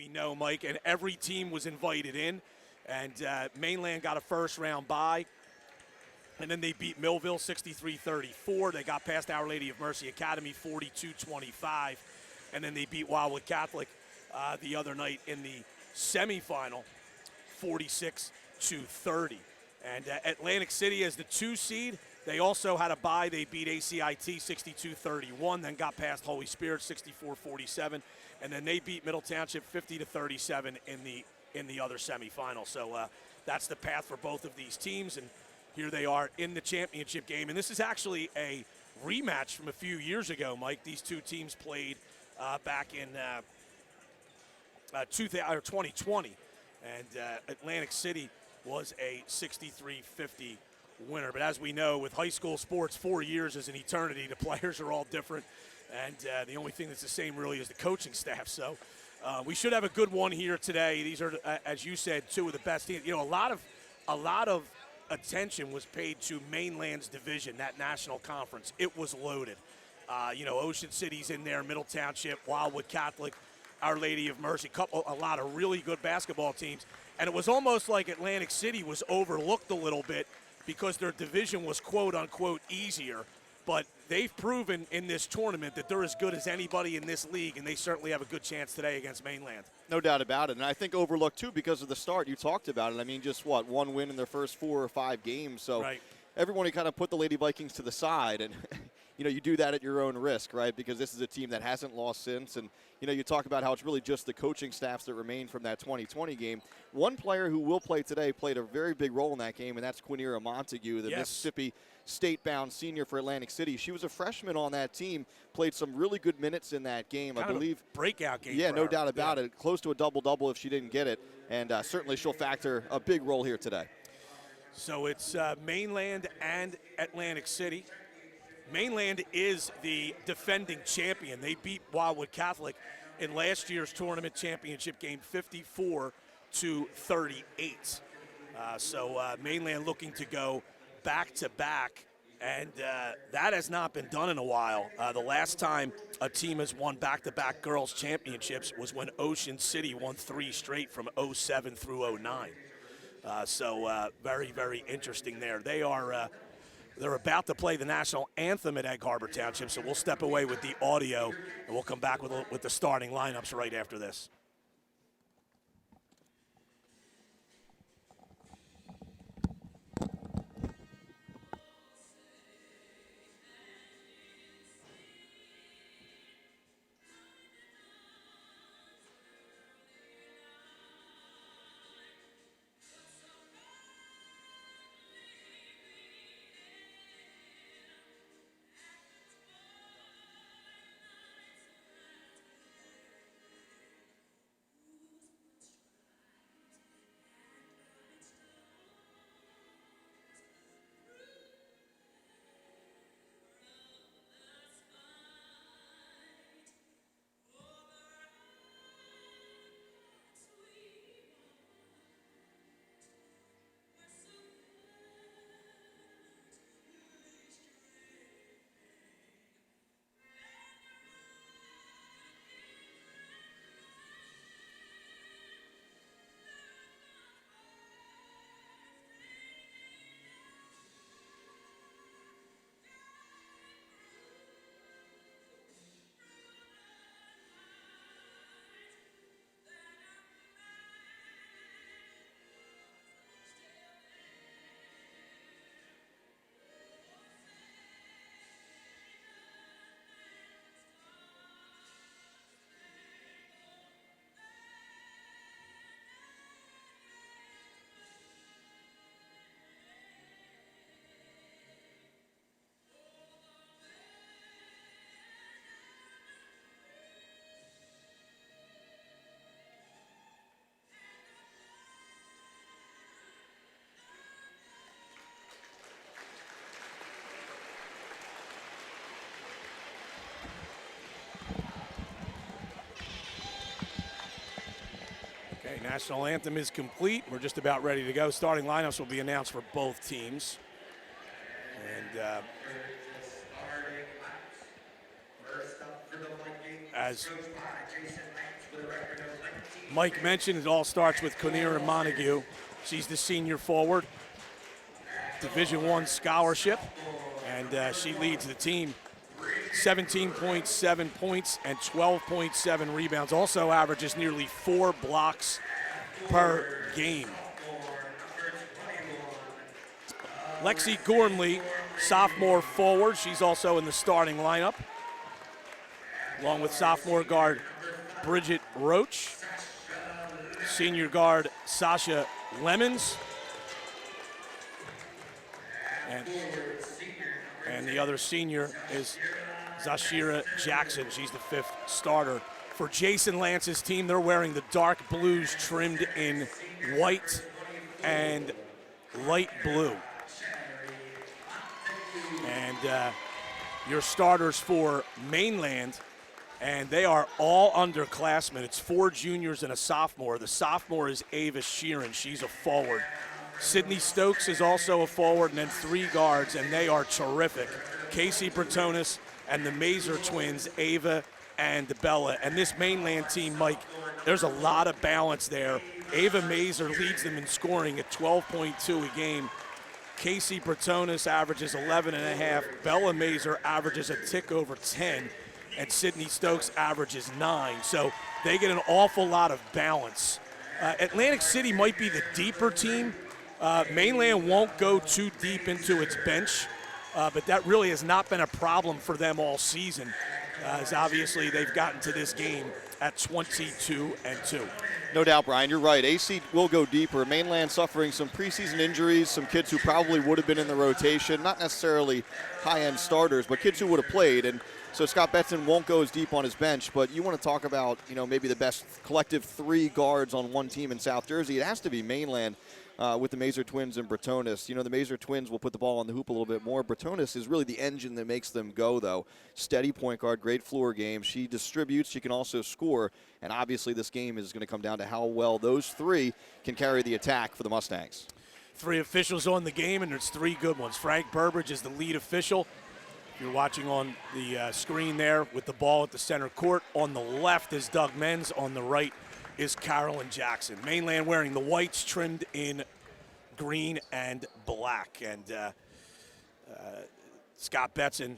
we know, Mike, and every team was invited in. And Mainland got a first-round bye. And then they beat Millville 63-34. They got past Our Lady of Mercy Academy 42-25. And then they beat Wildwood Catholic the other night in the semifinal 46-30. And Atlantic City as the 2 seed, they also had a bye. They beat ACIT 62-31, then got past Holy Spirit 64-47. And then they beat Middle Township 50-37 in the other semifinal. So that's the path for both of these teams. And here they are in the championship game. And this is actually a rematch from a few years ago, Mike. These two teams played back in 2020. And Atlantic City was a 63-50 winner. But as we know, with high school sports, 4 years is an eternity. The players are all different. And the only thing that's the same really is the coaching staff. So we should have a good one here today. These are, as you said, two of the best teams. You know, a lot of attention was paid to Mainland's division, that national conference. It was loaded. You know, Ocean City's in there, Middle Township, Wildwood Catholic, Our Lady of Mercy, a lot of really good basketball teams. And it was almost like Atlantic City was overlooked a little bit because their division was quote-unquote easier. But they've proven in this tournament that they're as good as anybody in this league, and they certainly have a good chance today against Mainland. No doubt about it. And I think overlooked, too, because of the start. You talked about it. I mean, just, one win in their first 4 or 5 games. So right. Everyone kind of put the Lady Vikings to the side. And, you know, you do that at your own risk, right, because this is a team that hasn't lost since. And, you know, you talk about how it's really just the coaching staffs that remain from that 2020 game. One player who will play today played a very big role in that game, and that's Quinera Montague, the Mississippi state-bound senior for Atlantic City. She was a freshman on that team, played some really good minutes in that game. Kind I believe of a breakout game. Yeah, for no her. doubt about it. Close to a double-double if she didn't get it, and certainly she'll factor a big role here today. So it's Mainland and Atlantic City. Mainland is the defending champion. They beat Wildwood Catholic in last year's tournament championship game 54-38. So Mainland looking to go back-to-back, and that has not been done in a while. The last time a team has won back-to-back girls championships was when Ocean City won 3 straight from 07 through 09. So very, very interesting there. They're about to play the national anthem at Egg Harbor Township, so we'll step away with the audio, and we'll come back with the starting lineups right after this. Okay, national anthem is complete. We're just about ready to go. Starting lineups will be announced for both teams. And as Mike mentioned, it all starts with Conera Montague. She's the senior forward, Division I scholarship, and she leads the team. 17.7 points and 12.7 rebounds. Also averages nearly 4 blocks per game. Lexi Gormley, sophomore forward. She's also in the starting lineup, along with sophomore guard Bridget Roach, senior guard Sasha Lemons, and the other senior is Zashira Jackson. She's the 5th starter. For Jason Lance's team, they're wearing the dark blues trimmed in white and light blue. And your starters for Mainland, and they are all underclassmen. It's 4 juniors and a sophomore. The sophomore is Ava Sheeran. She's a forward. Sydney Stokes is also a forward, and then 3 guards, and they are terrific. Casey Bratonis and the Mazer twins, Ava and Bella. And this Mainland team, Mike, there's a lot of balance there. Ava Mazer leads them in scoring at 12.2 a game. Casey Bratonis averages 11.5. Bella Mazer averages a tick over 10. And Sydney Stokes averages 9. So they get an awful lot of balance. Atlantic City might be the deeper team. Mainland won't go too deep into its bench, but that really has not been a problem for them all season, as obviously they've gotten to this game at 22-2. No doubt, Brian, you're right. AC will go deeper. Mainland suffering some preseason injuries, some kids who probably would have been in the rotation, not necessarily high-end starters, but kids who would have played. And so Scott Betson won't go as deep on his bench, but you want to talk about, maybe the best collective 3 guards on one team in South Jersey. It has to be Mainland. With the Mazer twins and Bratonis. The Mazer twins will put the ball on the hoop a little bit more. Bratonis is really the engine that makes them go, though. Steady point guard, great floor game. She distributes. She can also score. And obviously this game is going to come down to how well those 3 can carry the attack for the Mustangs. 3 officials on the game, and there's 3 good ones. Frank Burbridge is the lead official. If you're watching on the screen there with the ball at the center court. On the left is Doug Menz. On the right is Carolyn Jackson. Mainland wearing the whites trimmed in green and black. And Scott Betson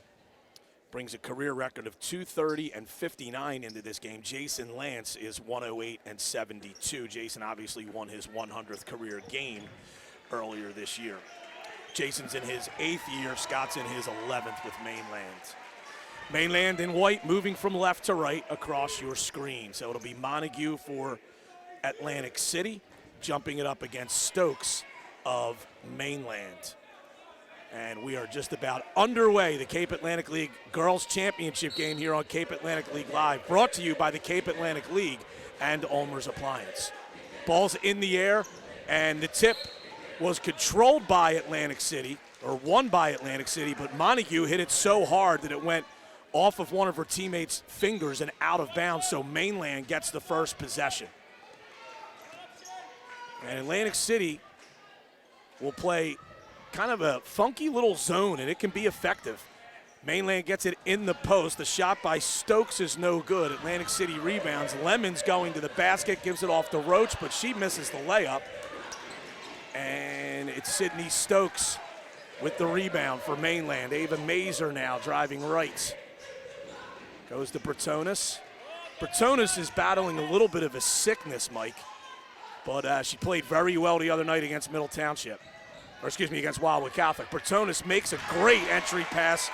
brings a career record of 230 and 59 into this game. Jason Lance is 108 and 72. Jason obviously won his 100th career game earlier this year. Jason's in his 8th year. Scott's in his 11th with Mainland. Mainland in white, moving from left to right across your screen. So it'll be Montague for Atlantic City, jumping it up against Stokes of Mainland. And we are just about underway. The Cape Atlantic League Girls Championship game here on Cape Atlantic League Live, brought to you by the Cape Atlantic League and Ulmer's Appliance. Ball's in the air, and the tip was controlled by Atlantic City, or won by Atlantic City, but Montague hit it so hard that it went off of one of her teammates' fingers and out of bounds, so Mainland gets the first possession. And Atlantic City will play kind of a funky little zone, and it can be effective. Mainland gets it in the post. The shot by Stokes is no good. Atlantic City rebounds. Lemons going to the basket, gives it off to Roach, but she misses the layup. And it's Sydney Stokes with the rebound for Mainland. Ava Mazer now driving right. Goes to Bratonis. Bratonis is battling a little bit of a sickness, Mike. But she played very well the other night against Middle Township. Against Wildwood Catholic. Bratonis makes a great entry pass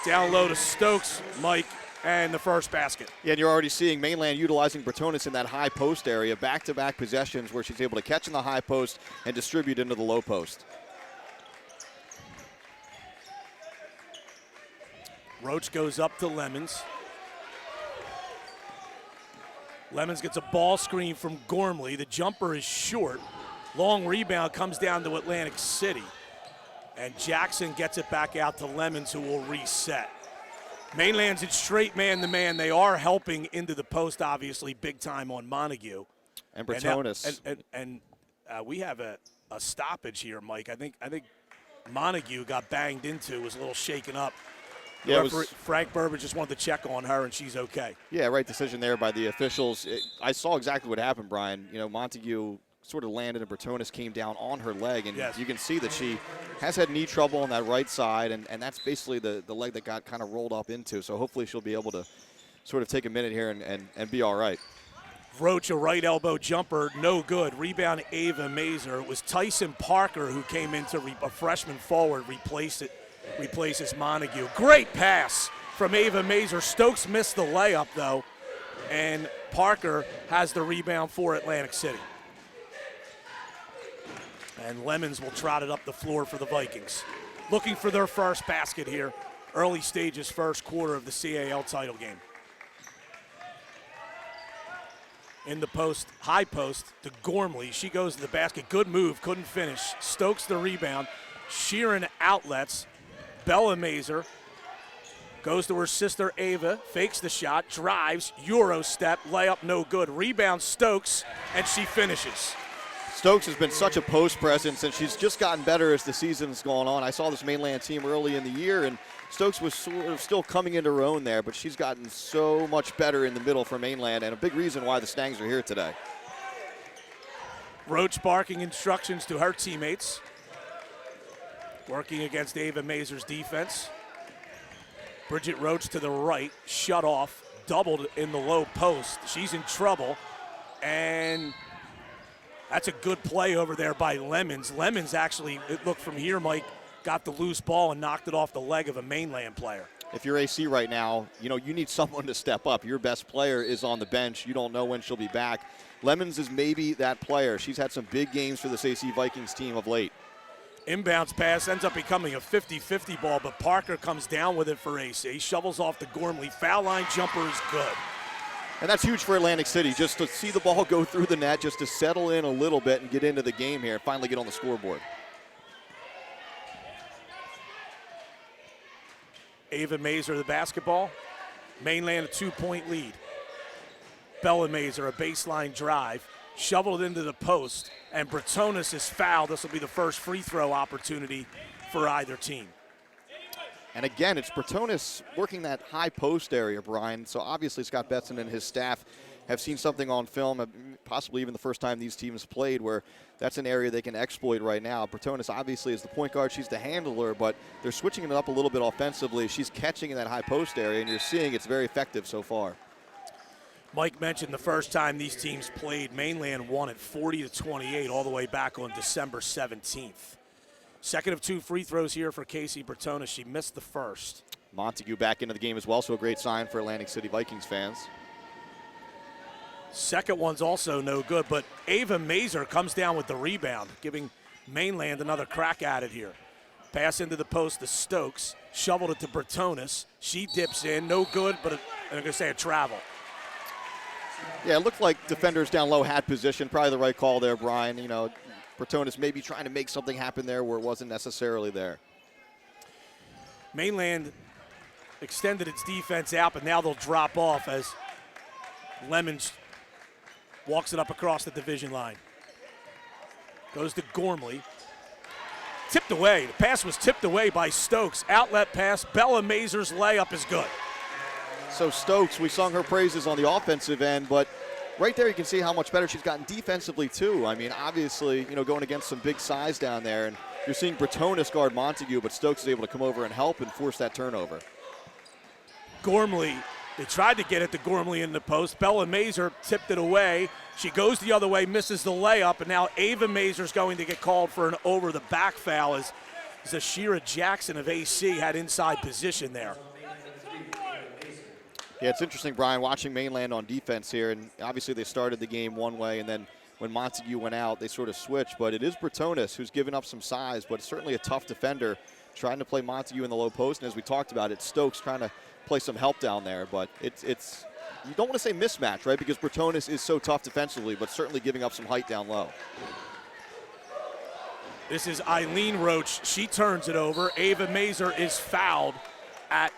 down low to Stokes, Mike, and the first basket. Yeah, and you're already seeing Mainland utilizing Bratonis in that high post area, back-to-back possessions where she's able to catch in the high post and distribute into the low post. Roach goes up to Lemons. Lemons gets a ball screen from Gormley. The jumper is short. Long rebound comes down to Atlantic City. And Jackson gets it back out to Lemons, who will reset. Mainland's in straight man-to-man. They are helping into the post, obviously, big time on Montague. And Bratonis. And we have a stoppage here, Mike. I think Montague got banged into, was a little shaken up The Yeah, referee, Frank Burbage, just wanted to check on her, and she's okay. Yeah, right decision there by the officials. I saw exactly what happened, Brian. You know, Montague sort of landed and Bertonis came down on her leg, and yes. you can see that she has had knee trouble on that right side, and that's basically the leg that got kind of rolled up into. So hopefully she'll be able to sort of take a minute here and be all right. Roach, a right elbow jumper, no good. Rebound, Ava Mazer. It was Tyson Parker who came into a freshman forward, replaces Montague. Great pass from Ava Mazer. Stokes missed the layup, though, and Parker has the rebound for Atlantic City. And Lemons will trot it up the floor for the Vikings. Looking for their first basket here. Early stages, first quarter of the CAL title game. In the post, high post to Gormley. She goes to the basket. Good move, couldn't finish. Stokes the rebound. Sheeran outlets. Bella Mazer goes to her sister Ava, fakes the shot, drives, Euro step, layup no good. Rebound Stokes, and she finishes. Stokes has been such a post presence, and she's just gotten better as the season's gone on. I saw this Mainland team early in the year, and Stokes was sort of still coming into her own there, but she's gotten so much better in the middle for Mainland, and a big reason why the Stangs are here today. Roach barking instructions to her teammates. Working against Ava Mazer's defense. Bridget Roach to the right, shut off, doubled in the low post. She's in trouble, and that's a good play over there by Lemons. Lemons actually, it looked from here, Mike, got the loose ball and knocked it off the leg of a Mainland player. If you're AC right now, you know, you need someone to step up. Your best player is on the bench. You don't know when she'll be back. Lemons is maybe that player. She's had some big games for this AC Vikings team of late. Inbounds pass ends up becoming a 50-50 ball, but Parker comes down with it for AC. Shovels off the Gormley. Foul line jumper is good. And that's huge for Atlantic City, just to see the ball go through the net, just to settle in a little bit and get into the game here, finally get on the scoreboard. Ava Mazer, the basketball. Mainland, a 2-point lead. Bella Mazer, a baseline drive. Shoveled into the post, and Bretonis is fouled. This will be the first free throw opportunity for either team. And again, it's Bretonis working that high post area, Brian. So obviously Scott Betson and his staff have seen something on film, possibly even the first time these teams played, where that's an area they can exploit right now. Bretonis obviously is the point guard. She's the handler, but they're switching it up a little bit offensively. She's catching in that high post area, and you're seeing it's very effective so far. Mike mentioned the first time these teams played, Mainland won at 40-28 all the way back on December 17th. Second of two free throws here for Casey Bretonis. She missed the first. Montague back into the game as well, so a great sign for Atlantic City Vikings fans. Second one's also no good, but Ava Mazer comes down with the rebound, giving Mainland another crack at it here. Pass into the post to Stokes, shoveled it to Bretonis. She dips in, no good, but I'm going to say a travel. Yeah, it looked like defenders down low had position. Probably the right call there, Brian. You know, Bretonis maybe trying to make something happen there where it wasn't necessarily there. Mainland extended its defense out, but now they'll drop off as Lemons walks it up across the division line. Goes to Gormley. Tipped away. The pass was tipped away by Stokes. Outlet pass. Bella Mazer's layup is good. So Stokes, we sung her praises on the offensive end, but right there you can see how much better she's gotten defensively too. I mean, obviously, you know, going against some big size down there, and you're seeing Bretonis guard Montague, but Stokes is able to come over and help and force that turnover. Gormley, they tried to get it to Gormley in the post. Bella Mazer tipped it away. She goes the other way, misses the layup, and now Ava Mazer's going to get called for an over-the-back foul as Zashira Jackson of AC had inside position there. Yeah, it's interesting, Brian, watching Mainland on defense here, and obviously they started the game one way, and then when Montague went out, they sort of switched, but it is Bretonis who's given up some size, but certainly a tough defender trying to play Montague in the low post, and as we talked about, it's Stokes trying to play some help down there, but it's you don't want to say mismatch, right, because Bretonis is so tough defensively, but certainly giving up some height down low. This is Eileen Roach. She turns it over. Ava Mazer is fouled at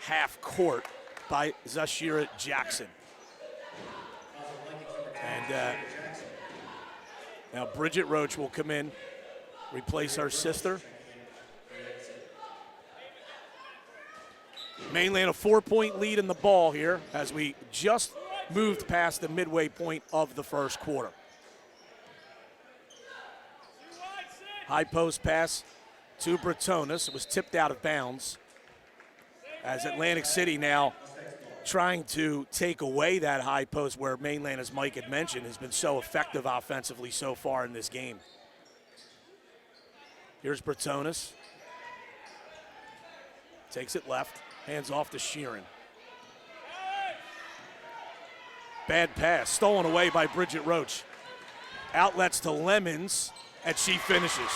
half court by Zashira Jackson. And now Bridget Roach will come in, replace her sister. Mainland a 4-point lead in the ball here as we just moved past the midway point of the first quarter. High post pass to Bretonis. It was tipped out of bounds as Atlantic City now trying to take away that high post where Mainland, as Mike had mentioned, has been so effective offensively so far in this game. Here's Bretonis. Takes it left, hands off to Sheeran. Bad pass, stolen away by Bridget Roach. Outlets to Lemons, and she finishes.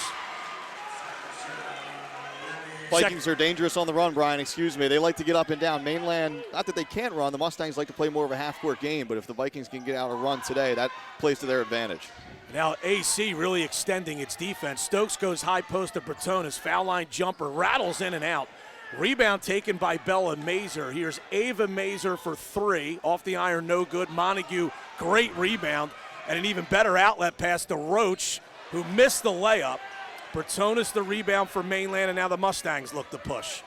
Vikings are dangerous on the run, Brian, excuse me. They like to get up and down. Mainland, not that they can't run, the Mustangs like to play more of a half-court game, but if the Vikings can get out a run today, that plays to their advantage. Now AC really extending its defense. Stokes goes high post to Bretonis. Foul line jumper, rattles in and out. Rebound taken by Bella Mazer. Here's Ava Mazer for 3. Off the iron, no good. Montague, great rebound. And an even better outlet pass to Roach, who missed the layup. Bretonis the rebound for Mainland, and now the Mustangs look to push.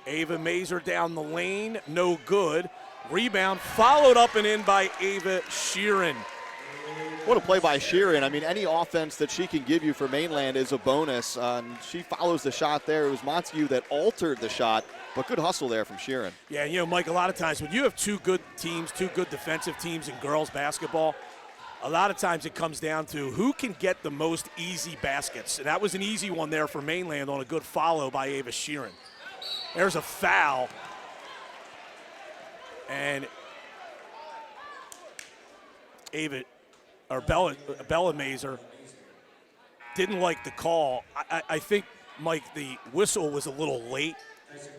Ava Mazer down the lane, no good. Rebound followed up and in by Ava Sheeran. What a play by Sheeran. I mean, any offense that she can give you for Mainland is a bonus. She follows the shot there. It was Montague that altered the shot, but good hustle there from Sheeran. Yeah, you know, Mike, a lot of times when you have two good teams, two good defensive teams in girls basketball, a lot of times it comes down to who can get the most easy baskets. And that was an easy one there for Mainland on a good follow by Ava Sheeran. There's a foul. And Bella Mazer didn't like the call. I think, Mike, the whistle was a little late,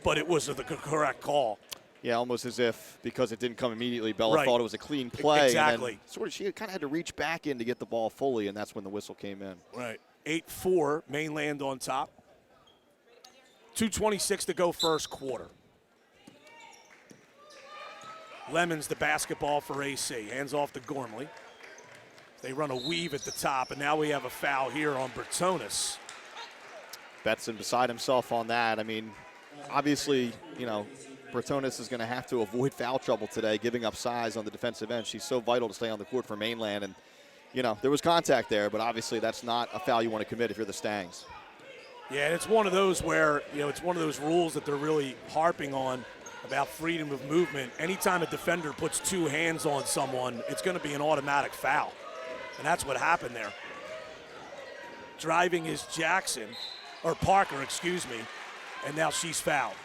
but it was the correct call. Yeah, almost as if because it didn't come immediately, Bella thought it was a clean play. Exactly. And then sort of she kind of had to reach back in to get the ball fully, and that's when the whistle came in. Right. 8-4, Mainland on top. 2:26 to go first quarter. Lemons the basketball for AC. Hands off to Gormley. They run a weave at the top, and now we have a foul here on Bretonis. Betson beside himself on that. I mean, obviously, you know, Bretonis is going to have to avoid foul trouble today, giving up size on the defensive end. She's so vital to stay on the court for Mainland. And, you know, there was contact there, but obviously that's not a foul you want to commit if you're the Stangs. Yeah, and it's one of those where, you know, it's one of those rules that they're really harping on about freedom of movement. Anytime a defender puts two hands on someone, it's going to be an automatic foul. And that's what happened there. Driving is Parker, excuse me, and now she's fouled.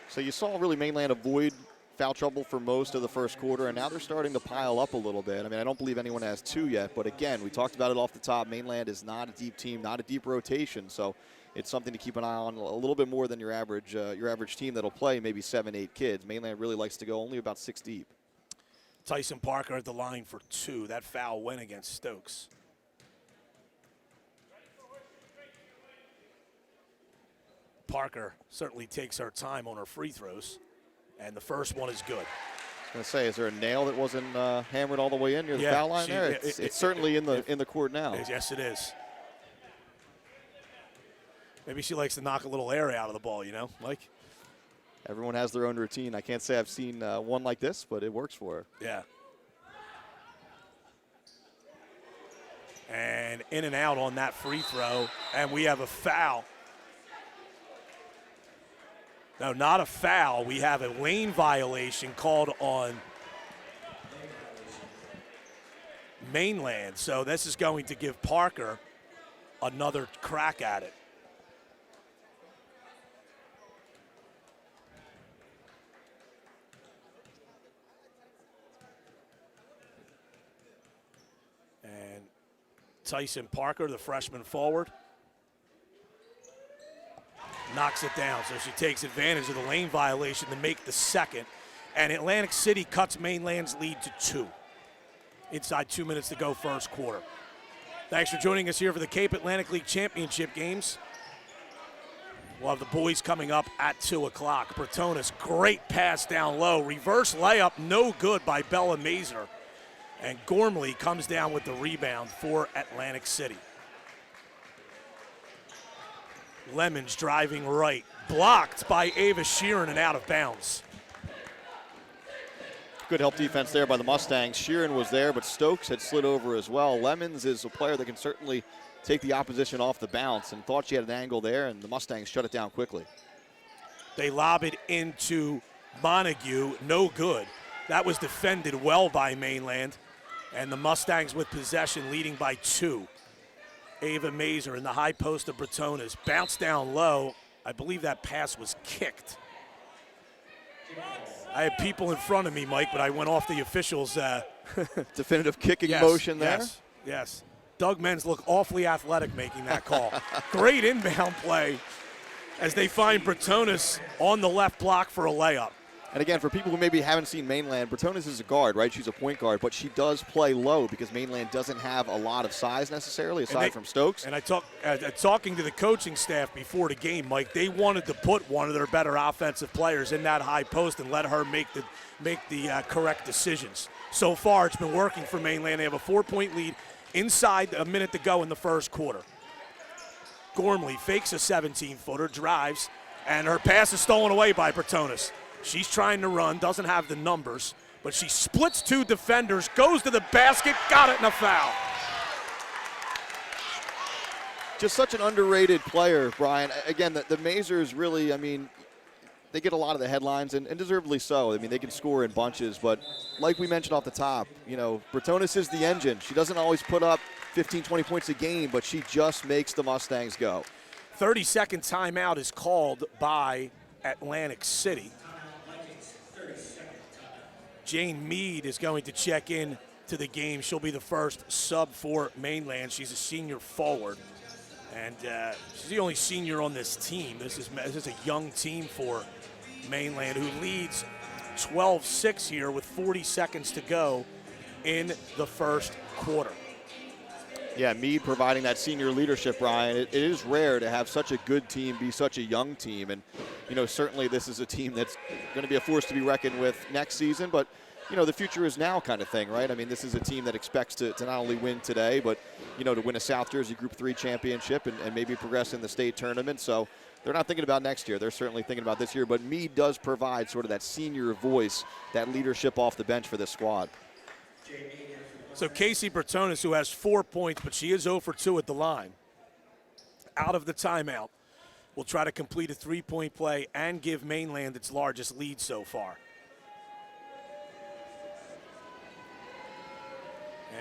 So you saw really Mainland avoid foul trouble for most of the first quarter, and now they're starting to pile up a little bit. I mean, I don't believe anyone has 2 yet, but again, we talked about it off the top. Mainland is not a deep team, not a deep rotation, so it's something to keep an eye on a little bit more than your average team that'll play maybe 7, 8 kids. Mainland really likes to go only about 6 deep. Tyson Parker at the line for 2. That foul went against Stokes. Parker certainly takes her time on her free throws, and the first one is good. I was going to say, is there a nail that wasn't hammered all the way in near the foul line there? It's certainly in the court now. Yes, it is. Maybe she likes to knock a little air out of the ball, you know, Mike? Everyone has their own routine. I can't say I've seen one like this, but it works for her. Yeah. And in and out on that free throw, and we have a foul. No, not a foul. We have a lane violation called on Mainland. So this is going to give Parker another crack at it. And Tyson Parker, the freshman forward, knocks it down. So she takes advantage of the lane violation to make the second. And Atlantic City cuts Mainland's lead to 2. Inside 2 minutes to go first quarter. Thanks for joining us here for the Cape Atlantic League Championship games. We'll have the boys coming up at 2 o'clock. Bretonis, great pass down low. Reverse layup, no good by Bella Mazer. And Gormley comes down with the rebound for Atlantic City. Lemons driving right. Blocked by Ava Sheeran and out of bounds. Good help defense there by the Mustangs. Sheeran was there, but Stokes had slid over as well. Lemons is a player that can certainly take the opposition off the bounce, and thought she had an angle there, and the Mustangs shut it down quickly. They lob it into Montague, no good. That was defended well by Mainland, and the Mustangs with possession leading by 2. Ava Mazer in the high post of Bretonas. Bounced down low. I believe that pass was kicked. I had people in front of me, Mike, but I went off the officials. Definitive kicking motion there? Yes. Doug Menz looked awfully athletic making that call. Great inbound play as they find Bretonas on the left block for a layup. And again, for people who maybe haven't seen Mainland, Bretonas is a guard, right? She's a point guard, but she does play low because Mainland doesn't have a lot of size necessarily, aside from Stokes. And I talking to the coaching staff before the game, Mike, they wanted to put one of their better offensive players in that high post and let her make the correct decisions. So far, it's been working for Mainland. They have a 4-point lead inside a minute to go in the first quarter. Gormley fakes a 17-footer, drives, and her pass is stolen away by Bretonas. She's trying to run, doesn't have the numbers, but she splits 2 defenders, goes to the basket, got it in a foul. Just such an underrated player, Brian. Again, the Mazers really, I mean, they get a lot of the headlines, and deservedly so. I mean, they can score in bunches, but like we mentioned off the top, you know, Bretonas is the engine. She doesn't always put up 15, 20 points a game, but she just makes the Mustangs go. 30-second timeout is called by Atlantic City. Jane Mead is going to check in to the game. She'll be the first sub for Mainland. She's a senior forward, and she's the only senior on this team. This is a young team for Mainland, who leads 12-6 here with 40 seconds to go in the first quarter. Yeah, Mead providing that senior leadership, Brian. It is rare to have such a good team be such a young team. And, you know, certainly this is a team that's going to be a force to be reckoned with next season. But, you know, the future is now kind of thing, right? I mean, this is a team that expects to not only win today, but, you know, to win a South Jersey Group 3 championship and maybe progress in the state tournament. So they're not thinking about next year. They're certainly thinking about this year. But Mead does provide sort of that senior voice, that leadership off the bench for this squad. So Casey Bretonas, who has 4 points, but she is 0 for 2 at the line, out of the timeout, will try to complete a 3-point play and give Mainland its largest lead so far.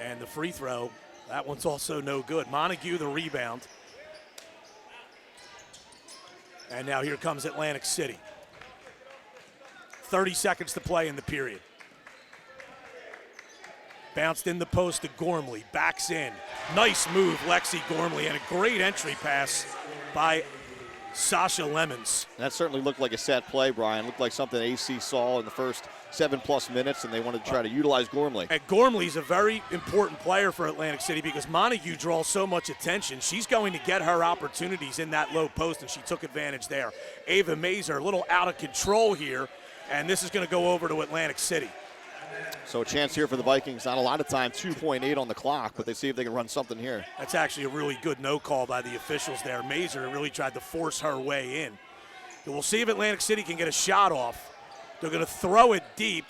And the free throw, that one's also no good. Montague the rebound. And now here comes Atlantic City. 30 seconds to play in the period. Bounced in the post to Gormley, backs in. Nice move, Lexi Gormley, and a great entry pass by Sasha Lemons. That certainly looked like a set play, Brian. Looked like something AC saw in the first 7+ minutes, and they wanted to try to utilize Gormley. And Gormley's a very important player for Atlantic City because Montague draws so much attention. She's going to get her opportunities in that low post, and she took advantage there. Ava Mazer, a little out of control here, and this is going to go over to Atlantic City. So a chance here for the Vikings. Not a lot of time, 2.8 on the clock, but they see if they can run something here. That's actually a really good no call by the officials there. Mazer really tried to force her way in. But we'll see if Atlantic City can get a shot off. They're going to throw it deep.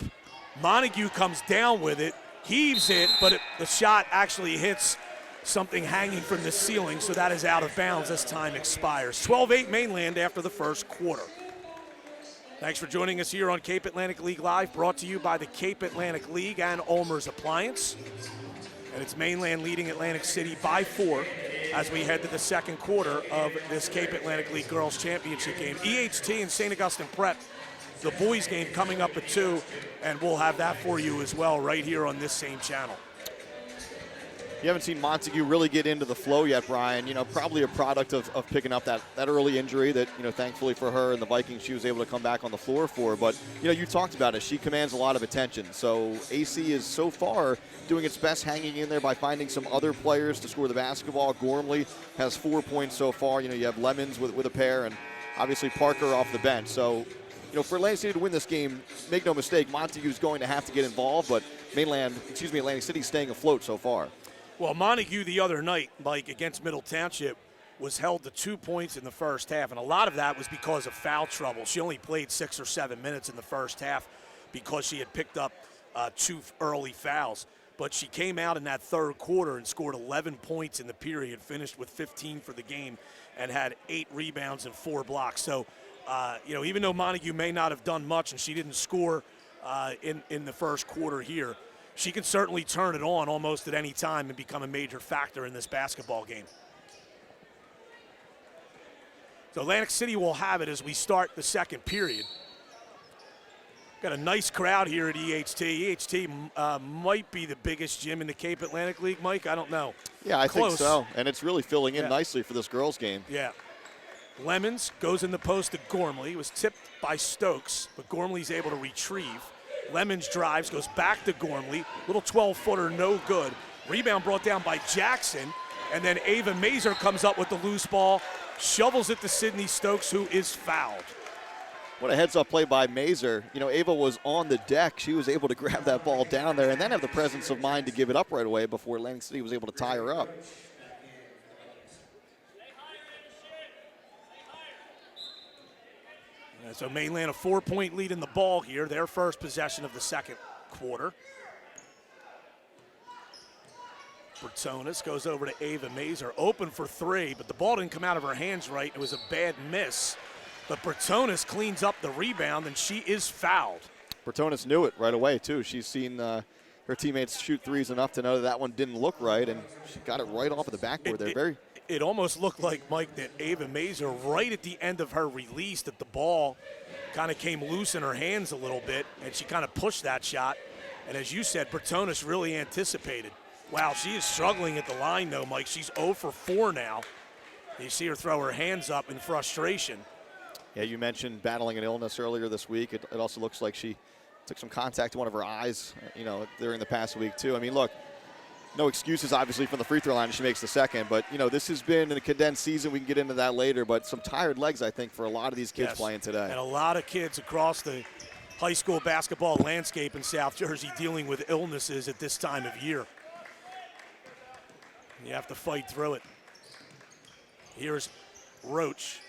Montague comes down with it, heaves it, but the shot actually hits something hanging from the ceiling, so that is out of bounds as time expires. 12-8 Mainland after the first quarter. Thanks for joining us here on Cape Atlantic League Live, brought to you by the Cape Atlantic League and Ulmer's Appliance. And it's Mainland leading Atlantic City by 4 as we head to the second quarter of this Cape Atlantic League Girls Championship game. EHT and St. Augustine Prep, the boys game coming up at 2, and we'll have that for you as well right here on this same channel. You haven't seen Montague really get into the flow yet, Brian. You know, probably a product of picking up that early injury that, you know, thankfully for her and the Vikings, she was able to come back on the floor for. But, you know, you talked about it. She commands a lot of attention. So AC is so far doing its best hanging in there by finding some other players to score the basketball. Gormley has 4 points so far. You know, you have Lemons with a pair and obviously Parker off the bench. So, you know, for Atlantic City to win this game, make no mistake, Montague's going to have to get involved. But Atlantic City staying afloat so far. Well, Montague the other night, Mike, against Middle Township, was held to 2 points in the first half, and a lot of that was because of foul trouble. She only played 6 or 7 minutes in the first half because she had picked up 2 early fouls. But she came out in that third quarter and scored 11 points in the period, finished with 15 for the game, and had 8 rebounds and 4 blocks. So, even though Montague may not have done much and she didn't score in the first quarter here, she can certainly turn it on almost at any time and become a major factor in this basketball game. So Atlantic City will have it as we start the second period. Got a nice crowd here at EHT. EHT might be the biggest gym in the Cape Atlantic League, Mike. I don't know. Yeah, I Close. think so. And it's really filling in nicely for this girls' game. Yeah. Lemons goes in the post to Gormley. It was tipped by Stokes, but Gormley's able to retrieve. Lemons drives, goes back to Gormley. Little 12-footer, no good. Rebound brought down by Jackson. And then Ava Mazer comes up with the loose ball, shovels it to Sydney Stokes, who is fouled. What a heads-up play by Mazer. Ava was on the deck. She was able to grab that ball down there and then have the presence of mind to give it up right away before Atlantic City was able to tie her up. And so Mainland a 4-point lead in the ball here, their first possession of the second quarter. Bertonis goes over to Ava Mazer, open for 3, but the ball didn't come out of her hands right. It was a bad miss. But Bertonis cleans up the rebound, and she is fouled. Bertonis knew it right away, too. She's seen her teammates shoot threes enough to know that one didn't look right, and she got it right off of the backboard there. It almost looked like, Mike, that Ava Mazer, right at the end of her release, that the ball kind of came loose in her hands a little bit, and she kind of pushed that shot. And as you said, Bertonis really anticipated. Wow, she is struggling at the line, though, Mike. She's 0 for 4 now. You see her throw her hands up in frustration. Yeah, you mentioned battling an illness earlier this week. It also looks like she took some contact to one of her eyes, during the past week, too. I mean, look, no excuses, obviously, from the free throw line if she makes the second. But, this has been in a condensed season. We can get into that later. But some tired legs, I think, for a lot of these kids playing today. And a lot of kids across the high school basketball landscape in South Jersey dealing with illnesses at this time of year. You have to fight through it. Here's Roach.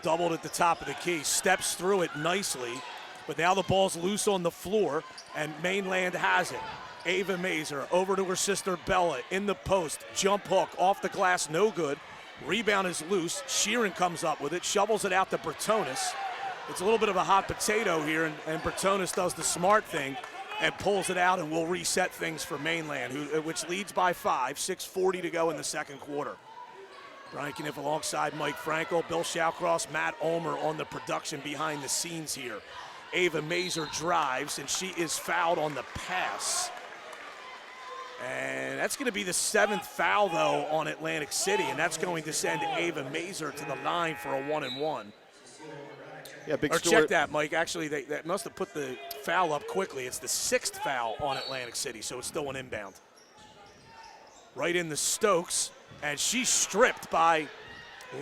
Doubled at the top of the key. Steps through it nicely. But now the ball's loose on the floor, and Mainland has it. Ava Mazer over to her sister Bella in the post. Jump hook off the glass, no good. Rebound is loose. Sheeran comes up with it, shovels it out to Bertonis. It's a little bit of a hot potato here, and Bertonis does the smart thing and pulls it out, and will reset things for Mainland, which leads by 5, 6:40 to go in the second quarter. Brian Kniff alongside Mike Frankel, Bill Shawcross, Matt Ulmer on the production behind the scenes here. Ava Mazer drives, and she is fouled on the pass. And that's going to be the 7th foul, though, on Atlantic City, and that's going to send Ava Mazer to the line for a 1-and-1. Yeah, big or story. check that, Mike. Actually, they must have put the foul up quickly. It's the 6th foul on Atlantic City, so it's still an inbound. Right in the Stokes, and she's stripped by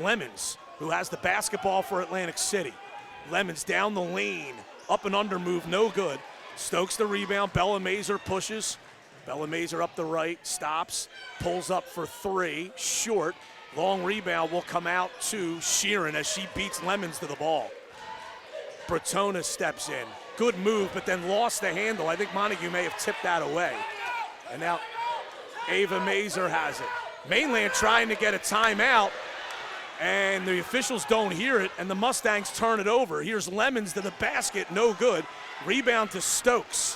Lemons, who has the basketball for Atlantic City. Lemons down the lane, up and under move, no good. Stokes the rebound, Bella Mazer pushes. Bella Mazer up the right, stops, pulls up for 3, short. Long rebound will come out to Sheeran as she beats Lemons to the ball. Bertonis steps in. Good move, but then lost the handle. I think Montague may have tipped that away. And now Ava Mazer has it. Mainland trying to get a timeout, and the officials don't hear it, and the Mustangs turn it over. Here's Lemons to the basket, no good. Rebound to Stokes.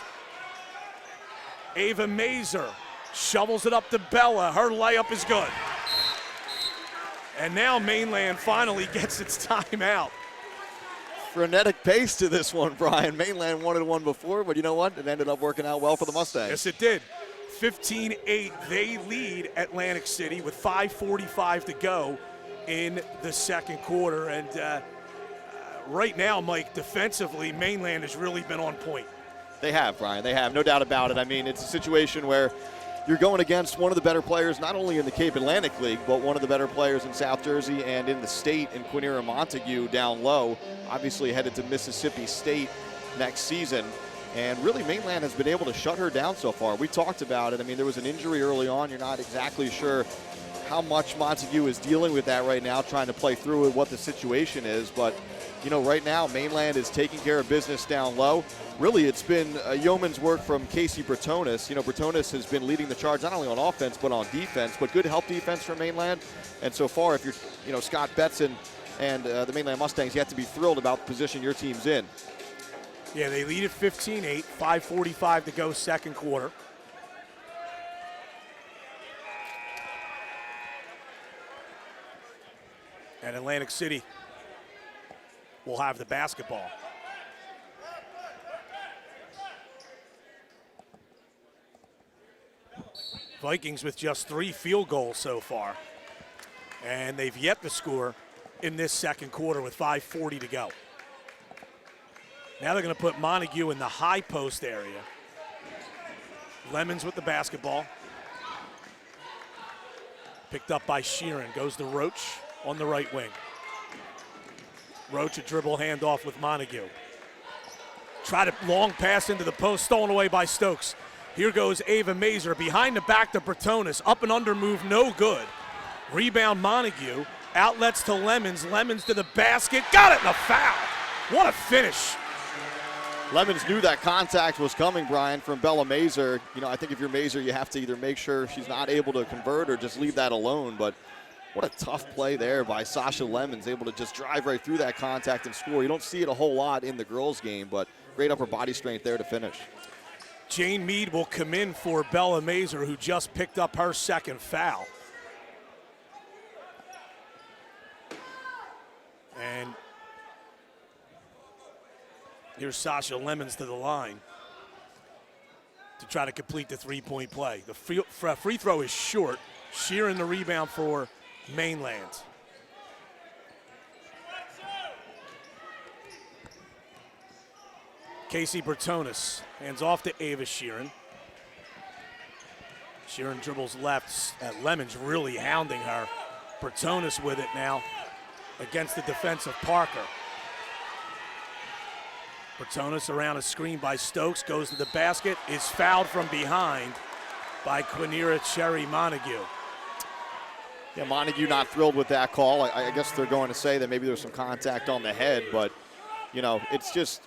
Ava Mazer shovels it up to Bella. Her layup is good. And now Mainland finally gets its timeout. Frenetic pace to this one, Brian. Mainland wanted one before, but you know what? It ended up working out well for the Mustangs. Yes, it did. 15-8, they lead Atlantic City with 5:45 to go in the second quarter. And right now, Mike, defensively, Mainland has really been on point. They have, Brian. They have, no doubt about it. I mean, it's a situation where you're going against one of the better players, not only in the Cape Atlantic League, but one of the better players in South Jersey and in the state in Quinera Montague down low, obviously headed to Mississippi State next season. And really, Mainland has been able to shut her down so far. We talked about it. I mean, there was an injury early on. You're not exactly sure how much Montague is dealing with that right now, trying to play through with what the situation is. But, right now, Mainland is taking care of business down low. Really, it's been a yeoman's work from Casey Bretonis. Bretonis has been leading the charge not only on offense but on defense, but good help defense from Mainland. And so far, if you're, Scott Betson and the Mainland Mustangs, you have to be thrilled about the position your team's in. Yeah, they lead at 15-8, 5:45 to go second quarter. And Atlantic City will have the basketball. Vikings with just 3 field goals so far. And they've yet to score in this second quarter with 5:40 to go. Now they're going to put Montague in the high post area. Lemons with the basketball. Picked up by Sheeran. Goes to Roach on the right wing. Roach a dribble handoff with Montague. Tried a long pass into the post, stolen away by Stokes. Here goes Ava Mazer behind the back to Bretonis. Up and under move, no good. Rebound Montague. Outlets to Lemons. Lemons to the basket. Got it in the foul. What a finish. Lemons knew that contact was coming, Brian, from Bella Mazer. I think if you're Mazer, you have to either make sure she's not able to convert or just leave that alone. But what a tough play there by Sasha Lemons, able to just drive right through that contact and score. You don't see it a whole lot in the girls' game, but great upper body strength there to finish. Jane Mead will come in for Bella Mazer, who just picked up her second foul. And here's Sasha Lemons to the line to try to complete the three-point play. The free throw is short. Sheeran the rebound for Mainland. Casey Bretonis hands off to Ava Sheeran. Sheeran dribbles left. Lemons really hounding her. Bretonis with it now against the defense of Parker. Bretonis around a screen by Stokes, goes to the basket, is fouled from behind by Quinera Cherry Montague. Yeah, Montague not thrilled with that call. I guess they're going to say that maybe there's some contact on the head, but, it's just,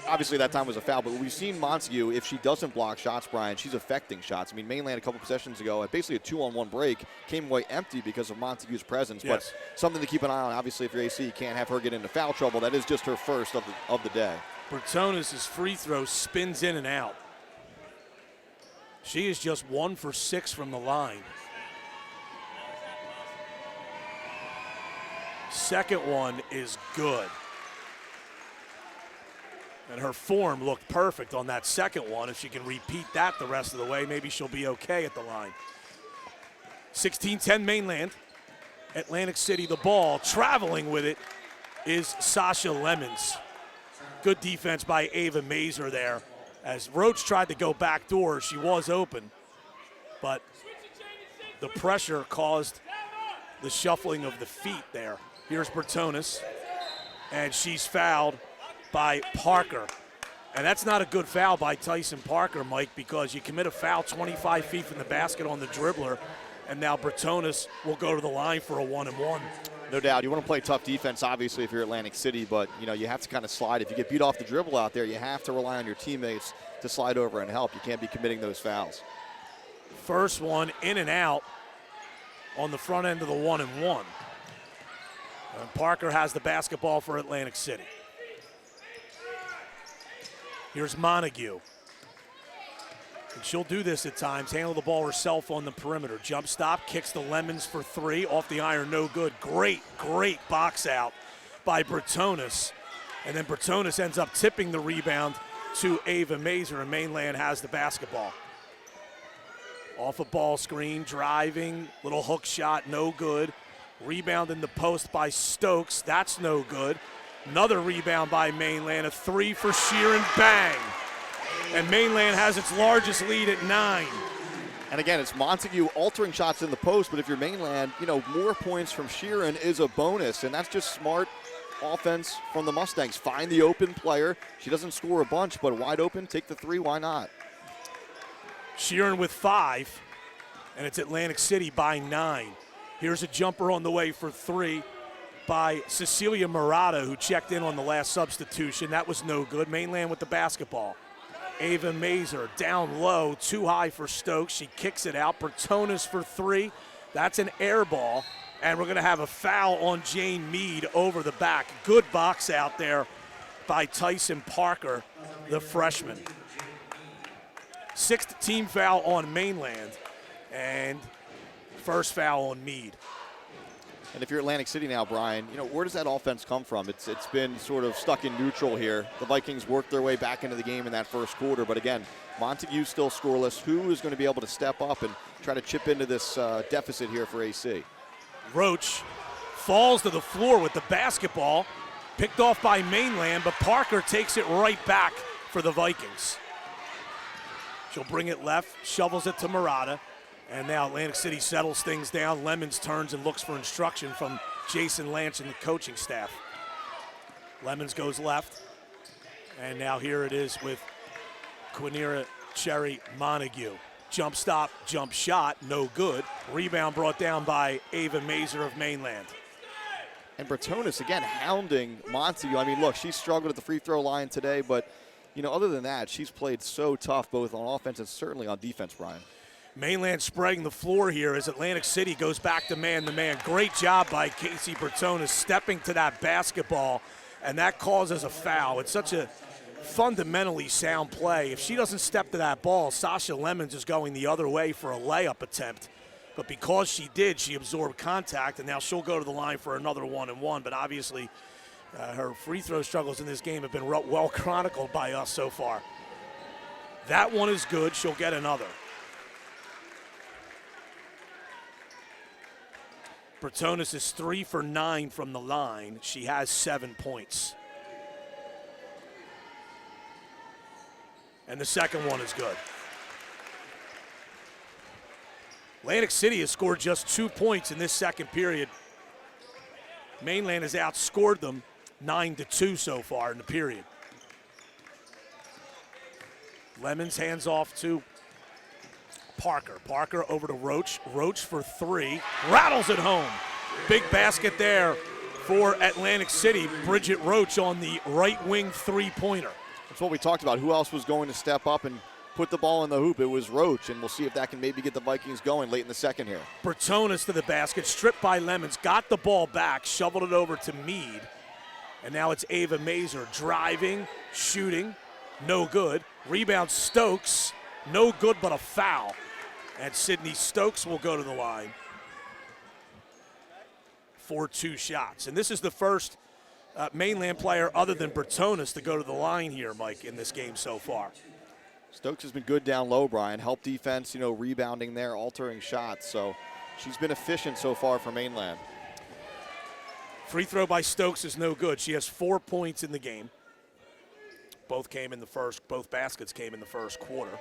obviously that time was a foul, but we've seen Montague, if she doesn't block shots, Brian, she's affecting shots. Mainland a couple possessions ago, at basically a 2-on-1 break, came away empty because of Montague's presence. Yes. But something to keep an eye on. Obviously, if you're AC, you can't have her get into foul trouble. That is just her first of the day. Bretonis' free throw spins in and out. She is just 1 for 6 from the line. Second one is good. And her form looked perfect on that second one. If she can repeat that the rest of the way, maybe she'll be okay at the line. 16-10 Mainland. Atlantic City the ball. Traveling with it is Sasha Lemons. Good defense by Ava Mazer there. As Roach tried to go backdoor, she was open. But the pressure caused the shuffling of the feet there. Here's Bretonis, and she's fouled by Parker. And that's not a good foul by Tyson Parker, Mike, because you commit a foul 25 feet from the basket on the dribbler, and now Bretonis will go to the line for a 1-and-1. No doubt. You want to play tough defense, obviously, if you're Atlantic City, but, you have to kind of slide. If you get beat off the dribble out there, you have to rely on your teammates to slide over and help. You can't be committing those fouls. First one in and out on the front end of the 1-and-1. And Parker has the basketball for Atlantic City. Here's Montague. And she'll do this at times, handle the ball herself on the perimeter. Jump stop, kicks the Lemons for 3, off the iron, no good. Great box out by Bretonis. And then Bretonis ends up tipping the rebound to Ava Mazer, and Mainland has the basketball. Off a ball screen, driving, little hook shot, no good. Rebound in the post by Stokes, that's no good. Another rebound by Mainland, a 3 for Sheeran, bang. And Mainland has its largest lead at 9. And again, it's Montague altering shots in the post, but if you're Mainland, more points from Sheeran is a bonus, and that's just smart offense from the Mustangs. Find the open player. She doesn't score a bunch, but wide open, take the 3, why not? Sheeran with 5, and it's Atlantic City by 9. Here's a jumper on the way for three by Cecilia Murata, who checked in on the last substitution. That was no good. Mainland with the basketball. Ava Mazer down low, too high for Stokes. She kicks it out. Bertonis for three. That's an air ball. And we're going to have a foul on Jane Mead over the back. Good box out there by Tyson Parker, the freshman. Sixth team foul on Mainland, and first foul on Mead. And if you're Atlantic City now, Brian, you know, where does that offense come from? It's been sort of stuck in neutral here. The Vikings worked their way back into the game in that first quarter, but again, Montague's still scoreless. Who is going to be able to step up and try to chip into this deficit here for AC? Roach falls to the floor with the basketball, picked off by Mainland, but Parker takes it right back for the Vikings. She'll bring it left, shovels it to Murata. And now Atlantic City settles things down. Lemons turns and looks for instruction from Jason Lance and the coaching staff. Lemons goes left. And now here it is with Quinera Cherry Montague. Jump stop, jump shot, no good. Rebound brought down by Ava Mazer of Mainland. And Bertonis, again, hounding Montague. I mean, look, she struggled at the free throw line today, but, you know, other than that, she's played so tough both on offense and certainly on defense, Brian. Mainland spreading the floor here as Atlantic City goes back to man-to-man. Great job by Casey Bertonis stepping to that basketball, and that causes a foul. It's such a fundamentally sound play. If she doesn't step to that ball, Sasha Lemons is going the other way for a layup attempt. But because she did, she absorbed contact, and now she'll go to the line for another 1-and-1. But obviously, her free throw struggles in this game have been well chronicled by us so far. That one is good. She'll get another. Bertonis is 3 for 9 from the line. She has 7 points. And the second one is good. Atlantic City has scored just 2 points in this second period. Mainland has outscored them 9-2 so far in the period. Lemons hands off to Parker. Parker over to Roach. Roach for three. Rattles it home. Big basket there for Atlantic City. Bridget Roach on the right wing three-pointer. That's what we talked about. Who else was going to step up and put the ball in the hoop? It was Roach, and we'll see if that can maybe get the Vikings going late in the second here. Bertonis to the basket, stripped by Lemons, got the ball back, shoveled it over to Mead. And now it's Ava Mazer driving, shooting, no good. Rebound Stokes, no good but a foul. And Sydney Stokes will go to the line for 2 shots. And this is the first Mainland player other than Bertonis to go to the line here, Mike, in this game so far. Stokes has been good down low, Brian. Help defense, you know, rebounding there, altering shots. So she's been efficient so far for Mainland. Free throw by Stokes is no good. She has 4 points in the game. Both baskets came in the first quarter.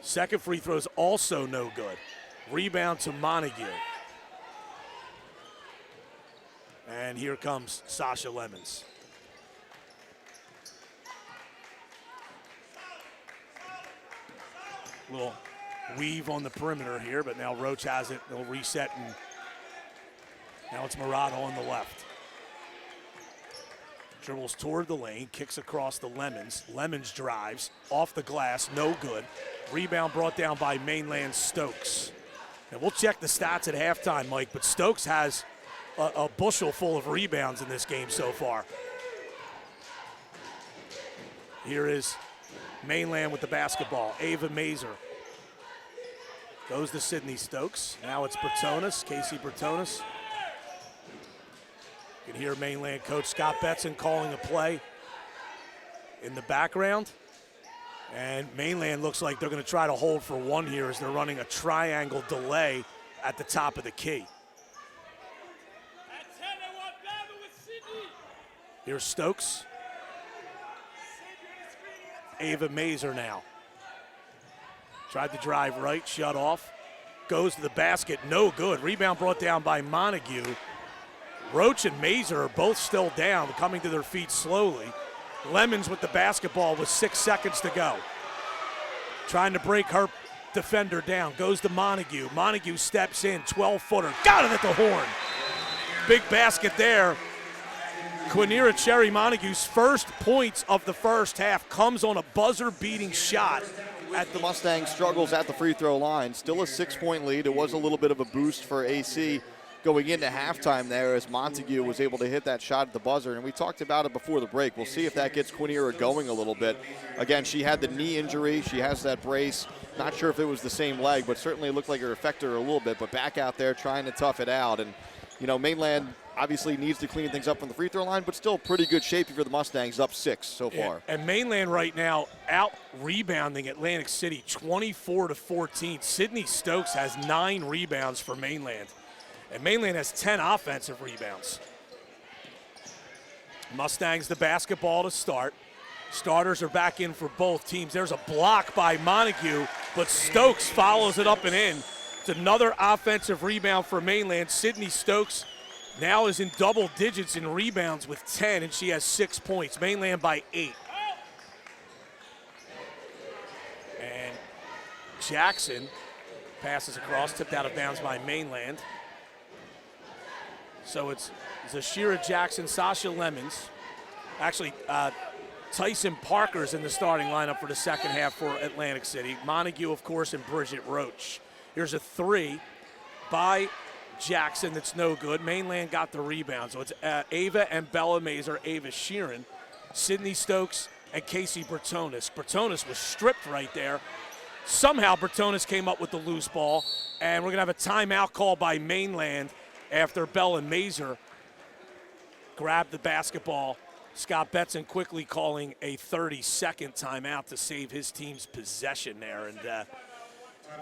Second free throw is also no good. Rebound to Montague. And here comes Sasha Lemons. Little weave on the perimeter here, but now Roach has it. They'll reset, and now it's Murata on the left. Dribbles toward the lane, kicks across the Lemons. Lemons drives, off the glass, no good. Rebound brought down by Mainland Stokes. And we'll check the stats at halftime, Mike, but Stokes has a bushel full of rebounds in this game so far. Here is Mainland with the basketball. Ava Mazer goes to Sydney Stokes. Now it's Bertonis, Casey Bertonis. You can hear Mainland coach Scott Betson calling a play in the background. And Mainland looks like they're going to try to hold for one here as they're running a triangle delay at the top of the key. Here's Stokes. Ava Mazer now. Tried to drive right, shut off. Goes to the basket, no good. Rebound brought down by Montague. Roach and Mazer are both still down, coming to their feet slowly. Lemons with the basketball with 6 seconds to go. Trying to break her defender down. Goes to Montague. Montague steps in, 12-footer. Got it at the horn. Big basket there. Quinira Cherry Montague's first points of the first half comes on a buzzer-beating shot. At the Mustang struggles at the free throw line. Still a 6-point lead. It was a little bit of a boost for AC going into halftime there as Montague was able to hit that shot at the buzzer. And we talked about it before the break. We'll see if that gets Quinira going a little bit. Again, she had the knee injury. She has that brace. Not sure if it was the same leg, but certainly it looked like it affected her a little bit. But back out there trying to tough it out. And, you know, Mainland obviously needs to clean things up from the free throw line, but still pretty good shape for the Mustangs, up 6 so far. And Mainland right now out rebounding Atlantic City 24-14. Sydney Stokes has 9 rebounds for Mainland. And Mainland has 10 offensive rebounds. Mustangs the basketball to start. Starters are back in for both teams. There's a block by Montague, but Stokes follows it up and in. It's another offensive rebound for Mainland. Sydney Stokes now is in double digits in rebounds with 10, and she has 6 points. Mainland by 8. And Jackson passes across, tipped out of bounds by Mainland. So it's Zashira Jackson, Sasha Lemons. Actually, Tyson Parker's in the starting lineup for the second half for Atlantic City. Montague, of course, and Bridget Roach. Here's a 3 by Jackson that's no good. Mainland got the rebound. So it's Ava and Bella Mazer, Ava Sheeran, Sydney Stokes, and Casey Bertonis. Bertonis was stripped right there. Somehow Bertonis came up with the loose ball, and we're going to have a timeout call by Mainland after Bella Mazer grabbed the basketball. Scott Betson quickly calling a 30-second timeout to save his team's possession there. And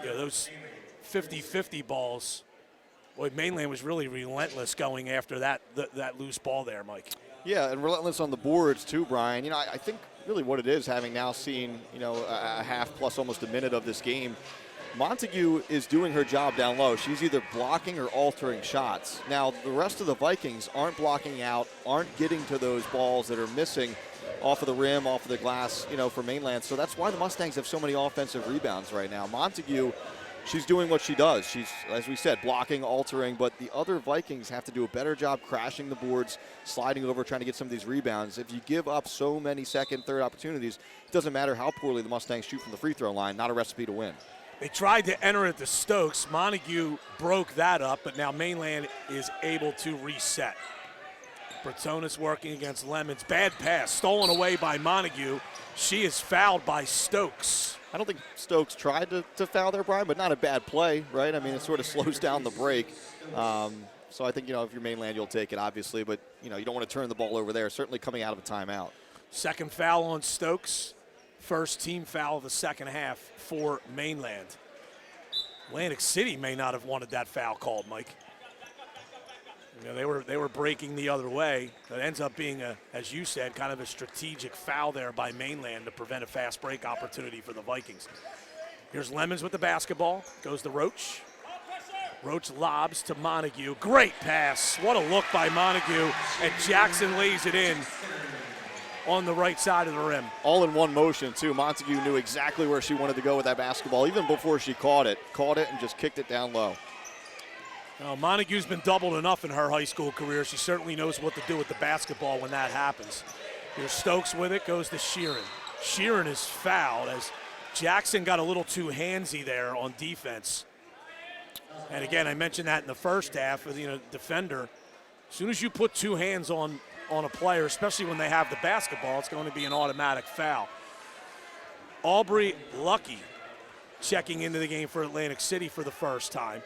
you know, those 50-50 balls, boy, Mainland was really relentless going after that loose ball there, Mike. Yeah, and relentless on the boards too, Brian. You know, I think really what it is, having now seen, you know, a half plus almost a minute of this game, Montague is doing her job down low. She's either blocking or altering shots. Now, the rest of the Vikings aren't blocking out, aren't getting to those balls that are missing off of the rim, off of the glass, you know, for Mainland. So that's why the Mustangs have so many offensive rebounds right now. Montague, she's doing what she does. She's, as we said, blocking, altering, but the other Vikings have to do a better job crashing the boards, sliding over, trying to get some of these rebounds. If you give up so many second, third opportunities, it doesn't matter how poorly the Mustangs shoot from the free throw line, not a recipe to win. They tried to enter at the Stokes. Montague broke that up, but now Mainland is able to reset. Bertonis working against Lemons. Bad pass, stolen away by Montague. She is fouled by Stokes. I don't think Stokes tried to foul there, Brian, but not a bad play, right? I mean, it sort of slows down the break. So I think, you know, if you're Mainland, you'll take it, obviously, but, you know, you don't want to turn the ball over there, certainly coming out of a timeout. Second foul on Stokes. First team foul of the second half for Mainland. Atlantic City may not have wanted that foul called, Mike. You know, they were breaking the other way. It ends up being, as you said, kind of a strategic foul there by Mainland to prevent a fast break opportunity for the Vikings. Here's Lemons with the basketball. Goes to Roach. Roach lobs to Montague. Great pass. What a look by Montague. And Jackson lays it in on the right side of the rim. All in one motion, too. Montague knew exactly where she wanted to go with that basketball, even before she caught it. Caught it and just kicked it down low. Now, Montague's been doubled enough in her high school career. She certainly knows what to do with the basketball when that happens. Here's Stokes with it, goes to Sheeran. Sheeran is fouled as Jackson got a little too handsy there on defense. And again, I mentioned that in the first half, you know, defender. As soon as you put two hands on a player, especially when they have the basketball, it's going to be an automatic foul. Aubrey Lucky checking into the game for Atlantic City for the first time.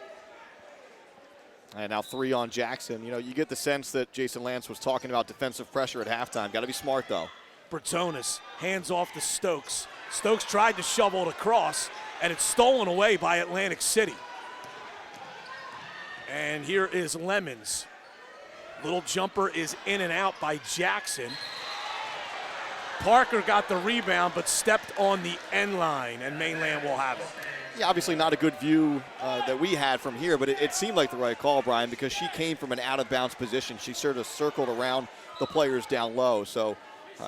And now 3 on Jackson. You know, you get the sense that Jason Lance was talking about defensive pressure at halftime. Got to be smart, though. Bertonis hands off to Stokes. Stokes tried to shovel it across, and it's stolen away by Atlantic City. And here is Lemons. Little jumper is in and out by Jackson. Parker got the rebound, but stepped on the end line, and Mainland will have it. Yeah, obviously not a good view that we had from here, but it seemed like the right call, Brian, because she came from an out-of-bounds position. She sort of circled around the players down low, so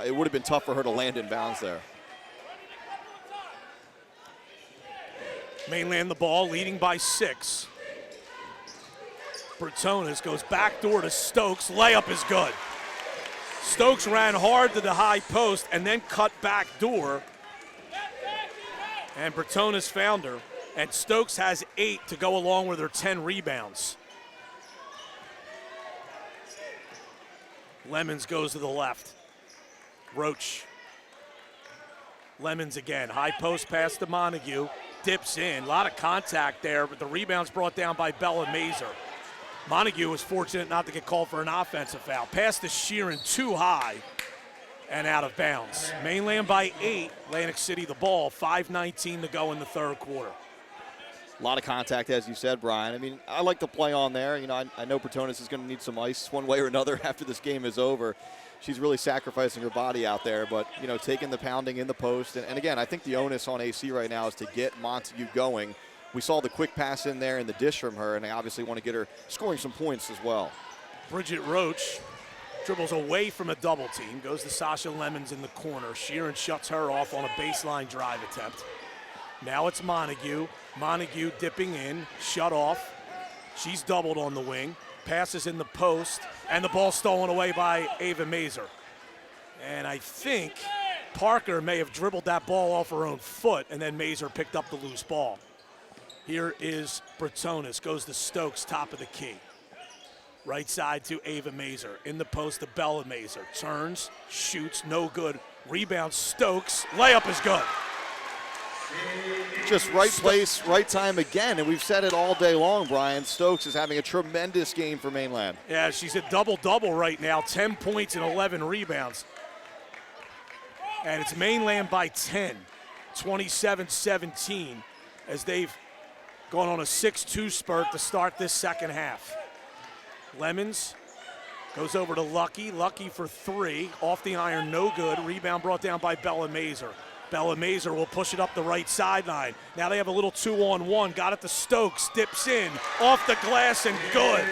it would have been tough for her to land in bounds there. Mainland the ball, leading by 6. Bertones goes backdoor to Stokes. Layup is good. Stokes ran hard to the high post and then cut back door. And Bertones found her. And Stokes has 8 to go along with her 10 rebounds. Lemons goes to the left. Roach. Lemons again. High post pass to Montague. Dips in. A lot of contact there, but the rebound's brought down by Bella Mazer. Montague was fortunate not to get called for an offensive foul. Pass to Sheeran too high and out of bounds. Mainland by 8. Atlantic City the ball. 5:19 to go in the third quarter. A lot of contact, as you said, Brian. I mean, I like to play on there. You know, I know Bertones is going to need some ice one way or another after this game is over. She's really sacrificing her body out there, but, you know, taking the pounding in the post. And again, I think the onus on AC right now is to get Montague going. We saw the quick pass in there and the dish from her, and I obviously want to get her scoring some points as well. Bridget Roach dribbles away from a double team, goes to Sasha Lemons in the corner. Sheeran shuts her off on a baseline drive attempt. Now it's Montague. Montague dipping in, shut off. She's doubled on the wing. Passes in the post, and the ball stolen away by Ava Mazer. And I think Parker may have dribbled that ball off her own foot, and then Mazer picked up the loose ball. Here is Bertones, goes to Stokes, top of the key. Right side to Ava Mazer. In the post to Bella Mazer. Turns, shoots, no good. Rebound, Stokes. Layup is good. Just right place, right time again, and we've said it all day long, Brian. Stokes is having a tremendous game for Mainland. Yeah, she's a double-double right now, 10 points and 11 rebounds. And it's Mainland by 10, 27-17, as they've gone on a 6-2 spurt to start this second half. Lemons goes over to Lucky. Lucky for 3, off the iron, no good. Rebound brought down by Bella Mazer. Bella Mazer will push it up the right sideline. Now they have a little 2-on-1. Got it to Stokes. Dips in. Off the glass and good.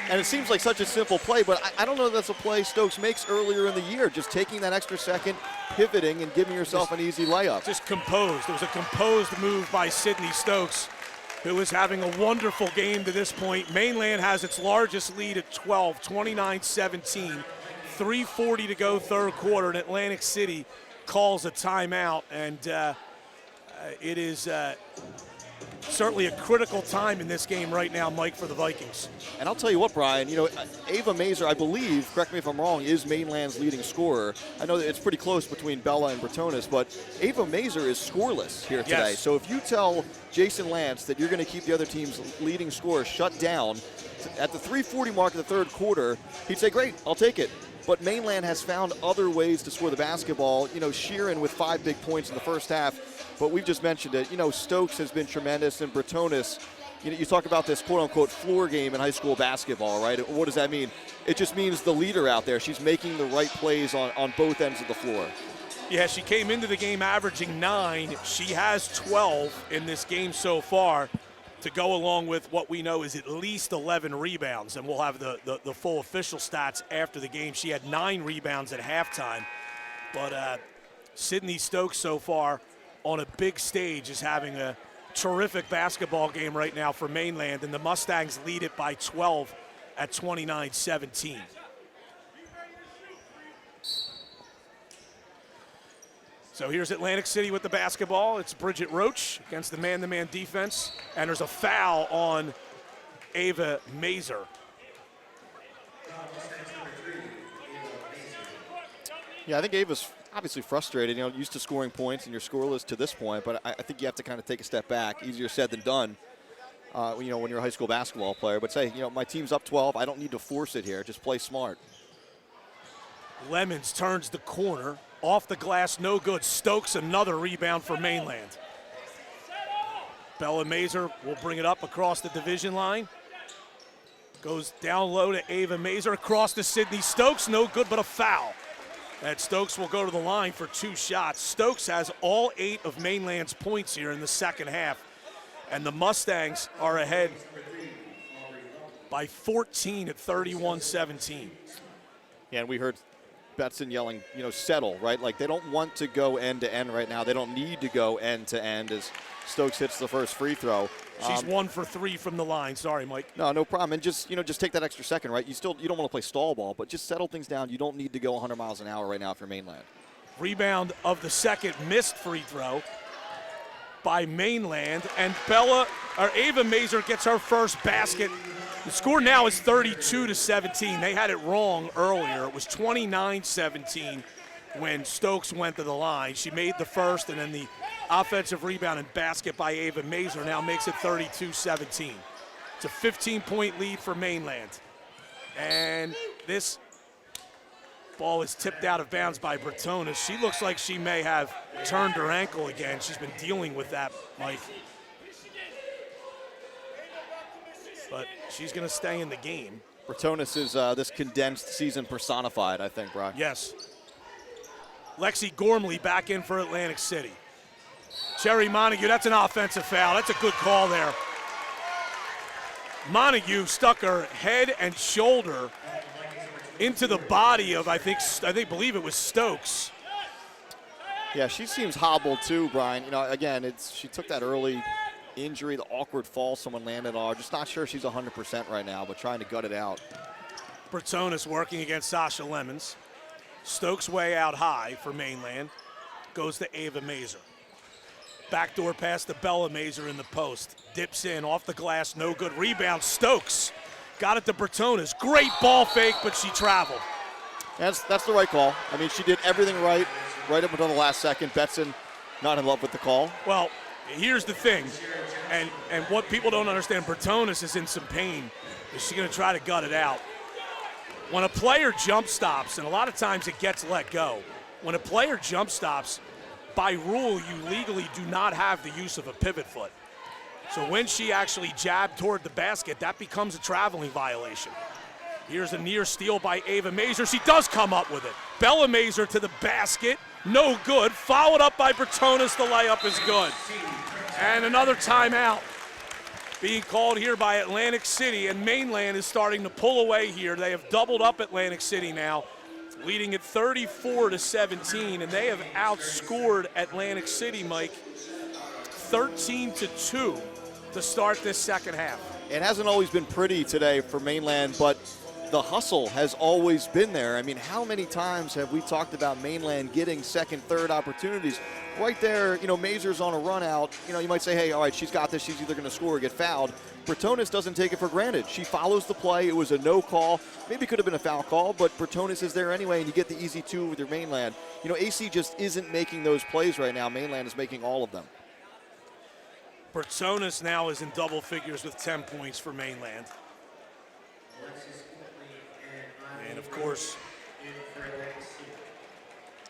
And it seems like such a simple play, but I don't know if that's a play Stokes makes earlier in the year, just taking that extra second, pivoting, and giving yourself an easy layup. Just composed. It was a composed move by Sydney Stokes, who is having a wonderful game to this point. Mainland has its largest lead at 12, 29-17. 3:40 to go third quarter in Atlantic City. Calls a timeout, and it is certainly a critical time in this game right now, Mike, for the Vikings. And I'll tell you what, Brian, you know, Ava Mazer, I believe, correct me if I'm wrong, is Mainland's leading scorer. I know that it's pretty close between Bella and Bertones, but Ava Mazer is scoreless here today. Yes. So if you tell Jason Lance that you're going to keep the other team's leading scorer shut down at the 3:40 mark of the third quarter, he'd say, great, I'll take it. But Mainland has found other ways to score the basketball. You know, Sheeran with 5 big points in the first half, but we've just mentioned it. You know, Stokes has been tremendous, and Bertones, you know, you talk about this quote-unquote floor game in high school basketball, right? What does that mean? It just means the leader out there. She's making the right plays on both ends of the floor. Yeah, she came into the game averaging 9. She has 12 in this game so far, to go along with what we know is at least 11 rebounds, and we'll have the full official stats after the game. She had 9 rebounds at halftime, but Sydney Stokes so far on a big stage is having a terrific basketball game right now for Mainland, and the Mustangs lead it by 12 at 29-17. So here's Atlantic City with the basketball. It's Bridget Roach against the man-to-man defense. And there's a foul on Ava Mazer. Yeah, I think Ava's obviously frustrated, you know, used to scoring points, and you're scoreless to this point, but I think you have to kind of take a step back. Easier said than done, you know, when you're a high school basketball player. But say, you know, my team's up 12. I don't need to force it here. Just play smart. Lemons turns the corner. Off the glass, no good. Stokes, another rebound for Mainland. Bella Mazer will bring it up across the division line. Goes down low to Ava Mazer, across to Sydney Stokes, no good, but a foul. And Stokes will go to the line for 2 shots. Stokes has all 8 of Mainland's points here in the second half. And the Mustangs are ahead by 14 at 31-17. Yeah, and we heard Betson yelling, settle, right? Like they don't want to go end to end right now. They don't need to go end to end as Stokes hits the first free throw. She's 1 for 3 from the line. Sorry, Mike. No problem. And just take that extra second, right? You don't want to play stall ball, but just settle things down. You don't need to go 100 miles an hour right now if you're Mainland. Rebound of the second missed free throw by Mainland, and Ava Mazur gets her first basket. The score now is 32-17. They had it wrong earlier. It was 29-17 when Stokes went to the line. She made the first, and then the offensive rebound and basket by Ava Mazur now makes it 32-17. It's a 15-point lead for Mainland. And this ball is tipped out of bounds by Bretonas. She looks like she may have turned her ankle again. She's been dealing with that, Mike. But she's going to stay in the game. Bretonas is this condensed season personified, I think, Brock. Yes. Lexi Gormley back in for Atlantic City. Cherry Montague, that's an offensive foul. That's a good call there. Montague stuck her head and shoulder into the body of, I believe it was Stokes. Yeah, she seems hobbled too, Brian. Again, she took that early injury, the awkward fall someone landed on her. Just not sure she's 100% right now, but trying to gut it out. Bretonas working against Sasha Lemons. Stokes way out high for Mainland. Goes to Ava Mazur. Backdoor pass to Bella Mazur in the post. Dips in, off the glass, no good. Rebound, Stokes. Got it to Bretonas. Great ball fake, but she traveled. That's the right call. I mean, she did everything right up until the last second. Betson not in love with the call. Well, here's the thing, and what people don't understand, Bretonas is in some pain. Is she going to try to gut it out? When a player jump stops, and a lot of times it gets let go, when a player jump stops, by rule, you legally do not have the use of a pivot foot. So when she actually jabbed toward the basket, that becomes a traveling violation. Here's a near steal by Ava Mazur. She does come up with it. Bella Mazur to the basket. No good. Followed up by Bretonas. The layup is good. And another timeout being called here by Atlantic City, and Mainland is starting to pull away here. They have doubled up Atlantic City now, leading at 34-17, and they have outscored Atlantic City, Mike, 13-2 to start this second half. It hasn't always been pretty today for Mainland, but the hustle has always been there. I mean, how many times have we talked about Mainland getting second, third opportunities? Right there, Mazur's on a run out. You might say, hey, all right, she's got this. She's either going to score or get fouled. Bretonas doesn't take it for granted. She follows the play. It was a no call. Maybe it could have been a foul call, but Bretonas is there anyway, and you get the easy two with your Mainland. AC just isn't making those plays right now. Mainland is making all of them. Bretonas now is in double figures with 10 points for Mainland. And, of course,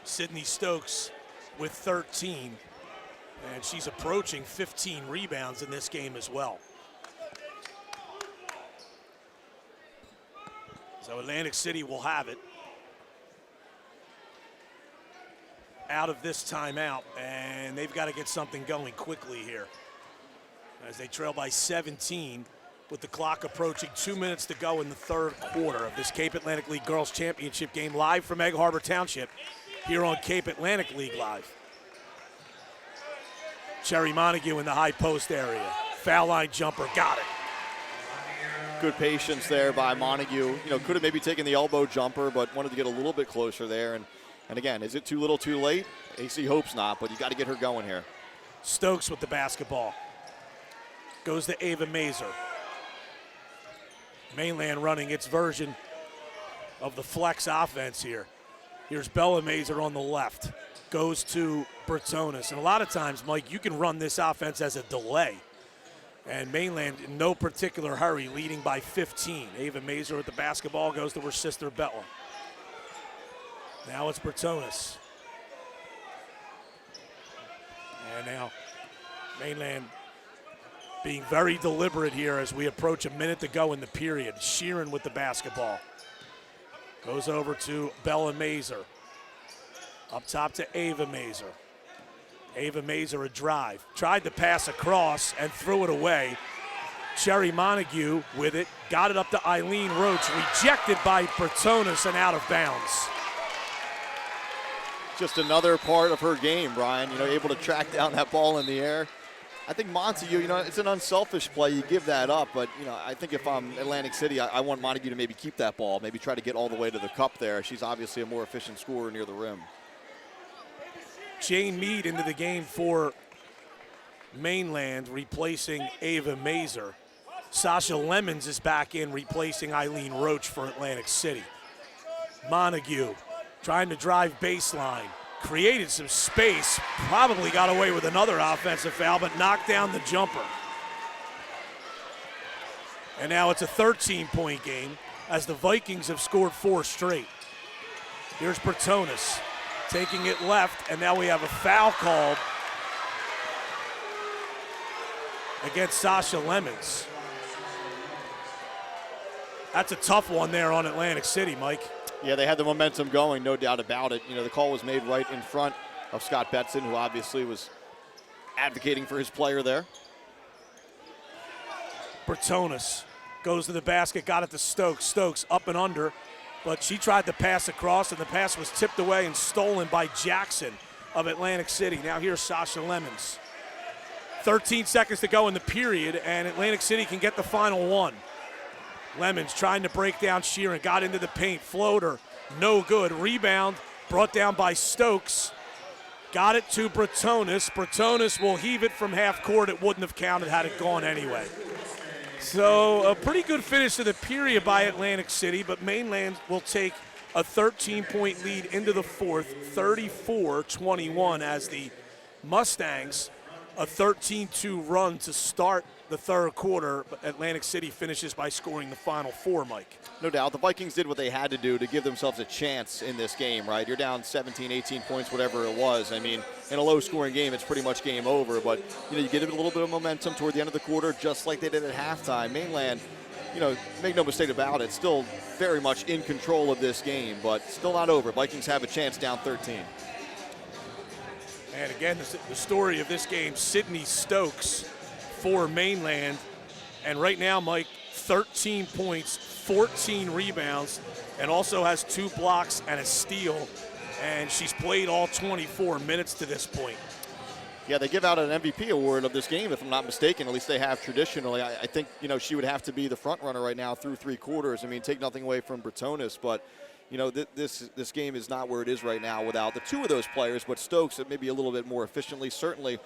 Sydney Stokes with 13. And she's approaching 15 rebounds in this game as well. So Atlantic City will have it out of this timeout, and they've got to get something going quickly here as they trail by 17 with the clock approaching 2 minutes to go in the third quarter of this Cape Atlantic League Girls Championship game, live from Egg Harbor Township here on Cape Atlantic League Live. Cherry Montague in the high post area. Foul line jumper, got it. Good patience there by Montague. Could have maybe taken the elbow jumper, but wanted to get a little bit closer there. And again, is it too little too late? AC hopes not, but you got to get her going here. Stokes with the basketball. Goes to Ava Mazur. Mainland running its version of the flex offense here. Here's Bella Mazur on the left. Goes to Bretonas. And a lot of times, Mike, you can run this offense as a delay. And Mainland in no particular hurry, leading by 15. Ava Mazur with the basketball, goes to her sister Bella. Now it's Bretonas. And now Mainland being very deliberate here as we approach a minute to go in the period. Sheeran with the basketball. Goes over to Bella Mazur. Up top to Ava Mazur. Ava Mazur a drive. Tried to pass across and threw it away. Cherry Montague with it. Got it up to Eileen Roach. Rejected by Bretonas and out of bounds. Just another part of her game, Brian, able to track down that ball in the air. I think Montague, it's an unselfish play. You give that up, but, I think if I'm Atlantic City, I want Montague to maybe keep that ball, maybe try to get all the way to the cup there. She's obviously a more efficient scorer near the rim. Jane Mead into the game for Mainland, replacing Ava Mazer. Sasha Lemons is back in, replacing Eileen Roach for Atlantic City. Montague trying to drive baseline. Created some space, probably got away with another offensive foul, but knocked down the jumper. And now it's a 13-point game as the Vikings have scored 4 straight. Here's Bertonis taking it left, and now we have a foul called against Sasha Lemons. That's a tough one there on Atlantic City, Mike. Yeah, they had the momentum going, no doubt about it. The call was made right in front of Scott Betson, who obviously was advocating for his player there. Bertonis goes to the basket, got it to Stokes. Stokes up and under, but she tried to pass across, and the pass was tipped away and stolen by Jackson of Atlantic City. Now here's Sasha Lemons. 13 seconds to go in the period, and Atlantic City can get the final one. Lemons trying to break down Sheeran, got into the paint, floater, no good. Rebound brought down by Stokes. Got it to Bertonis. Bertonis will heave it from half court. It wouldn't have counted had it gone anyway. So a pretty good finish to the period by Atlantic City, but Mainland will take a 13-point lead into the fourth, 34-21, as the Mustangs, a 13-2 run to start the third quarter, but Atlantic City finishes by scoring the final 4, Mike. No doubt. The Vikings did what they had to do to give themselves a chance in this game, right? You're down 17, 18 points, whatever it was. I mean, in a low-scoring game, it's pretty much game over. But, you get a little bit of momentum toward the end of the quarter, just like they did at halftime. Mainland, make no mistake about it, still very much in control of this game, but still not over. Vikings have a chance down 13. And again, the story of this game, Sydney Stokes for Mainland, and right now, Mike, 13 points, 14 rebounds, and also has 2 blocks and a steal, and she's played all 24 minutes to this point. Yeah, they give out an MVP award of this game, if I'm not mistaken. At least they have traditionally. I think, she would have to be the front runner right now through 3 quarters. I mean, take nothing away from Bertonis, but this game is not where it is right now without the 2 of those players, but Stokes maybe a little bit more efficiently, certainly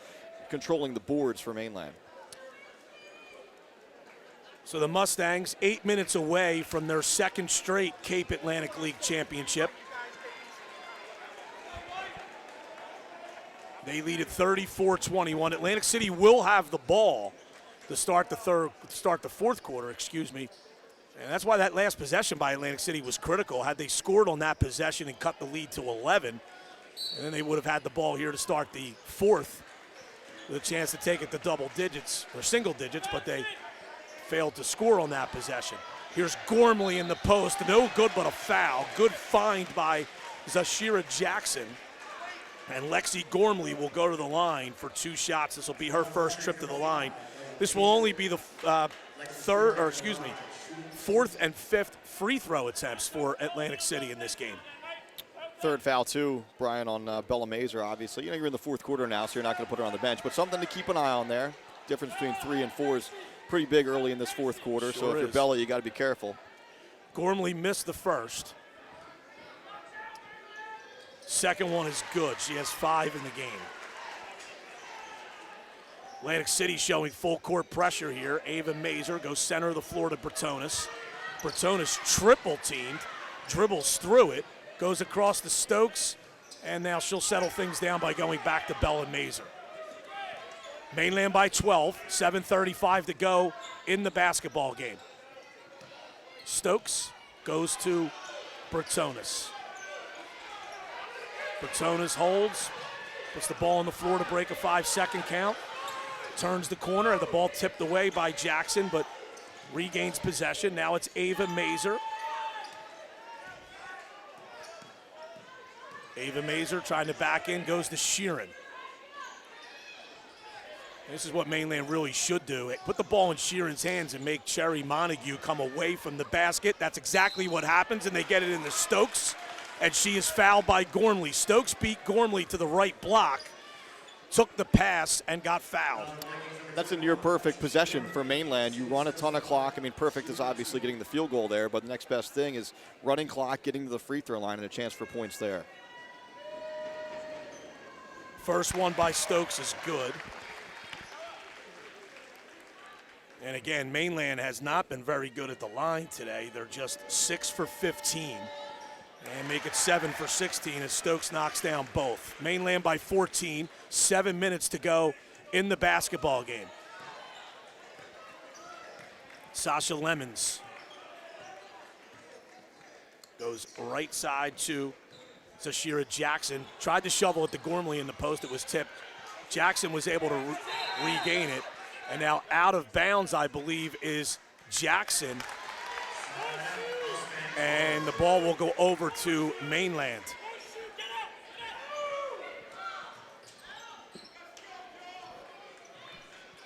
controlling the boards for Mainland. So the Mustangs 8 minutes away from their second straight Cape Atlantic League championship. They lead at 34-21. Atlantic City will have the ball to start the fourth quarter, And that's why that last possession by Atlantic City was critical. Had they scored on that possession and cut the lead to 11, and then they would have had the ball here to start the fourth with a chance to take it to double digits or single digits, but they failed to score on that possession. Here's Gormley in the post. No good, but a foul. Good find by Zashira Jackson. And Lexi Gormley will go to the line for 2 shots. This will be her first trip to the line. This will only be the fourth and fifth free throw attempts for Atlantic City in this game. Third foul, too, Brian, on Bella Mazer, obviously. You're in the fourth quarter now, so you're not going to put her on the bench. But something to keep an eye on there. Difference between 3 and 4 is pretty big early in this fourth quarter. So if you're Bella, you got to be careful. Gormley missed the first. Second one is good. She has 5 in the game. Atlantic City showing full court pressure here. Ava Mazer goes center of the floor to Bertonis. Bertonis triple teamed, dribbles through it, goes across to Stokes, and now she'll settle things down by going back to Bella Mazer. Mainland by 12, 7:35 to go in the basketball game. Stokes goes to Bertonis. Bertonis holds, puts the ball on the floor to break a 5-second count. Turns the corner, the ball tipped away by Jackson, but regains possession. Now it's Ava Mazer. Ava Mazer trying to back in, goes to Sheeran. This is what Mainland really should do. Put the ball in Sheeran's hands and make Cherry Montague come away from the basket. That's exactly what happens, and they get it into Stokes. and she is fouled by Gormley. Stokes beat Gormley to the right block, took the pass, and got fouled. That's a near perfect possession for Mainland. You run a ton of clock. I mean, perfect is obviously getting the field goal there, but the next best thing is running clock, getting to the free throw line, and a chance for points there. First one by Stokes is good. And again, Mainland has not been very good at the line today. They're just 6 for 15 and make it 7 for 16 as Stokes knocks down both. Mainland by 14, 7 minutes to go in the basketball game. Sasha Lemons goes right side to Zashira Jackson. Tried to shovel at the Gormley in the post. It was tipped. Jackson was able to regain it. And now out of bounds, I believe, is Jackson. And the ball will go over to Mainland.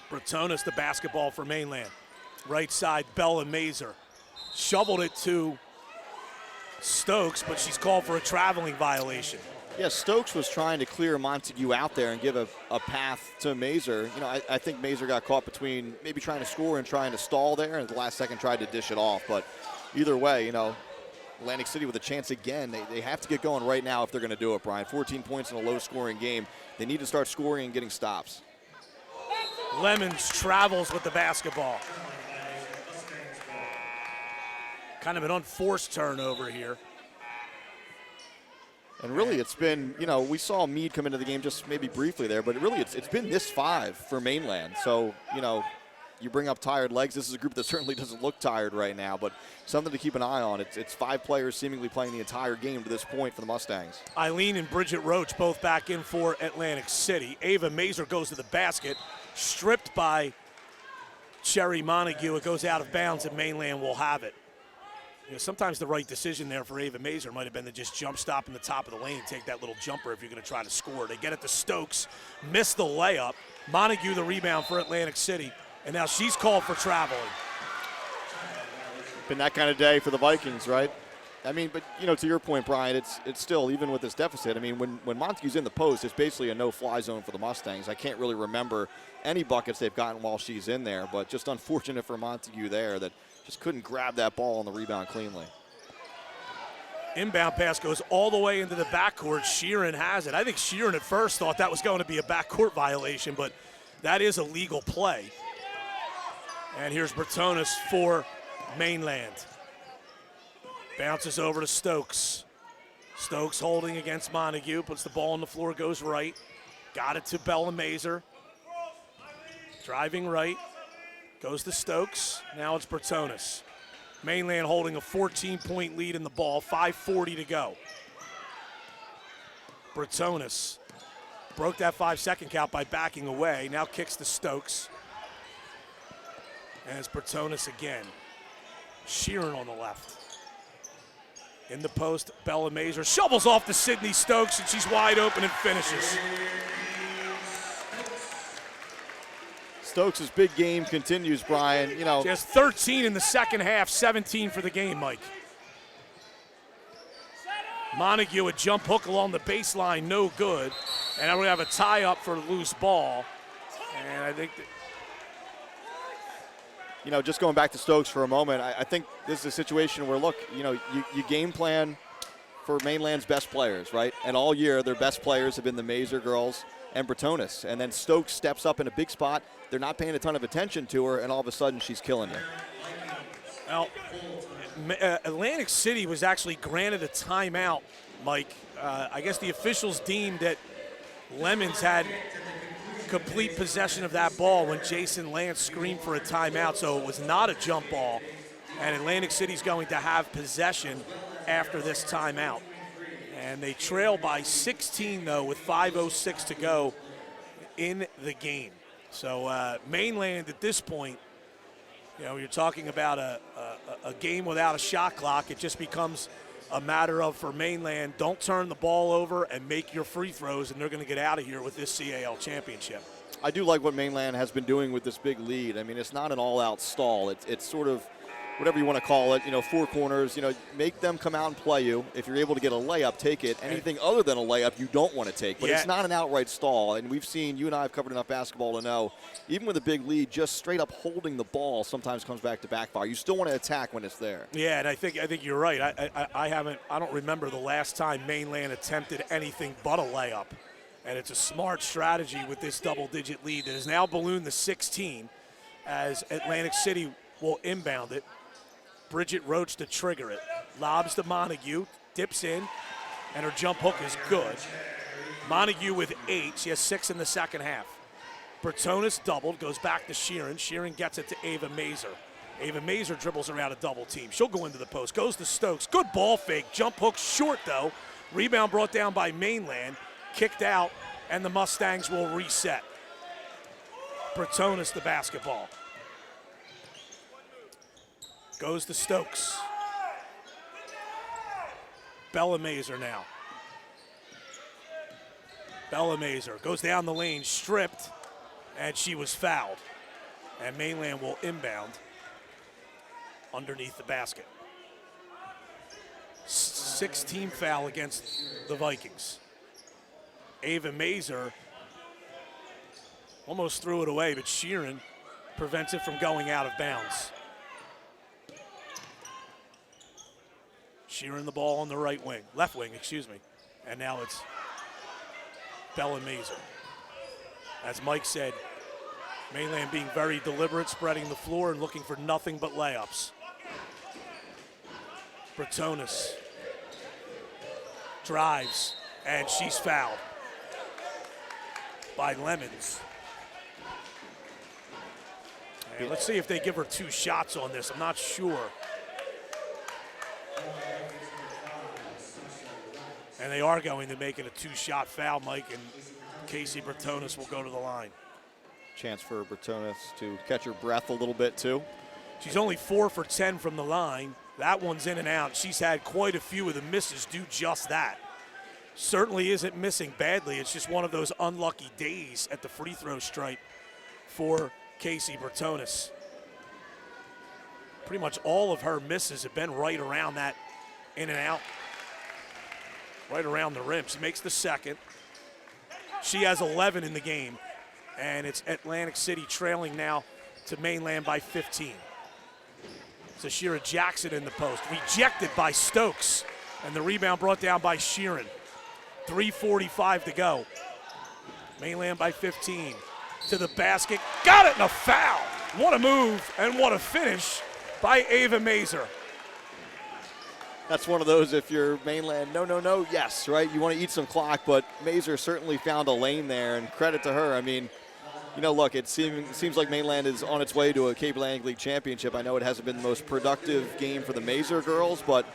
Bratonis the basketball for Mainland. Right side, Bella Mazer. Shoveled it to Stokes, but she's called for a traveling violation. Yeah, Stokes was trying to clear Montague out there and give a path to Mazer. You know, I think Mazer got caught between maybe trying to score and trying to stall there, and at the last second tried to dish it off. But either way, you know, Atlantic City with a chance again. They have to get going right now if they're going to do it, Brian. 14 points in a low-scoring game. They need to start scoring and getting stops. Lemons travels with the basketball. Kind of an unforced turnover here. And really, it's been, you know, we saw Meade come into the game just maybe briefly there, but really it's been this 5 for Mainland. So, you know, you bring up tired legs. This is a group that certainly doesn't look tired right now, but something to keep an eye on. It's 5 players seemingly playing the entire game to this point for the Mustangs. Eileen and Bridget Roach both back in for Atlantic City. Ava Mazer goes to the basket, stripped by Cherry Montague. It goes out of bounds, and Mainland will have it. You know, sometimes the right decision there for Ava Mazer might have been to just jump stop in the top of the lane, take that little jumper if you're going to try to score. They get it to Stokes, miss the layup. Montague the rebound for Atlantic City, and now she's called for traveling. Been that kind of day for the Vikings, right? I mean, but, you know, to your point, Brian, it's still, even with this deficit, I mean, when Montague's in the post, it's basically a no-fly zone for the Mustangs. I can't really remember any buckets they've gotten while she's in there, but just unfortunate for Montague there that just couldn't grab that ball on the rebound cleanly. Inbound pass goes all the way into the backcourt. Sheeran has it. I think Sheeran at first thought that was going to be a backcourt violation, but that is a legal play. And here's Bratonis for Mainland. Bounces over to Stokes. Stokes holding against Montague, puts the ball on the floor, goes right. Got it to Bella Mazer. Driving right. Goes to Stokes. Now it's Bratonis. Mainland holding a 14-point lead in the ball. 5:40 to go. Bratonis broke that 5-second count by backing away. Now kicks to Stokes. And it's Bratonis again. Sheeran on the left. In the post, Bella Mazer shovels off to Sydney Stokes, and she's wide open and finishes. Stokes' big game continues, Brian. You know, she has 13 in the second half, 17 for the game, Mike. Montague, a jump hook along the baseline, no good. And now we have a tie up for a loose ball. And I think that, you know, just going back to Stokes for a moment, I think this is a situation where, look, you know, you game plan for Mainland's best players, right? And all year, their best players have been the Mazer girls and Bratonis. And then Stokes steps up in a big spot. They're not paying a ton of attention to her, and all of a sudden she's killing you. Well, Atlantic City was actually granted a timeout, Mike. I guess the officials deemed that Lemons had complete possession of that ball when Jason Lance screamed for a timeout, so it was not a jump ball. And Atlantic City's going to have possession after this timeout. And they trail by 16, though, with 5:06 to go in the game. So Mainland at this point, you know, you're talking about a game without a shot clock. It just becomes a matter of, for Mainland, don't turn the ball over and make your free throws, and they're going to get out of here with this CAL championship. I do like what Mainland has been doing with this big lead. I mean, it's not an all-out stall. It's sort of, whatever you want to call it, four corners, make them come out and play you. If you're able to get a layup, take it. Anything other than a layup, you don't want to take. But it's not an outright stall. And we've seen, you and I have covered enough basketball to know, even with a big lead, just straight up holding the ball sometimes comes back to backfire. You still want to attack when it's there. Yeah, and I think you're right. I don't remember the last time Mainland attempted anything but a layup. And it's a smart strategy with this double-digit lead that has now ballooned to 16 as Atlantic City will inbound it. Bridget Roach to trigger it. Lobs to Montague, dips in, and her jump hook is good. Montague with 8. She has 6 in the second half. Bertonis doubled, goes back to Sheeran. Sheeran gets it to Ava Mazer. Ava Mazer dribbles around a double team. She'll go into the post, goes to Stokes. Good ball fake, jump hook short though. Rebound brought down by Mainland. Kicked out, and the Mustangs will reset. Bertonis the basketball. Goes to Stokes. Bella Mazer now. Bella Mazer goes down the lane, stripped, and she was fouled. And Mainland will inbound underneath the basket. 6-team foul against the Vikings. Ava Mazer almost threw it away, but Sheeran prevents it from going out of bounds. Sheeran the ball on the left wing, and now it's Bella Mazer. As Mike said, Mainland being very deliberate, spreading the floor and looking for nothing but layups. Bertonis drives, and she's fouled by Lemons. And let's see if they give her 2 shots on this. I'm not sure. And they are going to make it a 2-shot foul, Mike, and Casey Bertonis will go to the line. Chance for Bertonis to catch her breath a little bit, too. She's only 4 for 10 from the line. That one's in and out. She's had quite a few of the misses do just that. Certainly isn't missing badly. It's just one of those unlucky days at the free throw stripe for Casey Bertonis. Pretty much all of her misses have been right around that in and out, right around the rim. She makes the second. She has 11 in the game, and it's Atlantic City trailing now to Mainland by 15. Zashira Jackson in the post, rejected by Stokes, and the rebound brought down by Sheeran. 3:45 to go. Mainland by 15. To the basket, got it, and a foul. What a move and what a finish by Ava Mazer. That's one of those, if you're Mainland, no, yes, right? You want to eat some clock, but Mazer certainly found a lane there, and credit to her. I mean, look, it seems like Mainland is on its way to a Cape Atlantic League championship. I know it hasn't been the most productive game for the Mazer girls, but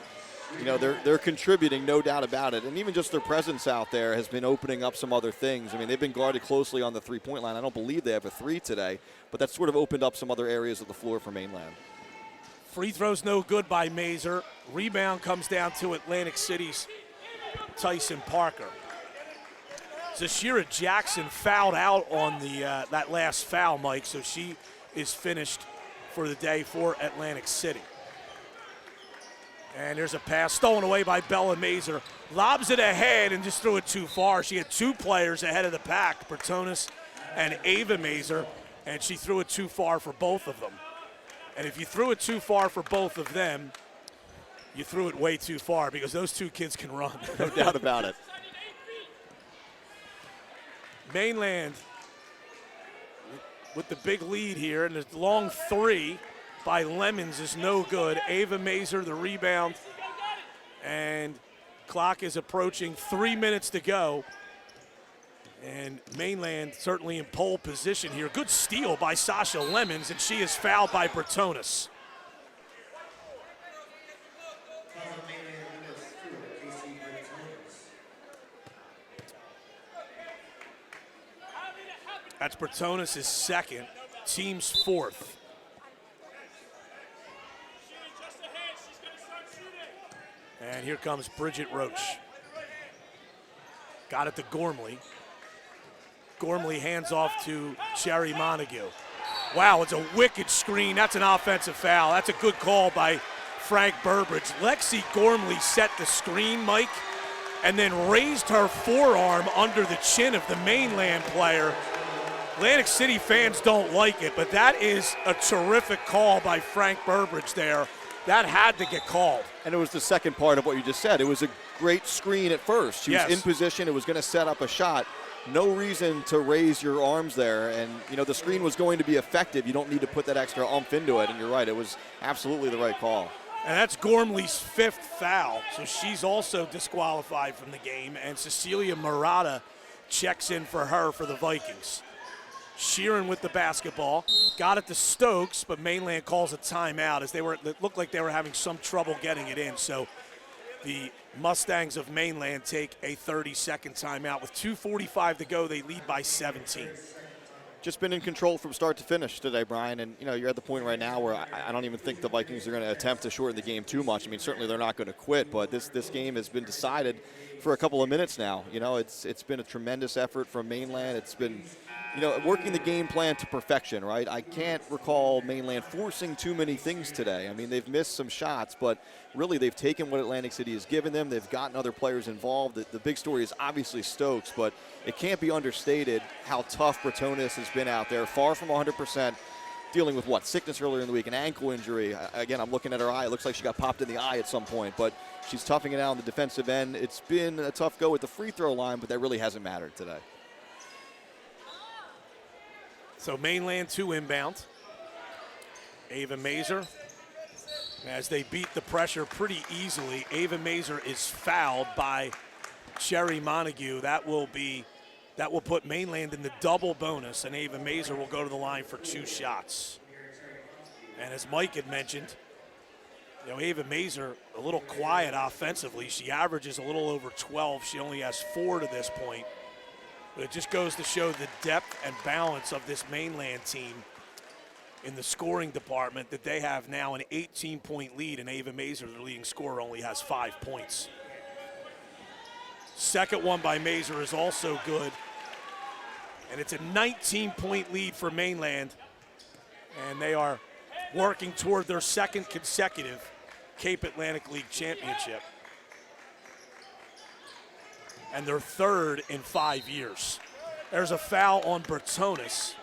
they're contributing, no doubt about it. And even just their presence out there has been opening up some other things. I mean, they've been guarded closely on the three-point line. I don't believe they have a 3 today, but that's sort of opened up some other areas of the floor for Mainland. Free throw's no good by Mazer. Rebound comes down to Atlantic City's Tyson Parker. Zashira Jackson fouled out on that last foul, Mike, so she is finished for the day for Atlantic City. And there's a pass stolen away by Bella Mazer. Lobs it ahead and just threw it too far. She had 2 players ahead of the pack, Bertonis and Ava Mazer, and she threw it too far for both of them. And if you threw it too far for both of them, you threw it way too far because those 2 kids can run. No doubt about it. Mainland with the big lead here, and the long 3 by Lemons is no good. Ava Mazer, the rebound, and clock is approaching 3 minutes to go. And Mainland certainly in pole position here. Good steal by Sasha Lemons, and she is fouled by Bertonis. That's Bertonis' second, team's 4th. And here comes Bridget Roach. Got it to Gormley. Gormley hands off to Cherry Montague. Wow, it's a wicked screen. That's an offensive foul. That's a good call by Frank Burbridge. Lexi Gormley set the screen, Mike, and then raised her forearm under the chin of the Mainland player. Atlantic City fans don't like it, but that is a terrific call by Frank Burbridge there. That had to get called. And it was the second part of what you just said. It was a great screen at first. She was Yes. in position. It was going to set up a shot. No reason to raise your arms there. And, the screen was going to be effective. You don't need to put that extra oomph into it. And you're right. It was absolutely the right call. And that's Gormley's 5th foul, so she's also disqualified from the game. And Cecilia Murata checks in for her for the Vikings. Sheeran with the basketball, got it to Stokes, but Mainland calls a timeout as it looked like they were having some trouble getting it in. So the Mustangs of Mainland take a 30-second timeout. With 2:45 to go, they lead by 17. Just been in control from start to finish today, Brian. And, you're at the point right now where I don't even think the Vikings are going to attempt to shorten the game too much. I mean, certainly they're not going to quit, but this game has been decided for a couple of minutes now. It's been a tremendous effort from Mainland. It's been, working the game plan to perfection, right? I can't recall Mainland forcing too many things today. I mean, they've missed some shots, but really they've taken what Atlantic City has given them. They've gotten other players involved. The big story is obviously Stokes, but it can't be understated how tough Bratonis has been out there, far from 100%, dealing with sickness earlier in the week, an ankle injury. Again, I'm looking at her eye. It looks like she got popped in the eye at some point, but she's toughing it out on the defensive end. It's been a tough go at the free throw line, but that really hasn't mattered today. So Mainland 2 inbound. Ava Mazer, as they beat the pressure pretty easily. Ava Mazer is fouled by Sherry Montague. That will put Mainland in the double bonus, and Ava Mazer will go to the line for 2 shots. And as Mike had mentioned, Ava Mazer a little quiet offensively. She averages a little over 12. She only has 4 to this point. But it just goes to show the depth and balance of this Mainland team in the scoring department, that they have now an 18-point lead, and Ava Mazer, their leading scorer, only has 5 points. Second one by Mazer is also good. And it's a 19-point lead for Mainland. And they are working toward their second consecutive Cape Atlantic League championship. And their 3rd in 5 years. There's a foul on Bratonis.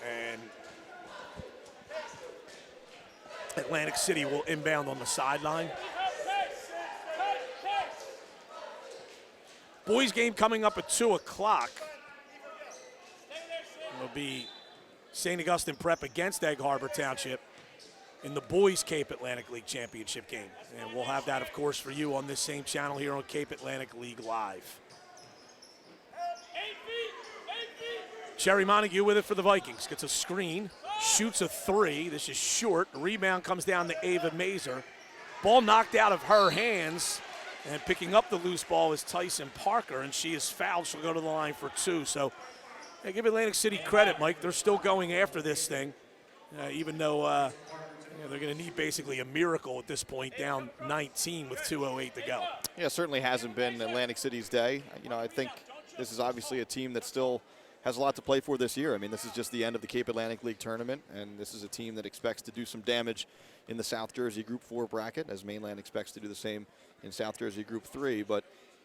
And Atlantic City will inbound on the sideline. Boys game coming up at 2 o'clock. It'll be St. Augustine Prep against Egg Harbor Township in the Boys Cape Atlantic League Championship game. And we'll have that, of course, for you on this same channel here on Cape Atlantic League Live. Sherry Montague with it for the Vikings. Gets a screen, shoots a 3. This is short. Rebound comes down to Ava Mazer. Ball knocked out of her hands, and picking up the loose ball is Tyson Parker, and she is fouled. She'll go to the line for 2. So give Atlantic City credit, Mike. They're still going after this thing, even though they're going to need basically a miracle at this point, down 19 with 2:08 to go. Yeah, it certainly hasn't been Atlantic City's day. I think this is obviously a team that still has a lot to play for this year. I mean, this is just the end of the Cape Atlantic League tournament, and this is a team that expects to do some damage in the South Jersey Group 4 bracket, as Mainland expects to do the same in South Jersey Group 3. But,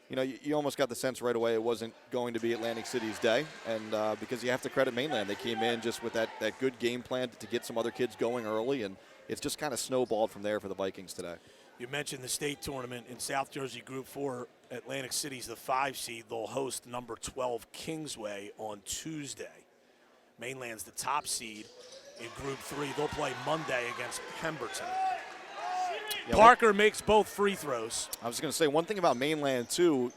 you almost got the sense right away it wasn't going to be Atlantic City's day, and because you have to credit Mainland. They came in just with that good game plan to get some other kids going early, and it's just kind of snowballed from there for the Vikings today. You mentioned the state tournament in South Jersey Group 4. Atlantic City's the 5 seed. They'll host number 12 Kingsway on Tuesday. Mainland's the top seed in Group 3. They'll play Monday against Pemberton. Yeah, Parker makes both free throws. I was going to say one thing about Mainland too.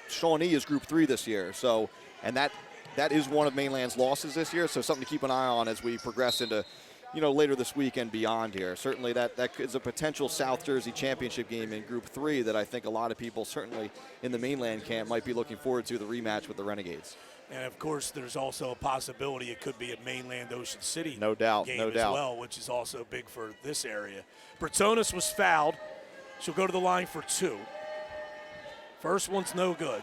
Shawnee is Group 3 this year, and that is one of Mainland's losses this year. So something to keep an eye on as we progress into later this week and beyond here. Certainly that is a potential South Jersey championship game in Group 3 that I think a lot of people, certainly in the Mainland camp, might be looking forward to, the rematch with the Renegades. And, of course, there's also a possibility it could be a Mainland Ocean City no doubt, game no as doubt. well, which is also big for this area. Bratonis was fouled. She'll go to the line for 2. First one's no good.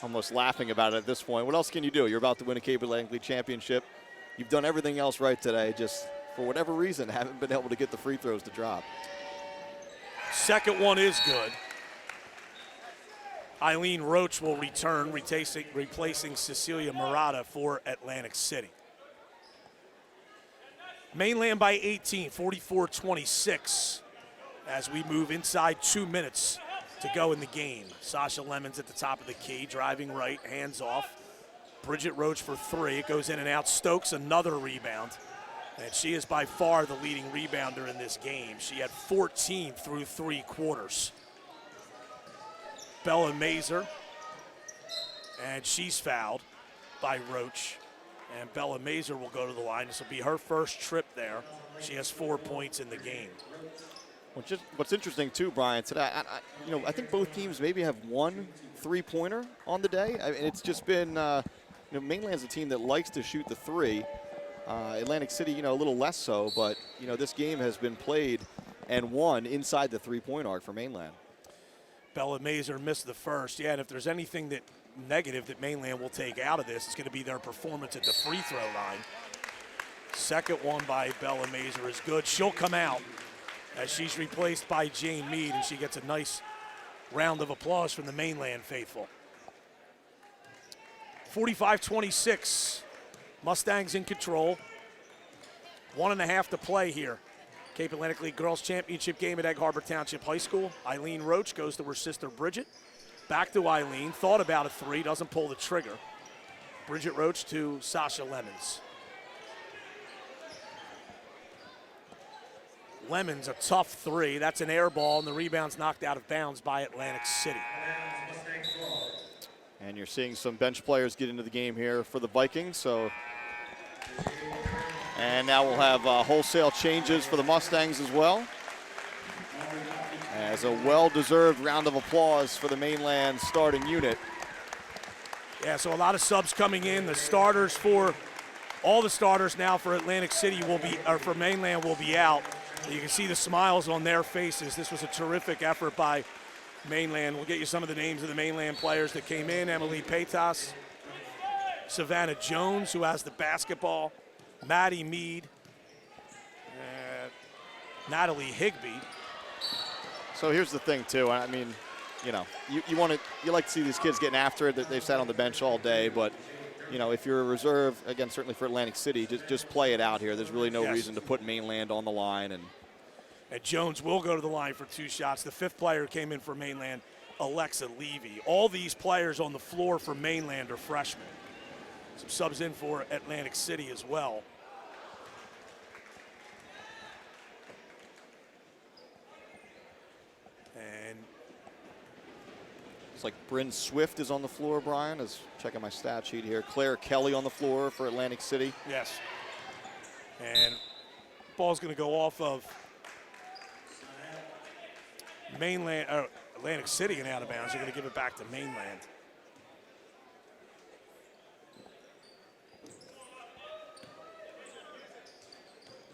almost laughing about it at this point. What else can you do? You're about to win a Cape Atlantic League championship. You've done everything else right today. Just for whatever reason, haven't been able to get the free throws to drop. Second one is good. Eileen Roach will return, replacing Cecilia Murata for Atlantic City. Mainland by 18, 44-26, as we move inside 2 minutes to go in the game. Sasha Lemons at the top of the key, driving right, hands off. Bridget Roach for three. It goes in and out. Stokes, another rebound. And she is by far the leading rebounder in this game. She had 14 through 3 quarters. Bella Mazer, and she's fouled by Roach. And Bella Mazer will go to the line. This will be her first trip there. She has 4 points in the game. What's interesting too, Brian, today, I think both teams maybe have one three-pointer on the day. It's just been, Mainland's a team that likes to shoot the three. Atlantic City, a little less so, but this game has been played and won inside the three-point arc for Mainland. Bella Mazer missed the first. Yeah, and if there's anything that negative that Mainland will take out of this, it's going to be their performance at the free throw line. Second one by Bella Mazer is good. She'll come out as she's replaced by Jane Mead, and she gets a nice round of applause from the Mainland faithful. 45-26, Mustangs in control. 1.5 to play here. Cape Atlantic League Girls Championship game at Egg Harbor Township High School. Eileen Roach goes to her sister Bridget. Back to Eileen, thought about a three, doesn't pull the trigger. Bridget Roach to Sasha Lemons. Lemons, a tough three. That's an air ball, and the rebound's knocked out of bounds by Atlantic City. And you're seeing some bench players get into the game here for the Vikings. And now we'll have wholesale changes for the Mustangs as well. As a well-deserved round of applause for the Mainland starting unit. Yeah, so a lot of subs coming in. The starters all the starters now for Atlantic City for Mainland will be out. You can see the smiles on their faces. This was a terrific effort by Mainland. We'll get you some of the names of the Mainland players that came in. Emily Paytas, Savannah Jones, who has the basketball, Maddie Mead, Natalie Higbee. So here's the thing too. I mean, you like to see these kids getting after it. They've sat on the bench all day, but if you're a reserve, again, certainly for Atlantic City, just play it out here. There's really no reason to put Mainland on the line. And Jones will go to the line for 2 shots. The 5th player came in for Mainland, Alexa Levy. All these players on the floor for Mainland are freshmen. Some subs in for Atlantic City as well. And it's like Bryn Swift is on the floor, Brian, is checking my stat sheet here. Claire Kelly on the floor for Atlantic City. Yes. And ball's going to go off of Atlantic City and out of bounds. They're going to give it back to Mainland.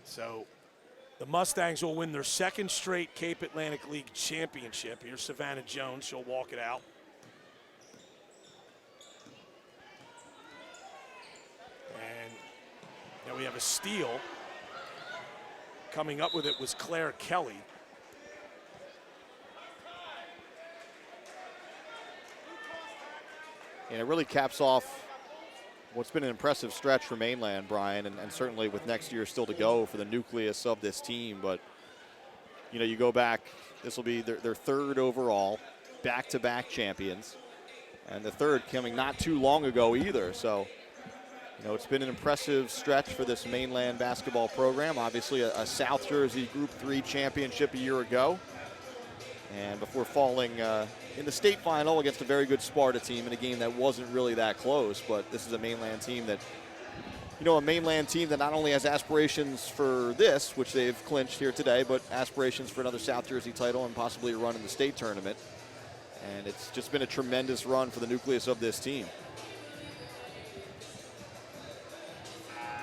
So the Mustangs will win their 2nd straight Cape Atlantic League championship. Here's Savannah Jones. She'll walk it out. And now we have a steal. Coming up with it was Claire Kelly. And it really caps off what's been an impressive stretch for Mainland, Brian, and certainly with next year still to go for the nucleus of this team. But, you go back, this will be their 3rd overall, back-to-back champions, and the 3rd coming not too long ago either. So, it's been an impressive stretch for this Mainland basketball program. Obviously a South Jersey Group 3 championship a year ago. And before falling in the state final against a very good Sparta team in a game that wasn't really that close. But this is a Mainland team that, a Mainland team that not only has aspirations for this, which they've clinched here today, but aspirations for another South Jersey title and possibly a run in the state tournament. And it's just been a tremendous run for the nucleus of this team.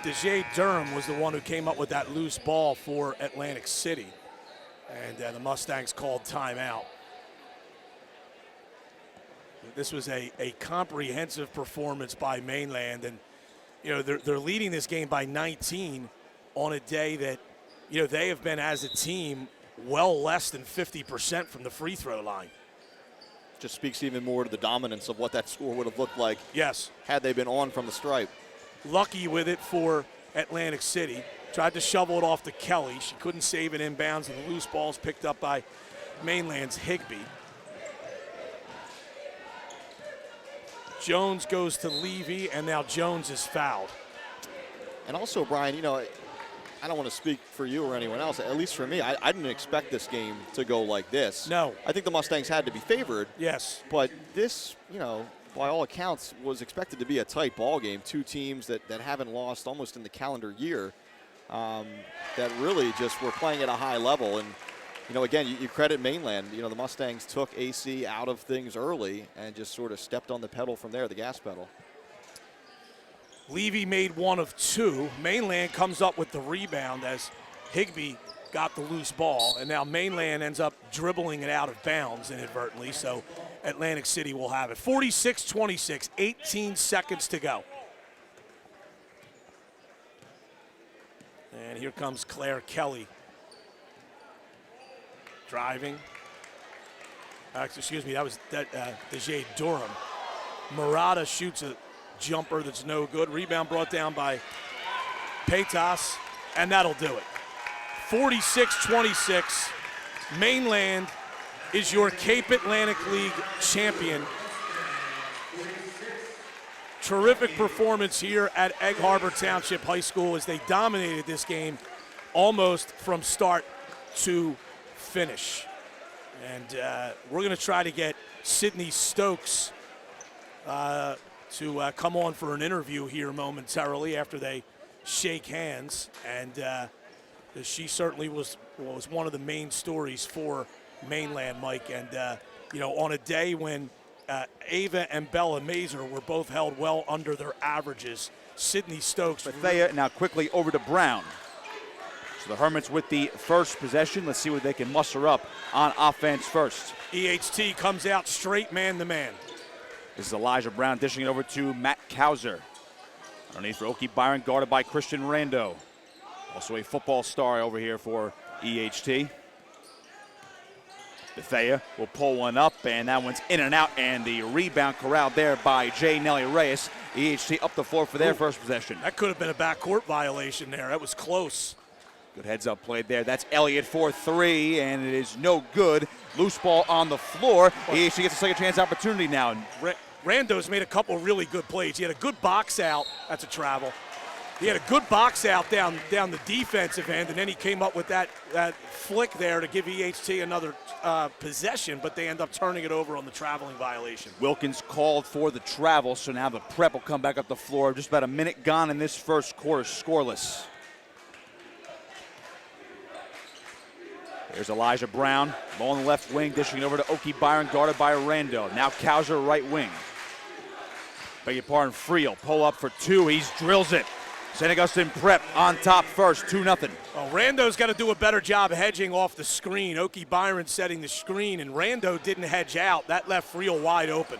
DeJay Durham was the one who came up with that loose ball for Atlantic City. And the Mustangs called timeout. This was a comprehensive performance by Mainland, and they're leading this game by 19 on a day that they have been as a team well less than 50% from the free throw line. Just speaks even more to the dominance of what that score would have looked like. Yes. Had they been on from the stripe. Lucky with it for Atlantic City. Tried to shovel it off to Kelly. She couldn't save it inbounds, and the loose ball's picked up by Mainland's Higbee. Jones goes to Levy, and now Jones is fouled. And also, Brian, I don't want to speak for you or anyone else. At least for me, I didn't expect this game to go like this. No. I think the Mustangs had to be favored. Yes. But this, by all accounts, was expected to be a tight ball game. Two teams that haven't lost almost in the calendar year, that really just were playing at a high level. And, again, you credit Mainland. The Mustangs took AC out of things early and just sort of stepped on the pedal from there, the gas pedal. Levy made one of two. Mainland comes up with the rebound as Higbee got the loose ball, and now Mainland ends up dribbling it out of bounds inadvertently, so Atlantic City will have it. 46-26, 18 seconds to go. And here comes Claire Kelly. Driving. Excuse me, that was Dejay Durham. Murata shoots a jumper that's no good. Rebound brought down by Paytas, and that'll do it. 46-26. Mainland is your Cape Atlantic League champion. Terrific performance here at Egg Harbor Township High School as they dominated this game almost from start to finish. And we're going to try to get Sydney Stokes to come on for an interview here momentarily after they shake hands. And she certainly was one of the main stories for Mainland, Mike. And, on a day when Ava and Bella Mazer were both held well under their averages, Sydney Stokes. Bethea now quickly over to Brown. So the Hermits with the first possession. Let's see what they can muster up on offense first. EHT comes out straight man-to-man. This is Elijah Brown dishing it over to Matt Kauser. Underneath for Oki Byron, guarded by Christian Rando. Also a football star over here for EHT. Bethea will pull one up, and that one's in and out, and the rebound corralled there by J. Nelly Reyes. EHT up the floor for their first possession. That could have been a backcourt violation there. That was close. Good heads-up play there. That's Elliott for three, and it is no good. Loose ball on the floor. EHT gets a second chance opportunity now. Rando's made a couple really good plays. He had a good box out. That's a travel. He had a good box out down the defensive end, and then he came up with that flick there to give EHT another possession, but they end up turning it over on the traveling violation. Wilkins called for the travel, so now the prep will come back up the floor. Just about a minute gone in this first quarter, scoreless. There's Elijah Brown, ball on the left wing, dishing it over to Oki Byron, guarded by Rando. Now Kauser, right wing. Beg your pardon, Friel, pull up for two, he drills it. St. Augustine prep on top first, 2-0. Well, Rando's got to do a better job hedging off the screen. Oki Byron setting the screen, and Rando didn't hedge out. That left Friel wide open.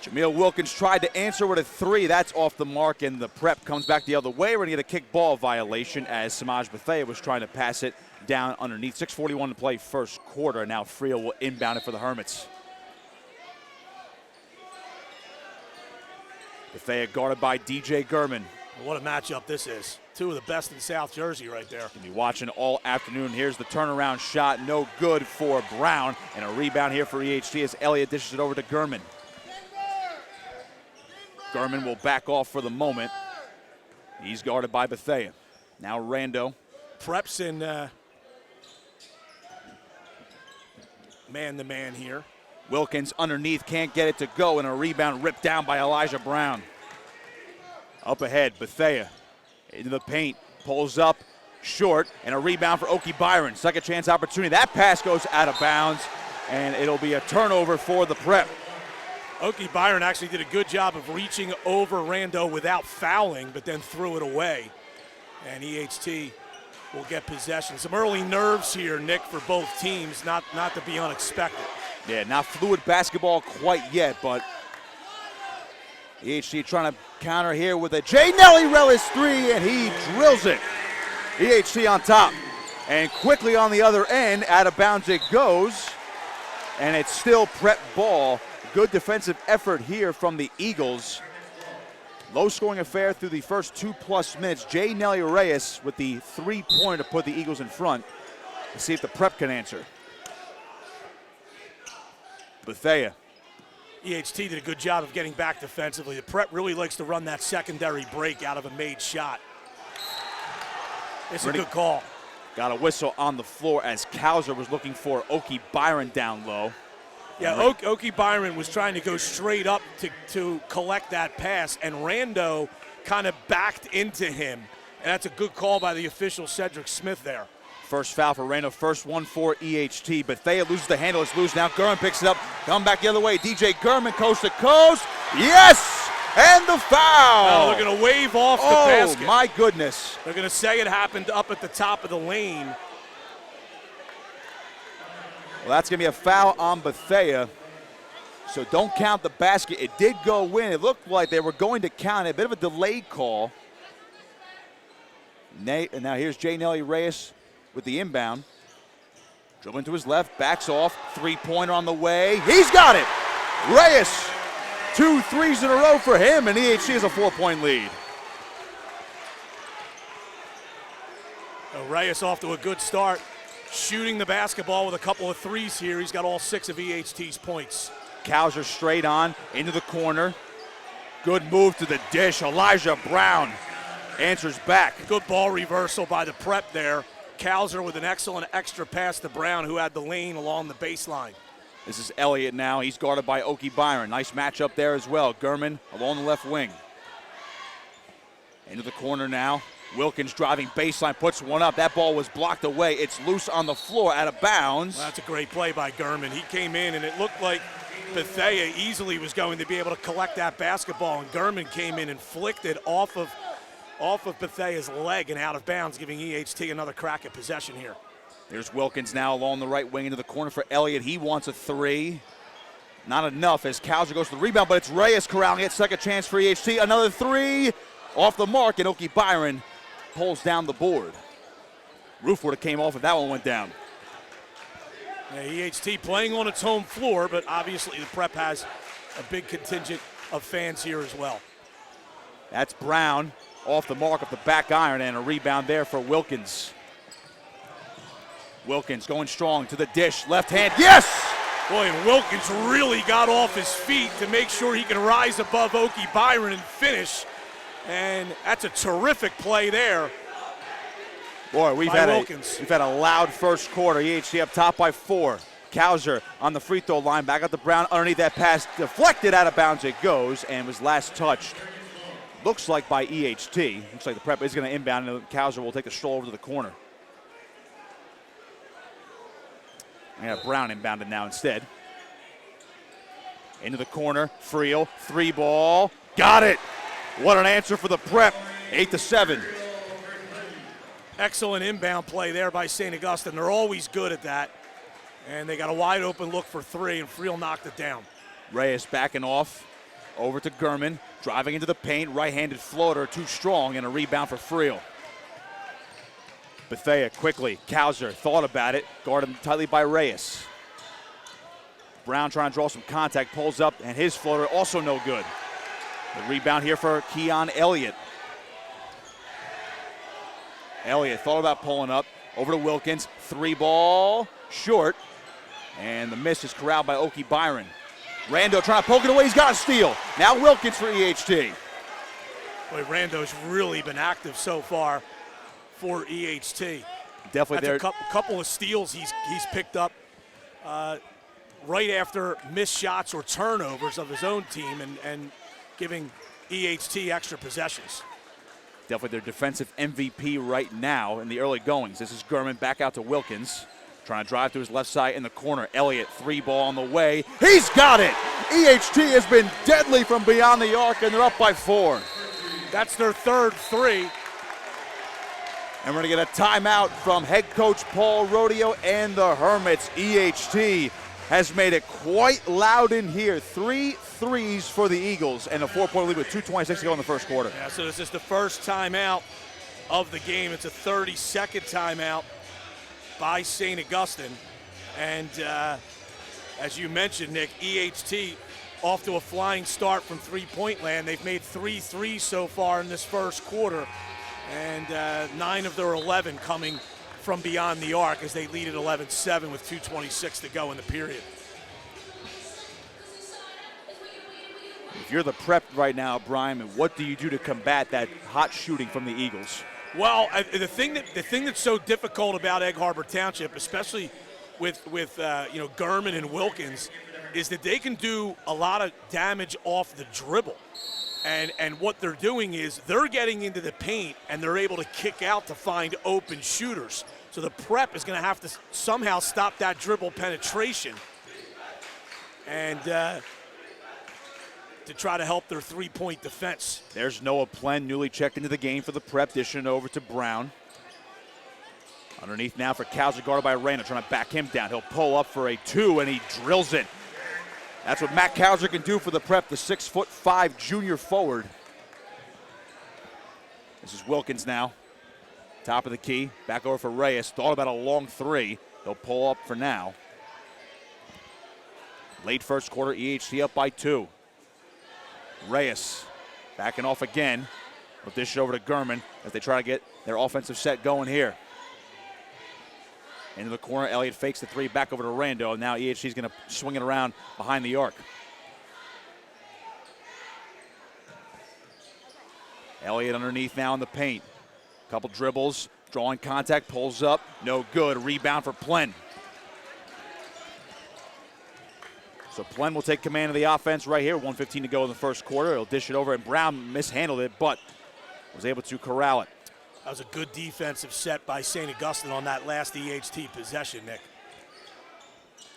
Jameel Wilkins tried to answer with a three. That's off the mark, and the prep comes back the other way. We're going to get a kick ball violation as Samaj Bethea was trying to pass it down underneath. 6:41 to play first quarter. Now Friel will inbound it for the Hermits. Bethea guarded by DJ Gurman. What a matchup this is. Two of the best in South Jersey right there. Gonna be watching all afternoon. Here's the turnaround shot. No good for Brown. And a rebound here for EHT as Elliott dishes it over to Gurman. Gurman will back off for the moment. He's guarded by Bethea. Now Rando. Preps in man-to-man here. Wilkins underneath, can't get it to go, and a rebound ripped down by Elijah Brown. Up ahead, Bethea into the paint, pulls up short, and a rebound for Oki Byron. Second chance opportunity. That pass goes out of bounds, and it'll be a turnover for the prep. Oki Byron actually did a good job of reaching over Rando without fouling, but then threw it away. And EHT will get possession. Some early nerves here, Nick, for both teams, not to be unexpected. Yeah, not fluid basketball quite yet, but EHT trying to counter here with a J. Nelly Relis three, and he drills it. EHT on top. And quickly on the other end, out of bounds it goes. And it's still Prep ball. Good defensive effort here from the Eagles. Low scoring affair through the first 2+ minutes. J. Nelly Reyes with the 3-pointer to put the Eagles in front. Let's see if the Prep can answer. Bethea. EHT did a good job of getting back defensively. The Prep really likes to run that secondary break out of a made shot. It's a good call. Got a whistle on the floor as Kauser was looking for Oki Byron down low. Yeah, Oki Byron was trying to go straight up to collect that pass, and Rando kind of backed into him. And that's a good call by the official, Cedric Smith, there. First foul for Rando, first one for EHT. Bethea loses the handle, it's loose now. Gurman picks it up, come back the other way. DJ Gurman coast to coast. Yes! And the foul! Oh, they're going to wave off the basket. Oh, my goodness. They're going to say it happened up at the top of the lane. Well, that's going to be a foul on Bethea. So don't count the basket. It did go in. It looked like they were going to count it. A bit of a delayed call. And now here's J. Nelly Reyes with the inbound. Dribbling to his left, backs off. 3-pointer on the way. He's got it! Reyes, 2 threes in a row for him, and EHT has a 4-point lead. Reyes off to a good start. Shooting the basketball with a couple of threes here. He's got all 6 of EHT's points. Kauser straight on, into the corner. Good move to the dish. Elijah Brown answers back. Good ball reversal by the Prep there. Kauser with an excellent extra pass to Brown, who had the lane along the baseline. This is Elliott now. He's guarded by Oki Byron. Nice matchup there as well. Gurman along the left wing. Into the corner now. Wilkins driving baseline, puts one up. That ball was blocked away. It's loose on the floor, out of bounds. Well, that's a great play by Gurman. He came in, and it looked like Bethea easily was going to be able to collect that basketball, and Gurman came in and flicked it off of Bethea's leg and out of bounds, giving EHT another crack at possession here. There's Wilkins now along the right wing into the corner for Elliott. He wants a 3. Not enough as Kauser goes to the rebound, but it's Reyes corralling it. Second chance for EHT. Another 3 off the mark, and Oki Byron pulls down the board. Roof would have came off if that one went down. Yeah, EHT playing on its home floor, but obviously the Prep has a big contingent of fans here as well. That's Brown off the mark of the back iron, and a rebound there for Wilkins. Wilkins going strong to the dish, left hand, yes! Boy, and Wilkins really got off his feet to make sure he can rise above Oki Byron and finish. And that's a terrific play there. Boy, we've had a loud first quarter. EHT up top by 4. Kauser on the free throw line, back up to Brown underneath that pass, deflected out of bounds it goes, and was last touched. Looks like by EHT. Looks like the Prep is going to inbound, and Kauser will take a stroll over to the corner. Yeah, Brown inbounded now instead. Into the corner, Friel, 3-ball, got it! What an answer for the Prep, 8-7. Excellent inbound play there by St. Augustine. They're always good at that. And they got a wide open look for 3, and Friel knocked it down. Reyes backing off, over to Gurman, driving into the paint, right-handed floater, too strong, and a rebound for Friel. Bethea quickly, Kauser thought about it, guarded tightly by Reyes. Brown trying to draw some contact, pulls up, and his floater also no good. The rebound here for Keon Elliott. Elliott thought about pulling up, over to Wilkins, 3-ball, short, and the miss is corralled by Oki Byron. Rando trying to poke it away, he's got a steal. Now Wilkins for EHT. Boy, Rando's really been active so far for EHT. Definitely there. A couple of steals he's picked up right after missed shots or turnovers of his own team, and giving EHT extra possessions. Definitely their defensive MVP right now in the early goings. This is Gurman back out to Wilkins. Trying to drive to his left side in the corner. Elliott, 3-ball on the way. He's got it! EHT has been deadly from beyond the arc, and they're up by 4. That's their third 3. And we're going to get a timeout from head coach Paul Rodeo and the Hermits. EHT has made it quite loud in here. 3 threes for the Eagles and a 4-point lead with 2:26 to go in the first quarter. Yeah, so this is the first timeout of the game. It's a 30-second timeout by St. Augustine. And as you mentioned, Nick, EHT off to a flying start from three-point land. They've made 3 threes so far in this first quarter, and 9 of their 11 coming from beyond the arc as they lead at 11-7 with 2:26 to go in the period. If you're the Prep right now, Brian, what do you do to combat that hot shooting from the Eagles? Well, the thing that's so difficult about Egg Harbor Township, especially with Gurman and Wilkins, is that they can do a lot of damage off the dribble. And what they're doing is they're getting into the paint and they're able to kick out to find open shooters. So the Prep is going to have to somehow stop that dribble penetration and to try to help their three-point defense. There's Noah Plen, newly checked into the game for the Prep, dishing it over to Brown. Underneath now for Cowser, guarded by Randall, trying to back him down. He'll pull up for a 2, and he drills it. That's what Matt Cowser can do for the Prep, the 6'5" junior forward. This is Wilkins now. Top of the key, back over for Reyes. Thought about a long 3. He'll pull up for now. Late first quarter, EHT up by 2. Reyes backing off again. We'll dish it over to Gurman as they try to get their offensive set going here. Into the corner, Elliott fakes the 3, back over to Rando. Now EHT's going to swing it around behind the arc. Elliott underneath now in the paint. Couple dribbles, drawing contact, pulls up, no good. Rebound for Plen. So Plen will take command of the offense right here. 1:15 to go in the first quarter. He'll dish it over, and Brown mishandled it, but was able to corral it. That was a good defensive set by St. Augustine on that last EHT possession, Nick.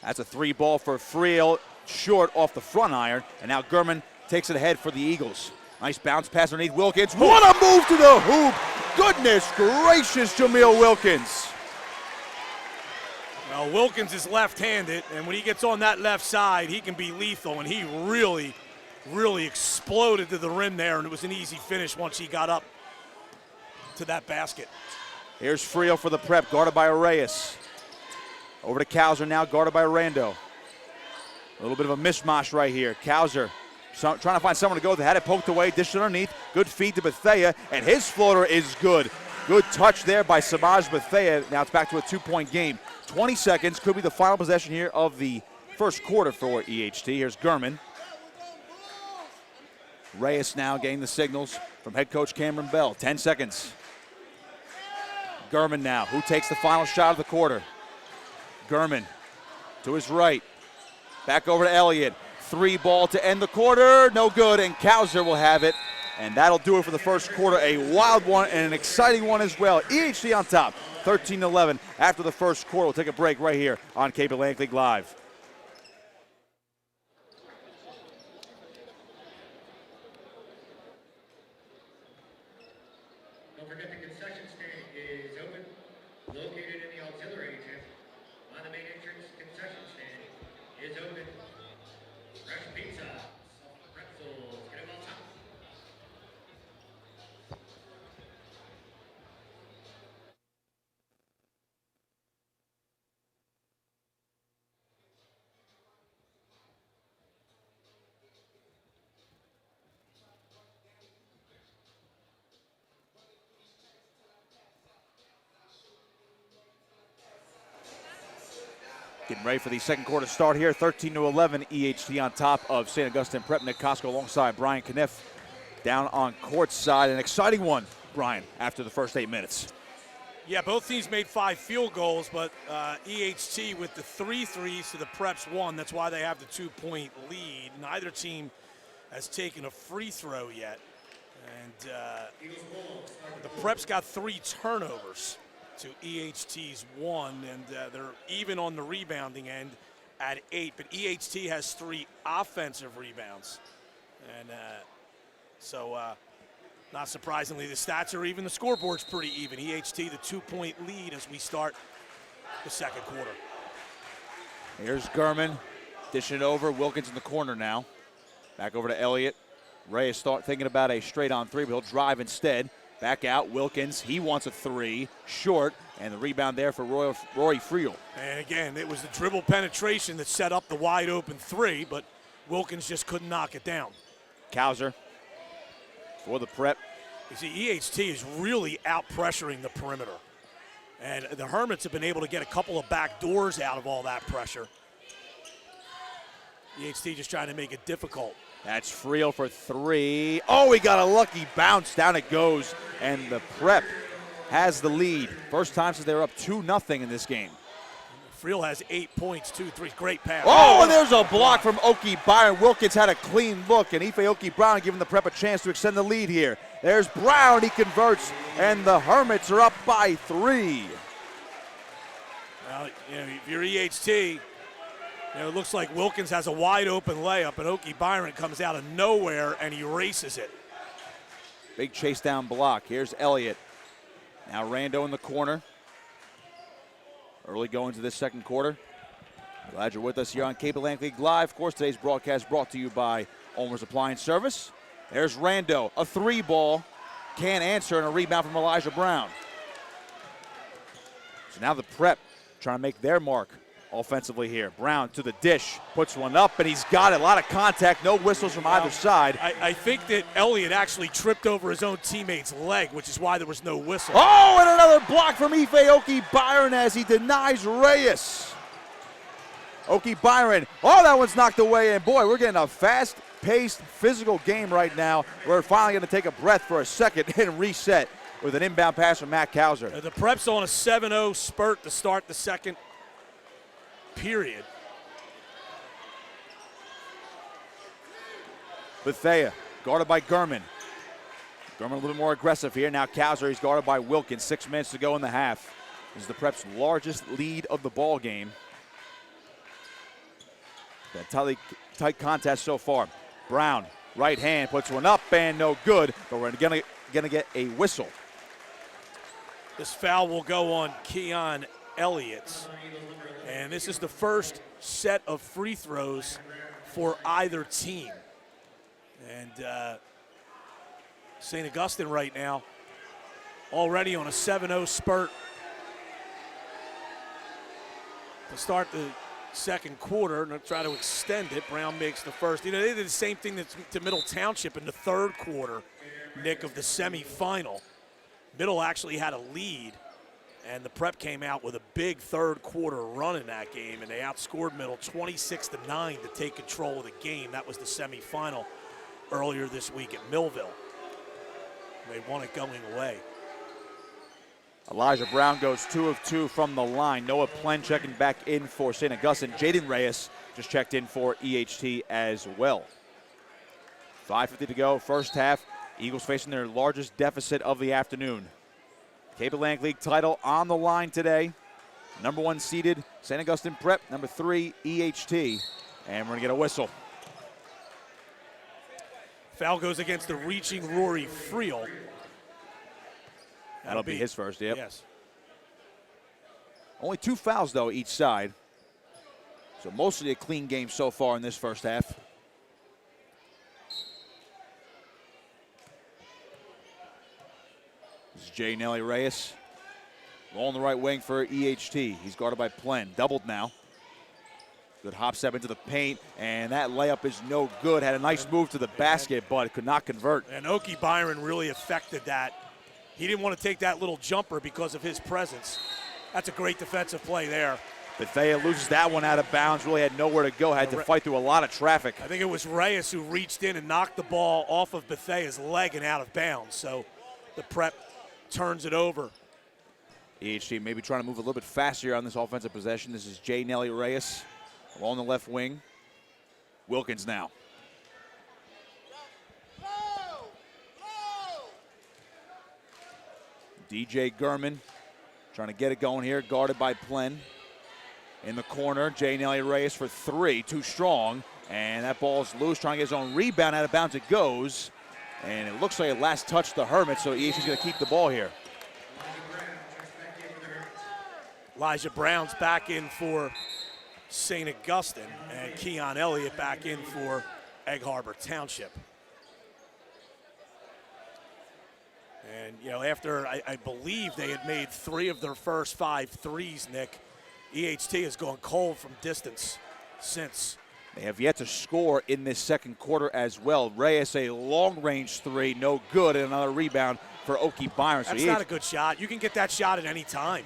That's a 3 ball for Friel, short off the front iron, and now Gurman takes it ahead for the Eagles. Nice bounce pass underneath Wilkins. What a move to the hoop! Goodness gracious, Jameel Wilkins. Well, Wilkins is left-handed, and when he gets on that left side, he can be lethal, and he really, really exploded to the rim there, and it was an easy finish once he got up to that basket. Here's Friel for the Prep, guarded by Reyes. Over to Cowser now, guarded by Rando. A little bit of a mishmash right here. Cowser trying to find someone to go. They had it poked away, dished underneath. Good feed to Bethea, and his floater is good. Good touch there by Samaj Bethea. Now it's back to a 2-point game. 20 seconds, could be the final possession here of the first quarter for EHT. Here's Gurman. Reyes now getting the signals from head coach Cameron Bell. 10 seconds. Gurman now, who takes the final shot of the quarter. Gurman to his right. Back over to Elliott. 3 ball to end the quarter. No good, and Cowser will have it. And that'll do it for the first quarter. A wild one and an exciting one as well. EHT on top, 13-11 after the first quarter. We'll take a break right here on Cape Atlantic League Live. Don't forget the concession stand is open, located in the auxiliary tent. On the main entrance, concession stand is open. Fresh pizza, soft pretzels, get them all top. Getting ready for the second quarter start here. 13-11, EHT on top of St. Augustine Prep. Nick Costco alongside Brian Kniff down on court side. An exciting one, Brian, after the first 8 minutes. Yeah, both teams made 5 field goals, but EHT with the 3 threes to the Preps 1. That's why they have the 2-point lead. Neither team has taken a free throw yet. And the Preps got 3 turnovers to EHT's 1, and they're even on the rebounding end at 8. But EHT has 3 offensive rebounds. And so not surprisingly, the stats are even. The scoreboard's pretty even. EHT, the 2-point lead as we start the second quarter. Here's Gurman, dishing it over. Wilkins in the corner now. Back over to Elliott. Reyes start thinking about a straight-on three, but he'll drive instead. Back out, Wilkins, he wants a three, short, and the rebound there for Rory Friel. And again, it was the dribble penetration that set up the wide open three, but Wilkins just couldn't knock it down. Kauser for the prep. You see, EHT is really out-pressuring the perimeter. And the Hermits have been able to get a couple of back doors out of all that pressure. EHT just trying to make it difficult. That's Friel for three. Oh, he got a lucky bounce. Down it goes. And the prep has the lead. First time since they were up 2-0 in this game. Friel has 8 points, 2 threes. Great pass. Oh, and there's a block from Oki Byron. Wilkins had a clean look, and Ife Oki Brown giving the prep a chance to extend the lead here. There's Brown. He converts, and the Hermits are up by 3. Well, if you're EHT, it looks like Wilkins has a wide open layup, and Oki Byron comes out of nowhere and erases it. Big chase down block. Here's Elliott. Now Rando in the corner. Early going to this second quarter. Glad you're with us here on Cable Atlantic League Live. Of course, today's broadcast brought to you by Olmer's Appliance Service. There's Rando, a 3-ball. Can't answer, and a rebound from Elijah Brown. So now the prep trying to make their mark offensively here. Brown to the dish, puts one up, and he's got it. A lot of contact, no whistles from either side. I think that Elliott actually tripped over his own teammate's leg, which is why there was no whistle. Oh, and another block from Ife Oki Byron as he denies Reyes. Oki Byron, oh, that one's knocked away, and boy, we're getting a fast-paced, physical game right now. We're finally going to take a breath for a second and reset with an inbound pass from Matt Kauser. The Prep's on a 7-0 spurt to start the second period. Bethea, guarded by Gurman. Gurman a little bit more aggressive here. Now Kauser, he's guarded by Wilkins. 6 minutes to go in the half. This is the Prep's largest lead of the ball game. That tight contest so far. Brown, right hand, puts one up and no good, but we're gonna get a whistle. This foul will go on Keon Elliott. And this is the first set of free throws for either team. And St. Augustine right now already on a 7-0 spurt to start the second quarter, and they'll try to extend it. Brown makes the first. They did the same thing to Middle Township in the third quarter, Nick, of the semifinal. Middle actually had a lead, and the Prep came out with a big third quarter run in that game, and they outscored Middle 26-9 to take control of the game. That was the semifinal earlier this week at Millville. They won it going away. Elijah Brown goes 2 of 2 from the line. Noah Plen checking back in for St. Augustine. Jaden Reyes just checked in for EHT as well. 5:50 to go, first half. Eagles facing their largest deficit of the afternoon. Cable Atlantic League title on the line today. Number 1 seeded St. Augustine Prep, number 3 EHT. And we're gonna get a whistle. Foul goes against the reaching Rory Friel. That'll be his first, yep. Yes. Only 2 fouls, though, each side. So mostly a clean game so far in this first half. This is Jay Nelly Reyes. Rolling the right wing for EHT. He's guarded by Plen. Doubled now. Good hop step into the paint, and that layup is no good. Had a nice move to the basket, but could not convert. And Oki Byron really affected that. He didn't want to take that little jumper because of his presence. That's a great defensive play there. Bethea loses that one out of bounds. Really had nowhere to go. Had to fight through a lot of traffic. I think it was Reyes who reached in and knocked the ball off of Bethea's leg and out of bounds. So the Prep turns it over. EHT maybe trying to move a little bit faster on this offensive possession. This is Jay Nelly Reyes along the left wing. Wilkins now. DJ Gurman trying to get it going here, guarded by Plen. In the corner, Jay Nelly Reyes for 3, too strong. And that ball's loose, trying to get his own rebound. Out of bounds it goes. And it looks like it last touched the Hermits, so EHT's going to keep the ball here. Elijah Brown's back in for St. Augustine, and Keon Elliott back in for Egg Harbor Township. And, you know, after I believe they had made 3 of their first 5 threes, Nick, EHT has gone cold from distance since. They have yet to score in this second quarter as well. Reyes, a long-range 3, no good, and another rebound for Okie Byron. That's not a good shot. You can get that shot at any time.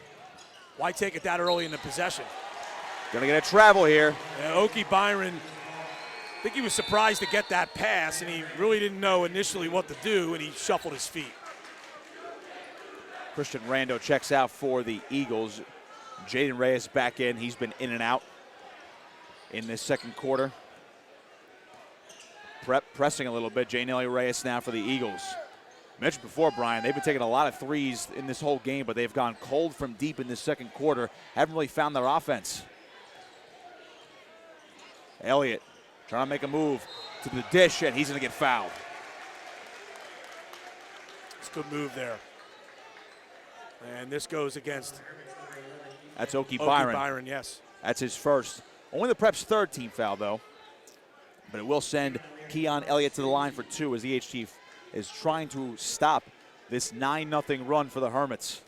Why take it that early in the possession? Gonna get a travel here. Yeah, Okie Byron, I think he was surprised to get that pass, and he really didn't know initially what to do, and he shuffled his feet. Christian Rando checks out for the Eagles. Jaden Reyes back in. He's been in and out in this second quarter. Pressing a little bit. Jaden Reyes now for the Eagles. Mentioned before, Brian, they've been taking a lot of threes in this whole game, but they've gone cold from deep in this second quarter. Haven't really found their offense. Elliott trying to make a move to the dish, and he's going to get fouled. It's a good move there. And this goes against That's Okie Byron. Byron, yes. That's his first. Only the Prep's third team foul, though. But it will send Keon Elliott to the line for 2 as EHT is trying to stop this 9-0 run for the Hermits.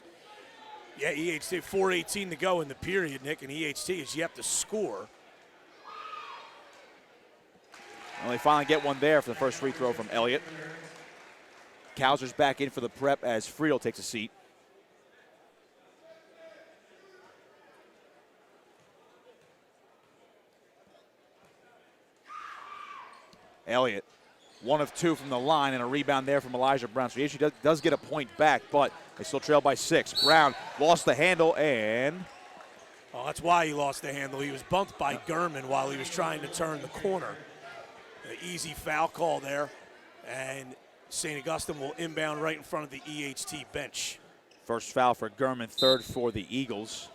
Yeah, EHT, 4:18 to go in the period, Nick, and EHT is yet to score. Well, they finally get one there for the first free throw from Elliott. Kauser's back in for the Prep as Friedel takes a seat. Elliott, 1 of 2 from the line, and a rebound there from Elijah Brown. So he actually does get a point back, but they still trail by 6. Brown lost the handle, and Oh, that's why he lost the handle. He was bumped by Gurman while he was trying to turn the corner. An easy foul call there, and St. Augustine will inbound right in front of the EHT bench. first foul for Gurman, 3rd for the Eagles.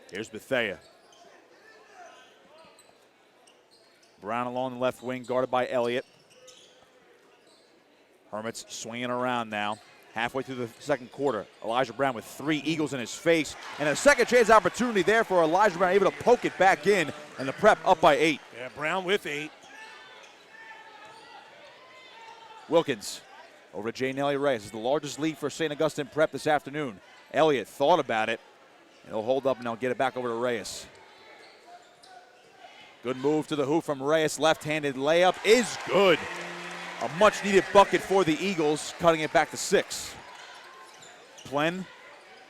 Here's Bethea. Brown along the left wing, guarded by Elliott. Hermits swinging around now. Halfway through the second quarter, Elijah Brown with 3 Eagles in his face. And a second chance opportunity there for Elijah Brown, able to poke it back in, and the Prep up by 8. Yeah, Brown with 8. Wilkins over to Jay Reyes. This is the largest lead for St. Augustine Prep this afternoon. Elliott thought about it, and he'll hold up and they'll get it back over to Reyes. Good move to the hoop from Reyes. Left-handed layup is good. A much-needed bucket for the Eagles, cutting it back to 6. Plen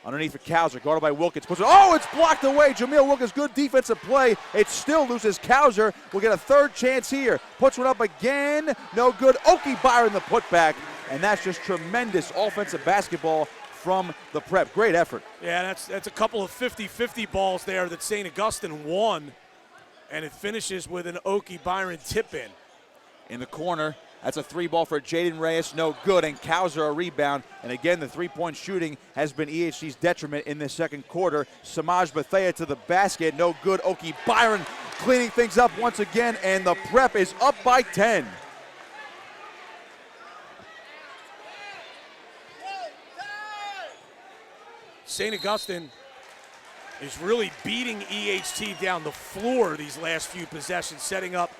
underneath for Kauser, guarded by Wilkins. Oh, it's blocked away. Jameel Wilkins, good defensive play. It still loses. Kauser will get a 3rd chance here. Puts one up again. No good. Okie Byron the putback. And that's just tremendous offensive basketball from the Prep. Great effort. Yeah, that's a couple of 50-50 balls there that St. Augustine won. And it finishes with an Okie Byron tip-in. In the corner, that's a 3 ball for Jaden Reyes, no good, and Kauser a rebound. And again, the 3-point shooting has been EHC's detriment in this second quarter. Samaj Bethea to the basket, no good. Okie Byron cleaning things up once again, and the Prep is up by 10. St. Augustine is really beating EHT down the floor these last few possessions, setting up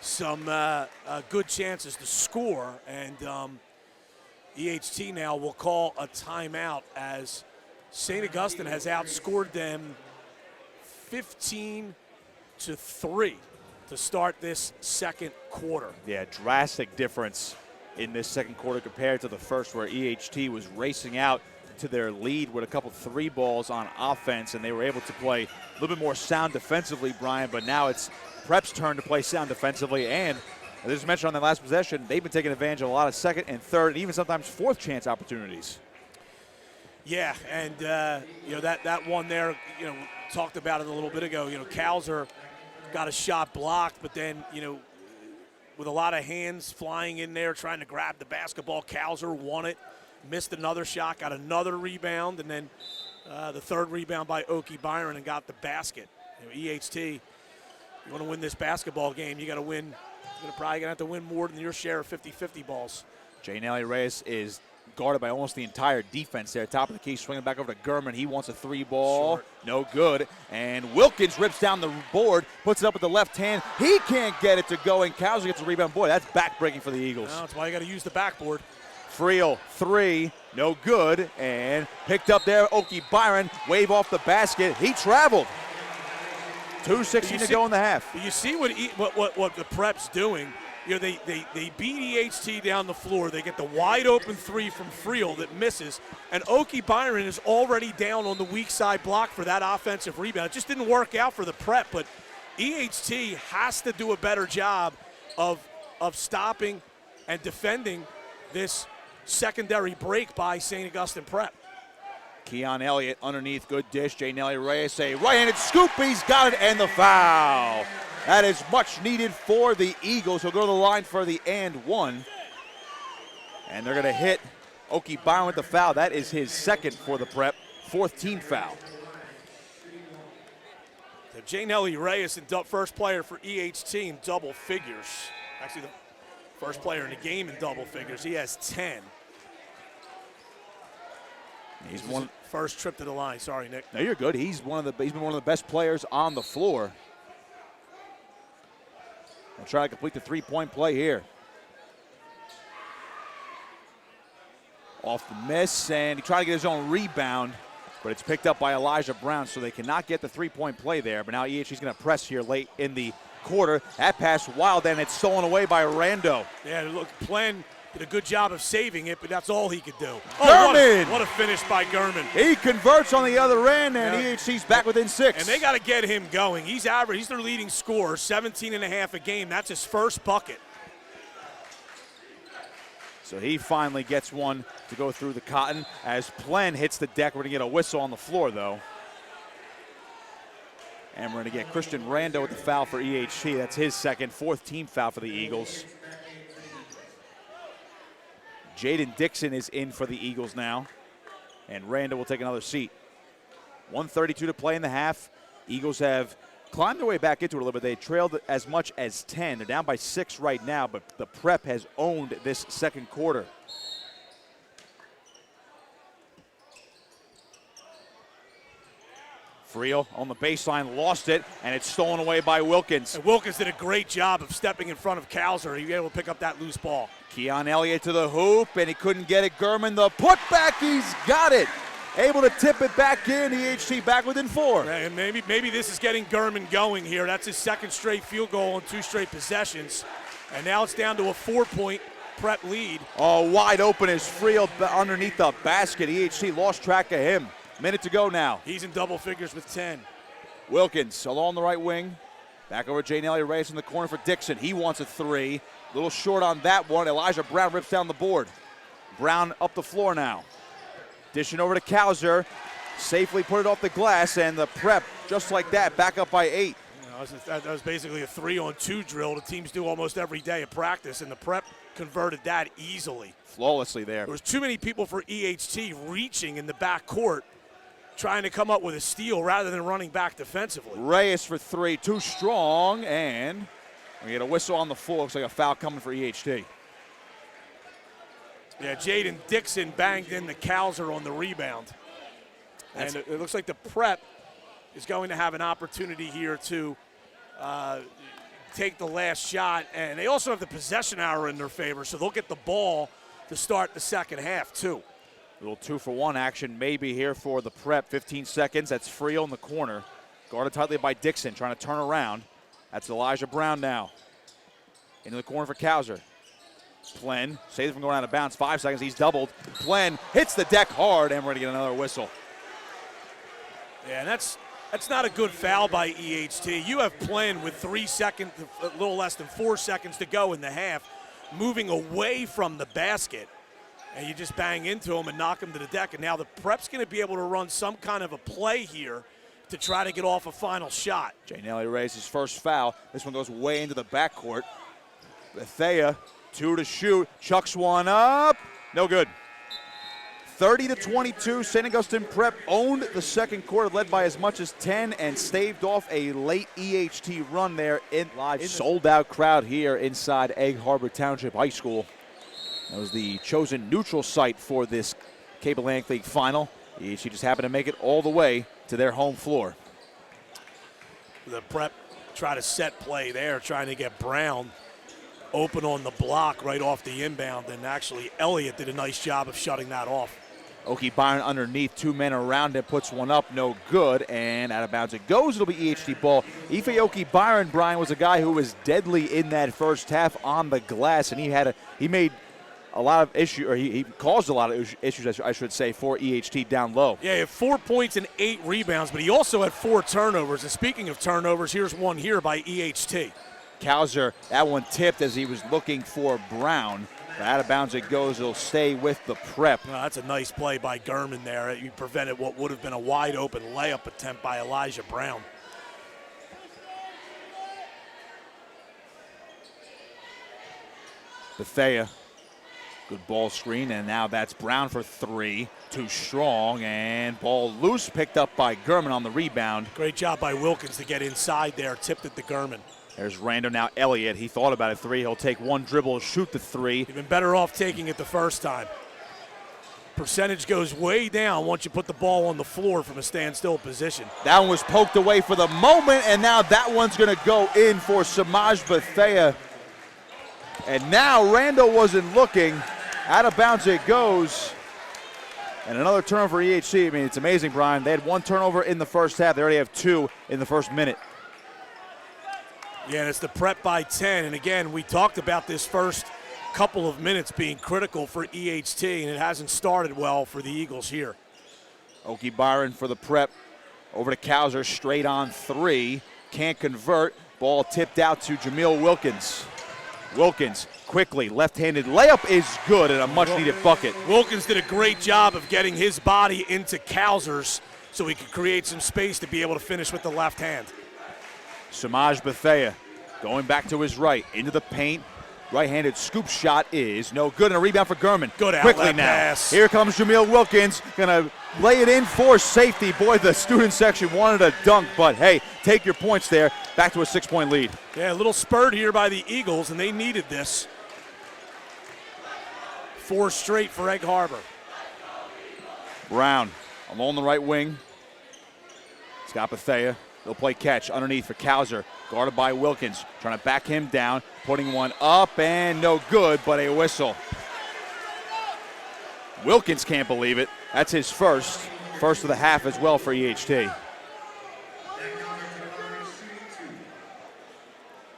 some good chances to score. And EHT now will call a timeout as St. Augustine has outscored them 15-3 to start this second quarter. Yeah, drastic difference in this second quarter compared to the first, where EHT was racing out to their lead with a couple 3 balls on offense, and they were able to play a little bit more sound defensively, Brian, but now it's Prep's turn to play sound defensively, and as I mentioned on that last possession, they've been taking advantage of a lot of 2nd and 3rd and even sometimes 4th chance opportunities. Yeah, and that one there, talked about it a little bit ago. Kauser got a shot blocked, but then, with a lot of hands flying in there trying to grab the basketball, Kauser won it. Missed another shot, got another rebound, and then the 3rd rebound by Okie Byron and got the basket. EHT, you want to win this basketball game, you got to win. You're probably going to have to win more than your share of 50-50 balls. Jay Reyes is guarded by almost the entire defense there. Top of the key, swinging back over to Gurman. He wants a three ball. Short. No good. And Wilkins rips down the board, puts it up with the left hand. He can't get it to go, and Cowser gets a rebound. Boy, that's backbreaking for the Eagles. Well, that's why you got to use the backboard. Friel, three, no good. And picked up there, Okie Byron, wave off the basket. He traveled. 2:16 to go in the half. You see what the Prep's doing. You know, they beat EHT down the floor. They get the wide open three from Friel that misses. And Okie Byron is already down on the weak side block for that offensive rebound. It just didn't work out for the Prep, but EHT has to do a better job of stopping and defending this secondary break by St. Augustine Prep. Keon Elliott underneath, good dish. J. Nelly Reyes, a right-handed scoop. He's got it, and the foul. That is much needed for the Eagles. He'll go to the line for the and one. And they're going to hit Okie Byron with the foul. That is his second for the Prep, fourth team foul. So J. Nelly Reyes, first player for EHT in double figures. Actually, the first player in the game in double figures. He has 10. He's one first trip to the line. Sorry, Nick. No, you're good. He's been one of the best players on the floor. We'll try to complete the three-point play here. Off the miss, and he tried to get his own rebound, but it's picked up by Elijah Brown, so they cannot get the three-point play there. But now EHT's going to press here late in the quarter. That pass wild, and it's stolen away by Rando. Yeah, look, Plen did a good job of saving it, but that's all he could do. Gurman! What a finish by Gurman. He converts on the other end, and EHC's back within 6. And they got to get him going. He's average. He's their leading scorer, 17 and a half a game. That's his first bucket. So he finally gets one to go through the cotton. As Plen hits the deck, we're going to get a whistle on the floor, though. And we're going to get Christian Rando with the foul for EHT. That's his second, fourth team foul for the Eagles. Jaden Dixon is in for the Eagles now, and Rando will take another seat. 1:32 to play in the half. Eagles have climbed their way back into it a little bit. They trailed as much as 10. They're down by 6 right now, but the Prep has owned this second quarter. Friel on the baseline, lost it, and it's stolen away by Wilkins. And Wilkins did a great job of stepping in front of Cowser. He was able to pick up that loose ball. Keon Elliott to the hoop, and he couldn't get it. Gurman, the putback, he's got it. Able to tip it back in. EHT back within 4. And maybe this is getting Gurman going here. That's his second straight field goal in 2 straight possessions. And now it's down to a 4-point Prep lead. Oh, wide open is Friel underneath the basket. EHT lost track of him. Minute to go now. He's in double figures with 10. Wilkins along the right wing. Back over J. Nelly Reyes in the corner for Dixon. He wants a 3. A little short on that one. Elijah Brown rips down the board. Brown up the floor now. Dishing over to Cowser. Safely put it off the glass, and the Prep, just like that, back up by 8. That was basically a 3-on-2 drill the teams do almost every day of practice, and the Prep converted that easily. Flawlessly there. There was too many people for EHT reaching in the back court, trying to come up with a steal rather than running back defensively. Reyes for 3, too strong, and we get a whistle on the floor. Looks like a foul coming for EHT. Yeah, Jaden Dixon banged in the Cowser on the rebound. And it looks like the Prep is going to have an opportunity here to take the last shot. And they also have the possession hour in their favor, so they'll get the ball to start the second half, too. A little 2-for-1 action maybe here for the Prep. 15 seconds. That's Friel in the corner. Guarded tightly by Dixon, trying to turn around. That's Elijah Brown now. Into the corner for Cowser. Plen saves it from going out of bounds. 5 seconds. He's doubled. Plen hits the deck hard, and we're going to get another whistle. Yeah, and that's not a good foul by EHT. You have Plen with 3 seconds, a little less than 4 seconds to go in the half, moving away from the basket. And you just bang into him and knock him to the deck. And now the Prep's going to be able to run some kind of a play here to try to get off a final shot. J. Nelly Reyes his first foul. This one goes way into the backcourt. Bethea, 2 to shoot. Chucks one up. No good. 30-22. St. Augustine Prep owned the second quarter, led by as much as 10, and staved off a late EHT run there in live. Sold-out crowd here inside Egg Harbor Township High School. That was the chosen neutral site for this Cape Atlantic League final. She just happened to make it all the way to their home floor. The Prep try to set play there, trying to get Brown open on the block right off the inbound, and actually Elliott did a nice job of shutting that off. Oki Byron underneath, 2 men around it, puts one up, no good, and out of bounds it goes. It'll be EHT ball. Ife Oki Byron, Brian, was a guy who was deadly in that first half on the glass, and he made a lot of issues, or he caused a lot of issues, I should say, for EHT down low. Yeah, he had 4 points and 8 rebounds, but he also had 4 turnovers. And speaking of turnovers, here's one here by EHT. Kauser, that one tipped as he was looking for Brown. Out of bounds it goes. It'll stay with the Prep. Well, that's a nice play by Gurman there. He prevented what would have been a wide open layup attempt by Elijah Brown. Bethea, good ball screen, and now that's Brown for 3. Too strong, and ball loose, picked up by Gurman on the rebound. Great job by Wilkins to get inside there, tipped it to Gurman. There's Rando, now Elliott. He thought about a 3. He'll take one dribble, shoot the 3. You've been better off taking it the first time. Percentage goes way down once you put the ball on the floor from a standstill position. That one was poked away for the moment, and now that one's going to go in for Samaj Bethea. And now Rando wasn't looking. Out of bounds it goes. And another turn for EHC. I mean, it's amazing, Brian. They had 1 turnover in the first half. They already have 2 in the first minute. Yeah, and it's the Prep by 10. And again, we talked about this first couple of minutes being critical for EHT, and it hasn't started well for the Eagles here. Oki Byron for the Prep. Over to Kauser, straight on 3. Can't convert. Ball tipped out to Jameel Wilkins. Wilkins quickly, left-handed layup is good, and a much-needed bucket. Wilkins did a great job of getting his body into Kauser's so he could create some space to be able to finish with the left hand. Samaj Bethea going back to his right, into the paint. Right-handed scoop shot is no good, and a rebound for Gurman. Good outlet quickly now. pass. Here comes Jameel Wilkins, gonna lay it in for safety. Boy, the student section wanted a dunk, but hey, take your points there. Back to a 6-point lead. Yeah, a little spurt here by the Eagles, and they needed this. 4 straight for Egg Harbor. Brown along the right wing. Scott Bethea. They'll play catch underneath for Kauser, guarded by Wilkins. Trying to back him down, putting one up, and no good, but a whistle. Wilkins can't believe it. That's his first of the half as well for EHT.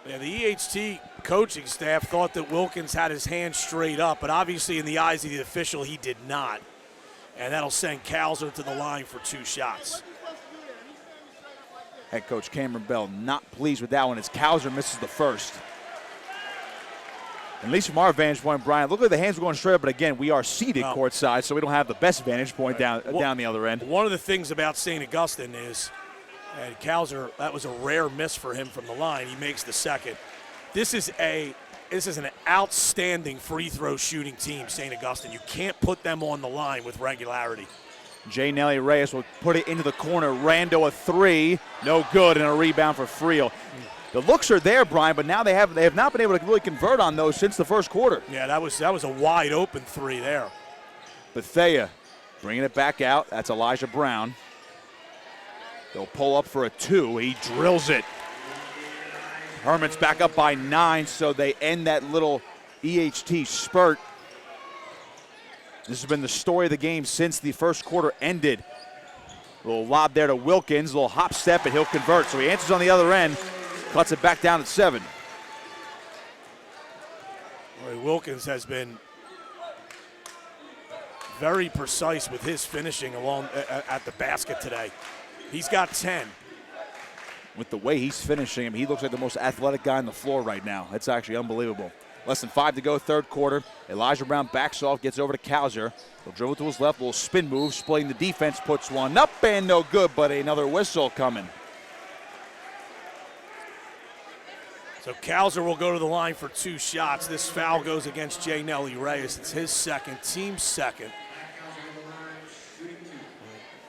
Yeah, the EHT coaching staff thought that Wilkins had his hand straight up, but obviously in the eyes of the official, he did not. And that'll send Kauser to the line for 2 shots. Head coach Cameron Bell not pleased with that one as Kauser misses the first. At least from our vantage point, Brian, look like the hands were going straight up, but again, we are seated courtside, so we don't have the best vantage point down the other end. One of the things about St. Augustine is, and Kauser, that was a rare miss for him from the line. He makes the second. This is an outstanding free throw shooting team, St. Augustine. You can't put them on the line with regularity. J. Nelly Reyes will put it into the corner. Rando a 3, no good, and a rebound for Friel. The looks are there, Brian, but now they have not been able to really convert on those since the first quarter. Yeah, that was a wide open 3 there. Bethea bringing it back out. That's Elijah Brown. They'll pull up for a 2. He drills it. Herman's back up by 9, so they end that little EHT spurt. This has been the story of the game since the first quarter ended. A little lob there to Wilkins, a little hop step, and he'll convert. So he answers on the other end, cuts it back down at 7. Wilkins has been very precise with his finishing along at the basket today. He's got 10. With the way he's finishing him, he looks like the most athletic guy on the floor right now. It's actually unbelievable. Less than 5 to go, third quarter. Elijah Brown backs off, gets over to Kauser. He'll dribble to his left, little spin move, splitting the defense, puts one up and no good, but another whistle coming. So Kauser will go to the line for 2 shots. This foul goes against J. Nelly Reyes. It's his second, team's second.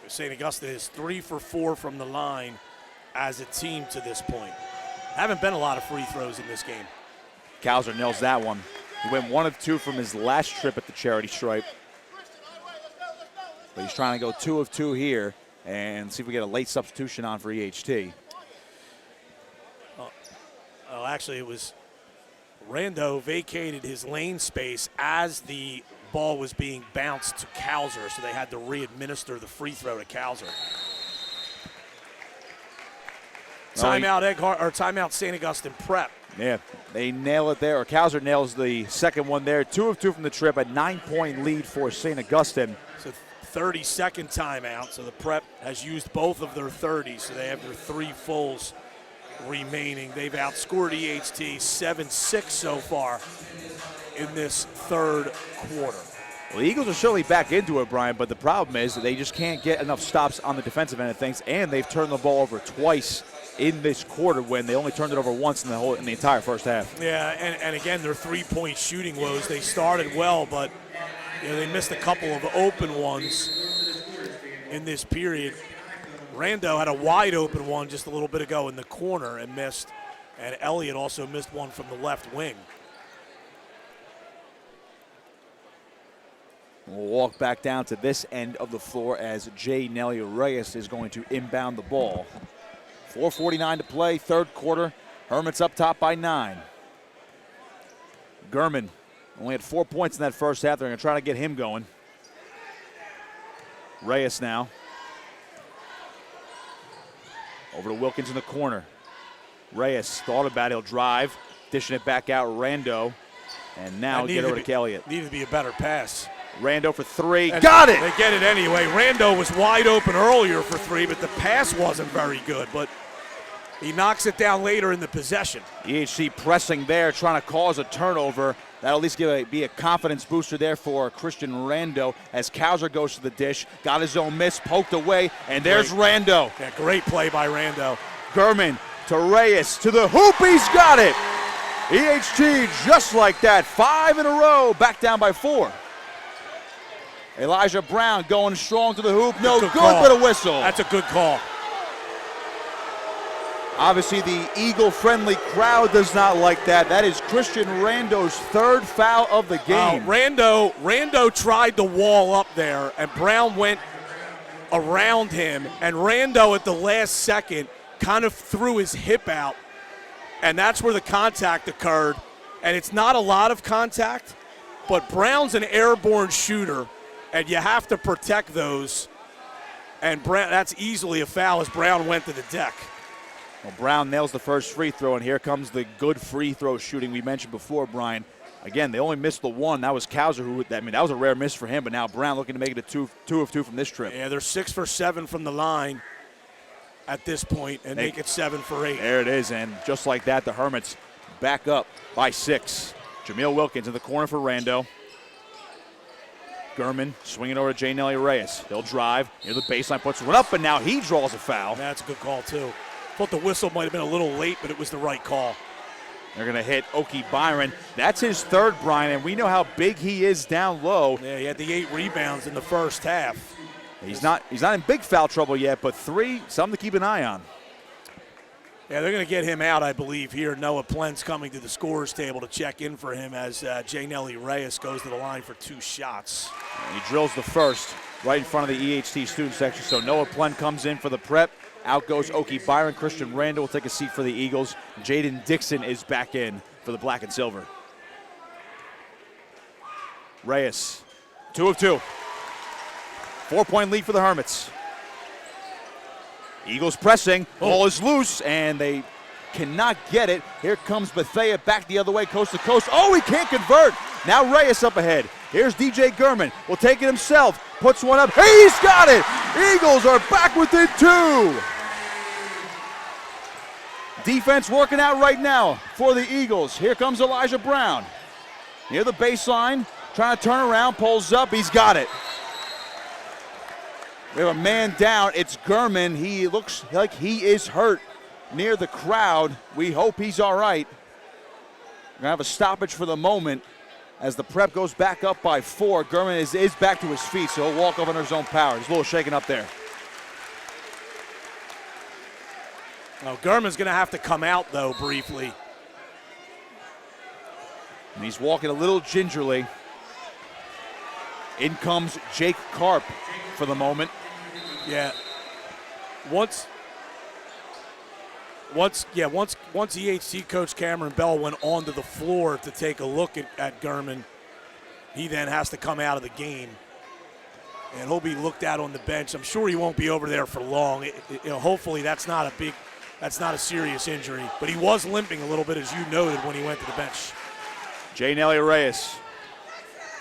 St. Augustine is 3 for 4 from the line as a team to this point. Haven't been a lot of free throws in this game. Kauser nails that one. He went 1 of 2 from his last trip at the charity stripe. But he's trying to go 2 of 2 here and see if we get a late substitution on for EHT. Oh, actually, it was Rando vacated his lane space as the ball was being bounced to Kauser, so they had to re-administer the free throw to Kauser. Timeout timeout St. Augustine Prep. Yeah, they nail it there, or Kauser nails the second one there. 2 of 2 from the trip, a 9-point lead for St. Augustine. So 30-second timeout, so the Prep has used both of their 30s, so they have their 3 fulls remaining. They've outscored EHT 7-6 so far in this third quarter. Well, the Eagles are surely back into it, Brian, but the problem is that they just can't get enough stops on the defensive end of things, and they've turned the ball over twice in this quarter when they only turned it over once in the entire first half. Yeah, and again, their three-point shooting woes. They started well, but they missed a couple of open ones in this period. Rando had a wide open one just a little bit ago in the corner and missed, and Elliott also missed one from the left wing. We'll walk back down to this end of the floor as J. Nelly Reyes is going to inbound the ball. 4:49 to play, third quarter. Hermits up top by 9. Gurman only had 4 points in that first half. They're going to try to get him going. Reyes now. Over to Wilkins in the corner. Reyes thought about it. He'll drive, dishing it back out. Rando. And now get over to Elliott. Needed to be a better pass. Rando for 3. Got it! They get it anyway. Rando was wide open earlier for 3, but the pass wasn't very good. But he knocks it down later in the possession. EHC pressing there, trying to cause a turnover. That'll at least be a confidence booster there for Christian Rando as Kauser goes to the dish. Got his own miss, poked away, and there's Rando. Yeah, great play by Rando. Gurman to Reyes to the hoop. He's got it. EHT just like that. 5 in a row, back down by 4. Elijah Brown going strong to the hoop. No good, but a whistle. That's a good call. Obviously, the Eagle-friendly crowd does not like that. That is Christian Rando's 3rd foul of the game. Rando tried to wall up there, and Brown went around him, and Rando at the last second kind of threw his hip out, and that's where the contact occurred. And it's not a lot of contact, but Brown's an airborne shooter, and you have to protect those. And that's easily a foul as Brown went to the deck. Well, Brown nails the first free throw, and here comes the good free throw shooting we mentioned before, Brian. Again, they only missed the one. That was Kauser, that was a rare miss for him, but now Brown looking to make it a 2 of 2 from this trip. Yeah, they're 6 for 7 from the line at this point and make it 7 for 8. There it is, and just like that, the Hermits back up by 6. Jameel Wilkins in the corner for Rando. Gurman swinging over to J. Nelly Reyes. He'll drive near the baseline, puts one up, and now he draws a foul. That's a good call, too. Thought the whistle might have been a little late, but it was the right call. They're going to hit Oki Byron. That's his 3rd, Brian, and we know how big he is down low. Yeah, he had the 8 rebounds in the first half. He's not in big foul trouble yet, but 3, something to keep an eye on. Yeah, they're going to get him out, I believe, here. Noah Plent's coming to the scorer's table to check in for him as J. Nelly Reyes goes to the line for 2 shots. And he drills the first right in front of the EHT student section. So Noah Plent comes in for the prep. Out goes Oki Byron. Christian Rando will take a seat for the Eagles. Jaden Dixon is back in for the black and silver. Reyes, 2 of 2. 4-point lead for the Hermits. Eagles pressing. Ball is loose, and they cannot get it. Here comes Bethea back the other way, coast to coast. Oh, he can't convert. Now Reyes up ahead. Here's DJ Gurman. Will take it himself. Puts one up. Hey, he's got it. Eagles are back within 2. Defense working out right now for the Eagles. Here comes Elijah Brown. Near the baseline, trying to turn around, pulls up. He's got it. We have a man down. It's Gurman. He looks like he is hurt near the crowd. We hope he's all right. We're going to have a stoppage for the moment as the prep goes back up by 4. Gurman is back to his feet, so he'll walk over under his own power. He's a little shaken up there. Well, Gurman's going to have to come out, though, briefly. And he's walking a little gingerly. In comes Jake Karp for the moment. Yeah. Once EHT coach Cameron Bell went onto the floor to take a look at Gurman, he then has to come out of the game. And he'll be looked at on the bench. I'm sure he won't be over there for long. Hopefully that's not a serious injury. But he was limping a little bit, as you noted, when he went to the bench. J. Nelly Reyes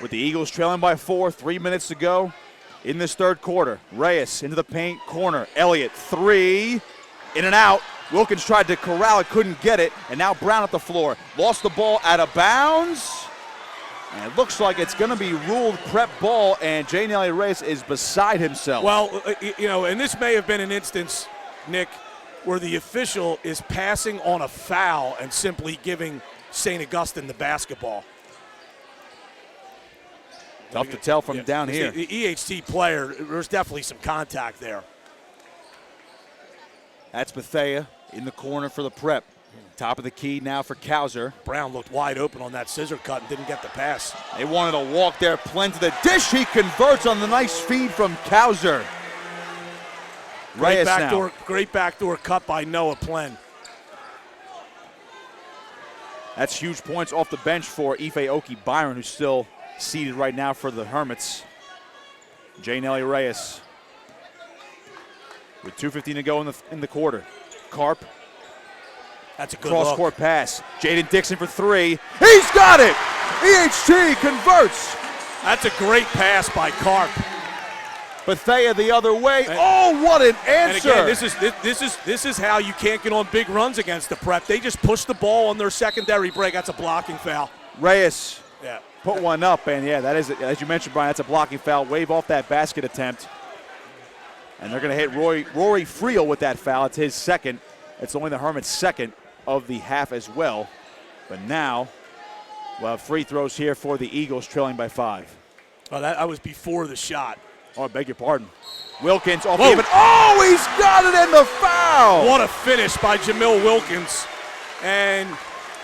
with the Eagles trailing by 4, 3 minutes to go in this third quarter. Reyes into the paint, corner. Elliott, 3, in and out. Wilkins tried to corral it, couldn't get it, and now Brown at the floor. Lost the ball out of bounds. And it looks like it's going to be ruled prep ball, and J. Nelly Reyes is beside himself. Well, and this may have been an instance, Nick, where the official is passing on a foul and simply giving St. Augustine the basketball. Tough to tell from down here. The EHT player, there's definitely some contact there. That's Bethea in the corner for the prep. Top of the key now for Kauser. Brown looked wide open on that scissor cut and didn't get the pass. They wanted to walk there. Plen to the dish. He converts on the nice feed from Kauser. Great backdoor cut by Noah Plen. That's huge points off the bench for Ife Oki Byron, who's still seated right now for the Hermits. J. Nelly Reyes with 2:15 to go in the quarter. Karp. That's a good cross-court pass. Jaden Dixon for 3. He's got it! EHT converts. That's a great pass by Karp. Bethea the other way. What an answer! And again, this is how you can't get on big runs against the prep. They just push the ball on their secondary break. That's a blocking foul. Reyes Yeah. put one up, and that is, as you mentioned, Brian, that's a blocking foul. Wave off that basket attempt. And they're going to hit Rory Friel with that foul. It's his second. It's only the Hermits' second of the half as well. But now we'll have free throws here for the Eagles, trailing by 5. Oh, that was before the shot. Oh, I beg your pardon. Wilkins off even. Oh, he's got it in the foul! What a finish by Jamil Wilkins. And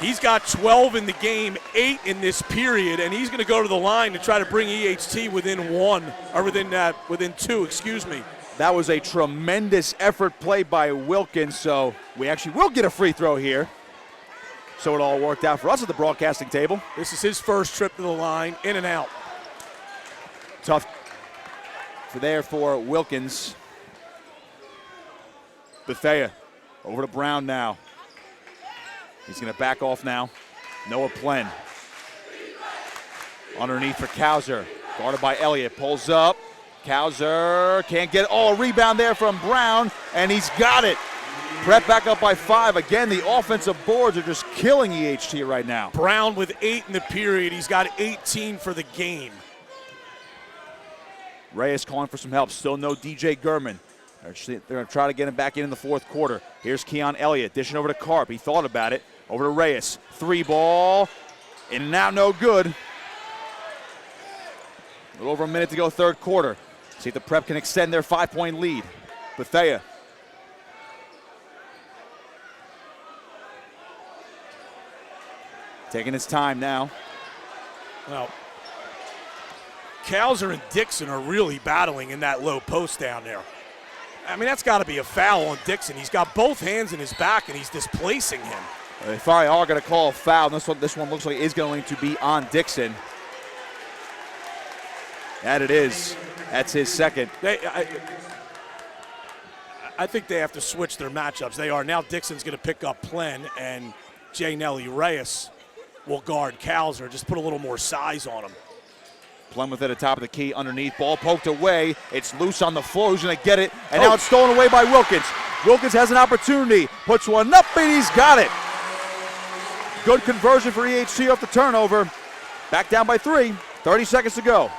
he's got 12 in the game, 8 in this period, and he's going to go to the line to try to bring EHT within 2, excuse me. That was a tremendous effort play by Wilkins, so we actually will get a free throw here. So it all worked out for us at the broadcasting table. This is his first trip to the line, in and out. Tough for Wilkins. Bethea over to Brown now. He's going to back off now. Noah Plen. Underneath for Kauser. Guarded by Elliott. Pulls up. Kauser can't get it. A rebound there from Brown, and he's got it. Prep back up by 5. Again, the offensive boards are just killing EHT right now. Brown with 8 in the period. He's got 18 for the game. Reyes calling for some help. Still no DJ Gurman. They're going to try to get him back in the fourth quarter. Here's Keon Elliott dishing over to Karp. He thought about it. Over to Reyes. 3 ball. In and out, no good. A little over a minute to go, third quarter. See if the Prep can extend their 5-point lead. Bethea. Taking his time now. Well, Kauser and Dixon are really battling in that low post down there. I mean, that's got to be a foul on Dixon. He's got both hands in his back, and he's displacing him. They probably are going to call a foul. This one looks like it is going to be on Dixon. That it is. That's his second. I think they have to switch their matchups. They are. Now Dixon's going to pick up Plen, and J. Nelly Reyes will guard Kauser. Just put a little more size on him. Plen with it at the top of the key underneath. Ball poked away. It's loose on the floor. Who's going to get it? And now it's stolen away by Wilkins. Wilkins has an opportunity. Puts one up, and he's got it. Good conversion for EHT off the turnover. Back down by 3. 30 seconds to go.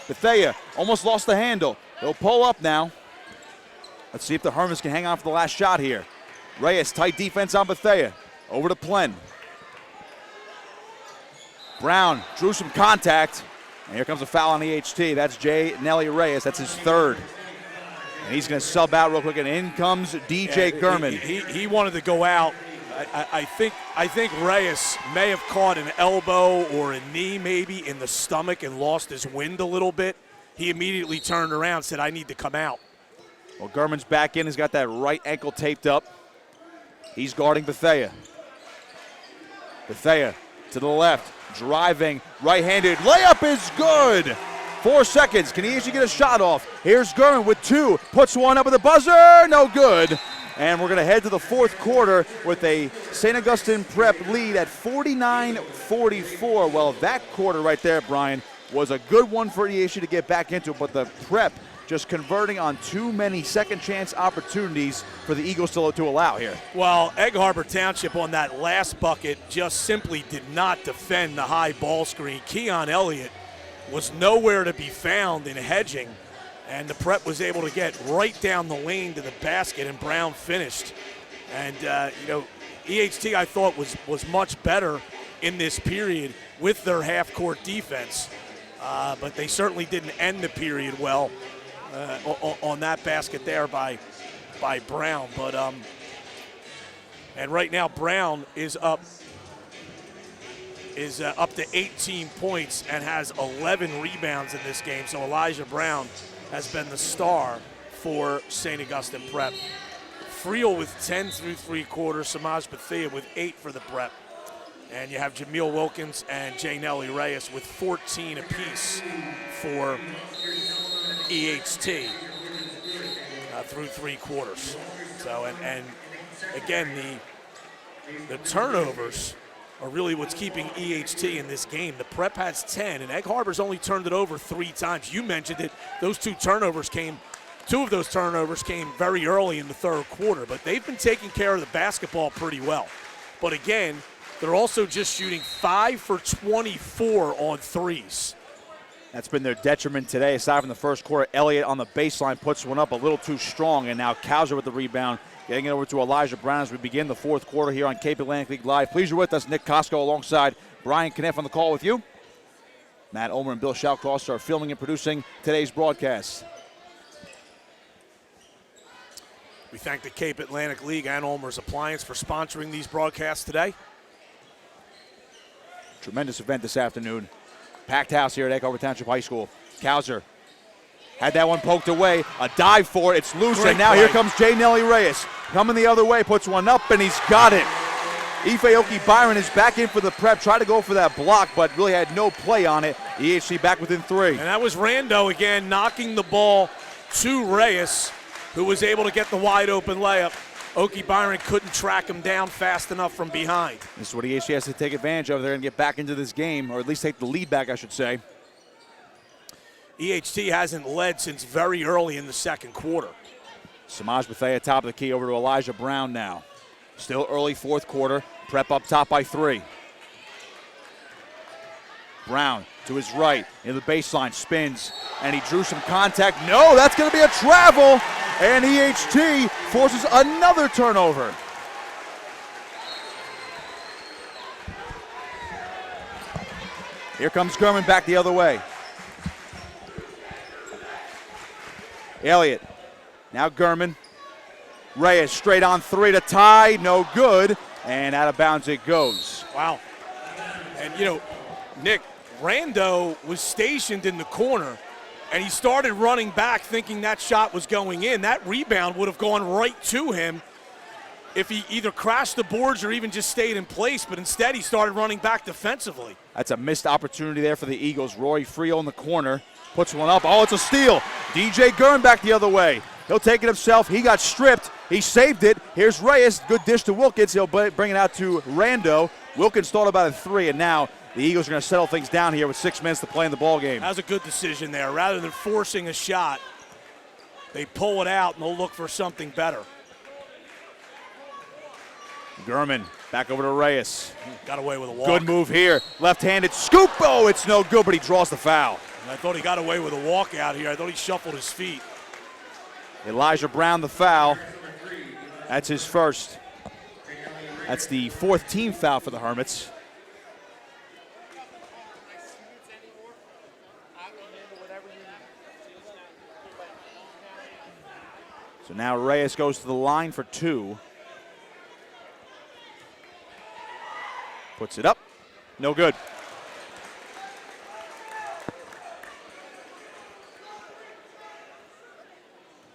Bethea almost lost the handle. They'll pull up now. Let's see if the Hermits can hang on for the last shot here. Reyes, tight defense on Bethea. Over to Plen. Brown drew some contact. And here comes a foul on EHT. That's J. Nelly Reyes. That's his third. And he's going to sub out real quick. And in comes DJ Gurman. He wanted to go out I think Reyes may have caught an elbow or a knee maybe in the stomach and lost his wind a little bit. He immediately turned around and said, I need to come out. Well, Gurman's back in. He's got that right ankle taped up. He's guarding Bethea. Bethea to the left, driving, right-handed. Layup is good. 4 seconds. Can he actually get a shot off? Here's Gurman with 2. Puts one up at the buzzer. No good. And we're going to head to the fourth quarter with a St. Augustine Prep lead at 49-44. Well, that quarter right there, Brian, was a good one for EHU to get back into, but the Prep just converting on too many second chance opportunities for the Eagles to allow here. Well, Egg Harbor Township on that last bucket just simply did not defend the high ball screen. Keon Elliott was nowhere to be found in hedging, and the Prep was able to get right down the lane to the basket, and Brown finished. And, EHT I thought was much better in this period with their half-court defense, but they certainly didn't end the period well. On that basket there by Brown, but and right now Brown is up to 18 points and has 11 rebounds in this game. So Elijah Brown has been the star for St. Augustine Prep. Friel with 10 through 3 quarters, Samaj Bethea with 8 for the Prep, and you have Jameel Wilkins and J. Nelly Reyes with 14 apiece for EHT through 3 quarters. So, and again, the turnovers are really what's keeping EHT in this game. The Prep has 10, and Egg Harbor's only turned it over 3 times. You mentioned it. Those 2 of those turnovers came very early in the third quarter, but they've been taking care of the basketball pretty well. But again, they're also just shooting 5 for 24 on threes. That's been their detriment today. Aside from the first quarter, Elliott on the baseline puts one up a little too strong, and now Kauser with the rebound, getting it over to Elijah Brown as we begin the fourth quarter here on Cape Atlantic League Live. Please, you're with us. Nick Costco alongside Brian Kniff on the call with you. Matt Ulmer and Bill Shawcross are filming and producing today's broadcast. We thank the Cape Atlantic League and Ulmer's Appliance for sponsoring these broadcasts today. Tremendous event this afternoon. Packed house here at Egg Harbor Township High School. Kauser had that one poked away. A dive for it. It's loose, and now here comes J. Nelly Reyes. Coming the other way, puts one up, and he's got it. Ife Byron is back in for the Prep. Tried to go for that block, but really had no play on it. EHC back within 3. And that was Rando again, knocking the ball to Reyes, who was able to get the wide open layup. Okie Byron couldn't track him down fast enough from behind. This is what EHC has to take advantage of there and get back into this game, or at least take the lead back, I should say. EHT hasn't led since very early in the second quarter. Samaj Bethea top of the key over to Elijah Brown now. Still early fourth quarter. Prep up top by 3. Brown to his right, in the baseline, spins, and he drew some contact. No, that's going to be a travel, and EHT forces another turnover. Here comes Gurman back the other way. Elliott, now Gurman. Reyes straight on 3 to tie, no good, and out of bounds it goes. Wow. And Nick, Rando was stationed in the corner, and he started running back thinking that shot was going in. That rebound would have gone right to him if he either crashed the boards or even just stayed in place, but instead he started running back defensively. That's a missed opportunity there for the Eagles. Rory Friel in the corner, puts one up. Oh, it's a steal. DJ Gurn back the other way. He'll take it himself. He got stripped. He saved it. Here's Reyes. Good dish to Wilkins. He'll bring it out to Rando. Wilkins thought about a 3, and now the Eagles are going to settle things down here with 6 minutes to play in the ball game. That was a good decision there. Rather than forcing a shot, they pull it out and they'll look for something better. Gurman back over to Reyes. Got away with a walk. Good move here. Left-handed scoop. Oh, it's no good, but he draws the foul. And I thought he got away with a walk out here. I thought he shuffled his feet. Elijah Brown the foul. That's his first. That's the 4th team foul for the Hermits. So now Reyes goes to the line for 2. Puts it up. No good.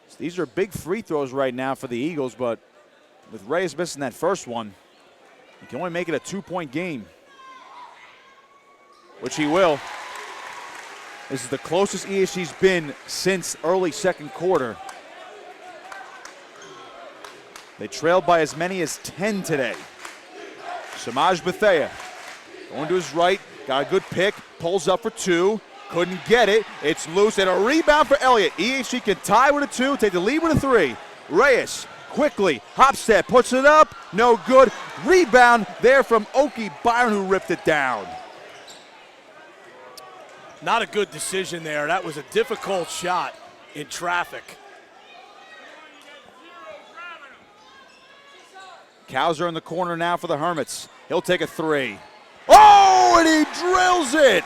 So these are big free throws right now for the Eagles, but with Reyes missing that first one, he can only make it a 2-point game, which he will. This is the closest EHT's been since early second quarter. They trailed by as many as 10 today. Samaj Bethea going to his right, got a good pick, pulls up for 2, couldn't get it. It's loose and a rebound for Elliott. EHT can tie with a 2, take the lead with a 3. Reyes quickly, hop step, puts it up, no good. Rebound there from Okie Byron, who ripped it down. Not a good decision there. That was a difficult shot in traffic. Cowser in the corner now for the Hermits. He'll take a 3. Oh, and he drills it.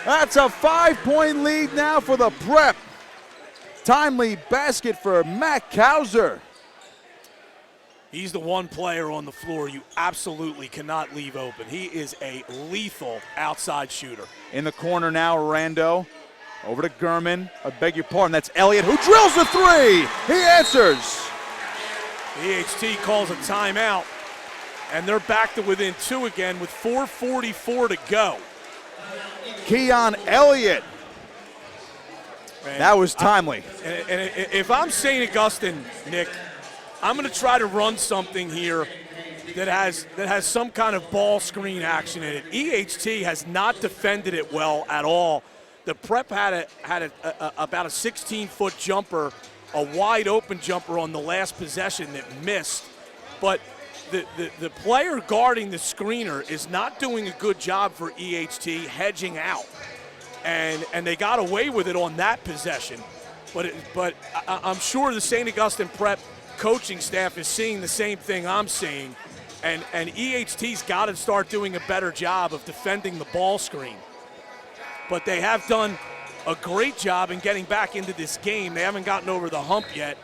That's a 5-point lead now for the Prep. Timely basket for Matt Cowser. He's the one player on the floor you absolutely cannot leave open. He is a lethal outside shooter. In the corner now, Rando. Over to Gurman. I beg your pardon, that's Elliott who drills the 3. He answers. EHT calls a timeout, and they're back to within 2 again with 4:44 to go. Keon Elliott. That was timely. And if I'm St. Augustine, Nick, I'm going to try to run something here that has some kind of ball screen action in it. EHT has not defended it well at all. The Prep had about a 16-foot jumper, a wide open jumper on the last possession that missed. But the player guarding the screener is not doing a good job for EHT hedging out. And they got away with it on that possession. But I'm sure the St. Augustine Prep coaching staff is seeing the same thing I'm seeing. And EHT's got to start doing a better job of defending the ball screen. But they have done a great job in getting back into this game. They haven't gotten over the hump yet,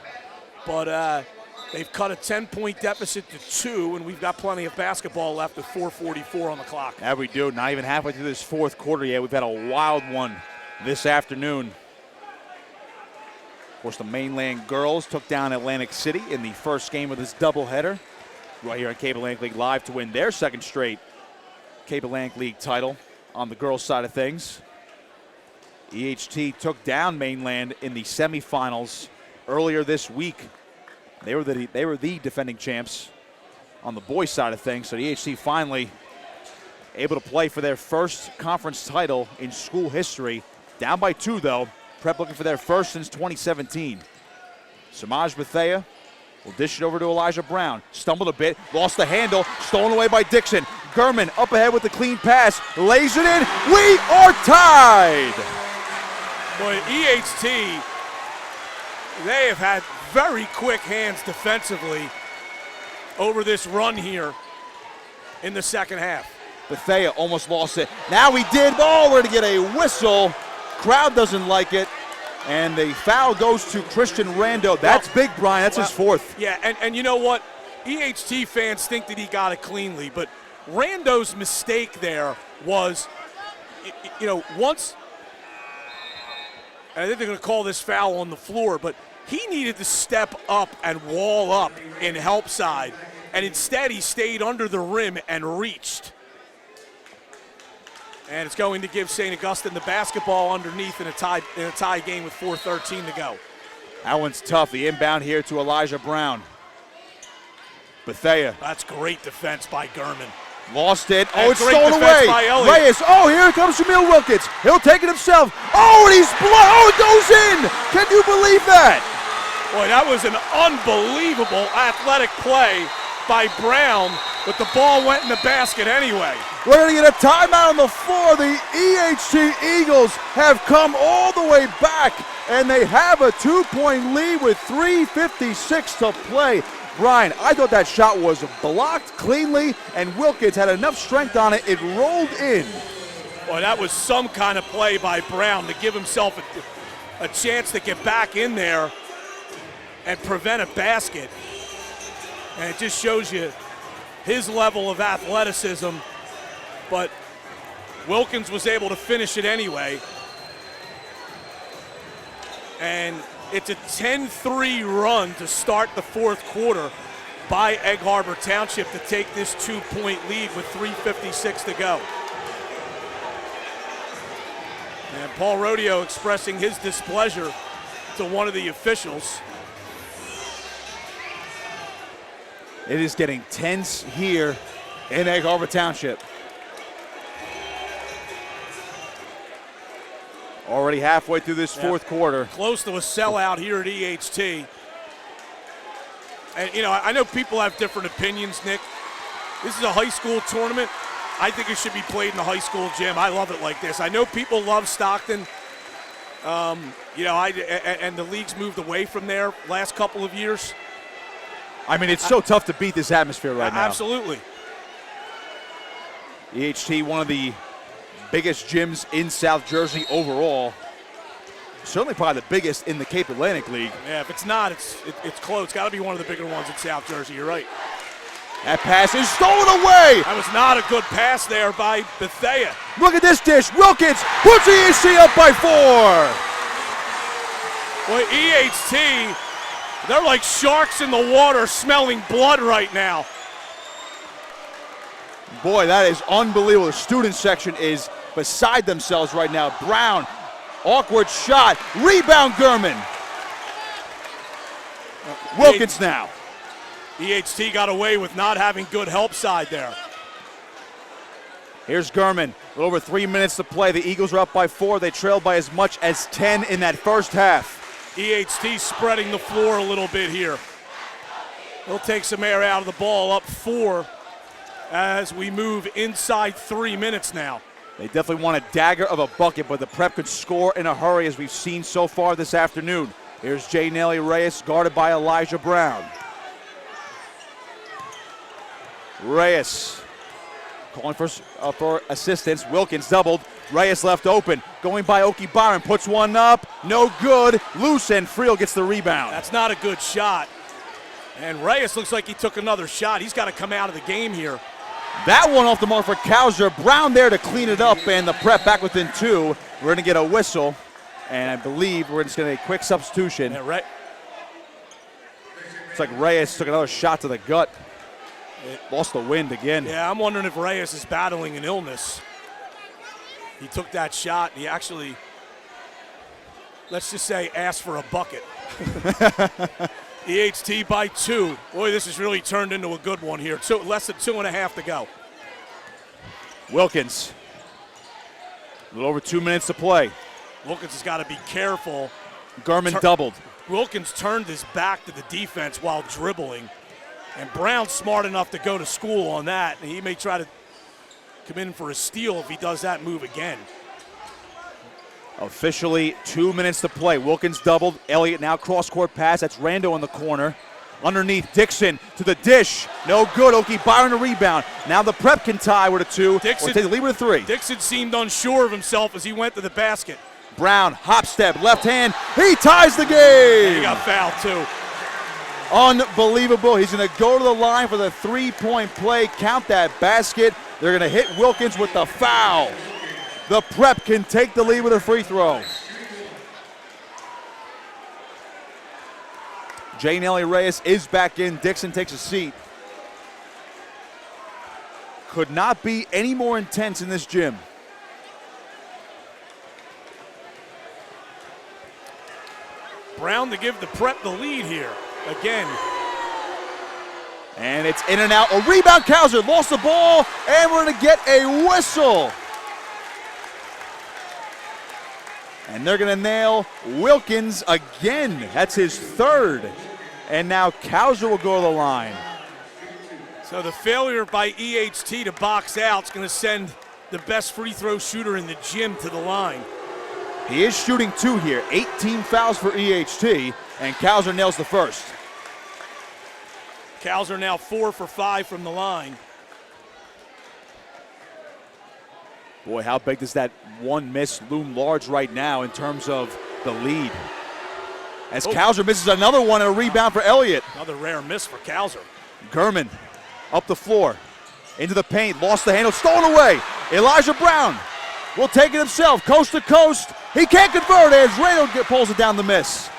but they've cut a 10-point deficit to 2, and we've got plenty of basketball left with 4:44 on the clock. Yeah, we do. Not even halfway through this fourth quarter yet. We've had a wild one this afternoon. Of course, the Mainland girls took down Atlantic City in the first game of this doubleheader right here on Cape Atlantic League Live to win their second straight Cape Atlantic League title on the girls' side of things. EHT took down Mainland in the semifinals earlier this week. They were the defending champs on the boys' side of things. So the EHT finally able to play for their first conference title in school history. Down by 2 though. Prep looking for their first since 2017. Samaj Bethea will dish it over to Elijah Brown. Stumbled a bit, lost the handle, stolen away by Dixon. Gurman up ahead with the clean pass, lays it in. We are tied. Boy, EHT, they have had very quick hands defensively over this run here in the second half. Bethea almost lost it. Now he did. Oh, we're going to get a whistle. Crowd doesn't like it. And the foul goes to Christian Rando. That's big, Brian. That's his 4th. Yeah, and you know what? EHT fans think that he got it cleanly, but Rando's mistake there was, once, and I think they're going to call this foul on the floor, but he needed to step up and wall up in help side, and instead he stayed under the rim and reached. And it's going to give St. Augustine the basketball underneath in a tie game with 4:13 to go. That one's tough. The inbound here to Elijah Brown. Bethea. That's great defense by Gurman. Lost it. And it's stolen away. Reyes. Oh, here comes Jamil Wilkins. He'll take it himself. Oh, and he's it goes in. Can you believe that? Boy, that was an unbelievable athletic play by Brown, but the ball went in the basket anyway. We're going to get a timeout on the floor. The EHT Eagles have come all the way back, and they have a 2-point lead with 3:56 to play. Brian, I thought that shot was blocked cleanly, and Wilkins had enough strength on it. It rolled in. Boy, that was some kind of play by Brown to give himself a chance to get back in there and prevent a basket. And it just shows you his level of athleticism but Wilkins was able to finish it anyway. And it's a 10-3 run to start the fourth quarter by Egg Harbor Township to take this 2-point lead with 3:56 to go. And Paul Rodeo expressing his displeasure to one of the officials. It is getting tense here in Egg Harbor Township. Already halfway through this fourth quarter. Close to a sellout here at EHT. And, you know, I know people have different opinions, Nick. This is a high school tournament. I think it should be played in the high school gym. I love it like this. I know people love Stockton. You know, and the league's moved away from there last couple of years. I mean, it's so tough to beat this atmosphere right now. Absolutely. EHT, one of the biggest gyms in South Jersey overall. Certainly probably the biggest in the Cape Atlantic League. Yeah, if it's not, it's close. It's got to be one of the bigger ones in South Jersey. You're right. That pass is stolen away. That was not a good pass there by Bethea. Look at this dish. Wilkins puts EHT up by 4. Boy, EHT, they're like sharks in the water smelling blood right now. Boy, that is unbelievable. The student section is beside themselves right now. Brown, awkward shot. Rebound, Gurman. Wilkins now. EHT got away with not having good help side there. Here's Gurman. A little over 3 minutes to play. The Eagles are up by 4. They trailed by as much as 10 in that first half. EHT spreading the floor a little bit here. He'll take some air out of the ball, up 4 as we move inside 3 minutes now. They definitely want a dagger of a bucket, but the Prep could score in a hurry as we've seen so far this afternoon. Here's J. Nelly Reyes, guarded by Elijah Brown. Reyes calling for assistance. Wilkins doubled. Reyes left open. Going by Oki Byron. Puts one up. No good. Loose, and Friel gets the rebound. That's not a good shot. And Reyes looks like he took another shot. He's got to come out of the game here. That one off the mark for Kauser. Brown there to clean it up, and the Prep back within 2. We're going to get a whistle, and I believe we're just going to get a quick substitution. Yeah, right. Looks like Reyes took another shot to the gut. Lost the wind again. Yeah, I'm wondering if Reyes is battling an illness. He took that shot, and he actually, let's just say, asked for a bucket. EHT by 2. Boy, this has really turned into a good one here. Less than 2.5 to go. Wilkins. A little over 2 minutes to play. Wilkins has got to be careful. Gurman doubled. Wilkins turned his back to the defense while dribbling. And Brown's smart enough to go to school on that. And he may try to come in for a steal if he does that move again. Officially 2 minutes to play. Wilkins doubled. Elliott now cross-court pass. That's Rando in the corner. Underneath, Dixon to the dish. No good. Oki Byron a rebound. Now the Prep can tie with a 2 or take the lead with a 3. Dixon seemed unsure of himself as he went to the basket. Brown, hop step, left hand. He ties the game. And he got fouled too. Unbelievable. He's going to go to the line for the 3-point play. Count that basket. They're going to hit Wilkins with the foul. The Prep can take the lead with a free throw. J. Nelly Reyes is back in. Dixon takes a seat. Could not be any more intense in this gym. Brown to give the Prep the lead here. Again. And it's in and out. A rebound, Kauser lost the ball, and we're going to get a whistle. And they're going to nail Wilkins again. That's his 3rd. And now Kauser will go to the line. So the failure by EHT to box out is going to send the best free throw shooter in the gym to the line. He is shooting 2 here. 18 fouls for EHT, and Kauser nails the first. Kauser now 4 for 5 from the line. Boy, how big does that one miss loom large right now in terms of the lead? As Kauser misses another one and a rebound for Elliott. Another rare miss for Kauser. Gurman up the floor, into the paint, lost the handle, stolen away. Elijah Brown will take it himself, coast to coast. He can't convert as Reno pulls it down the miss.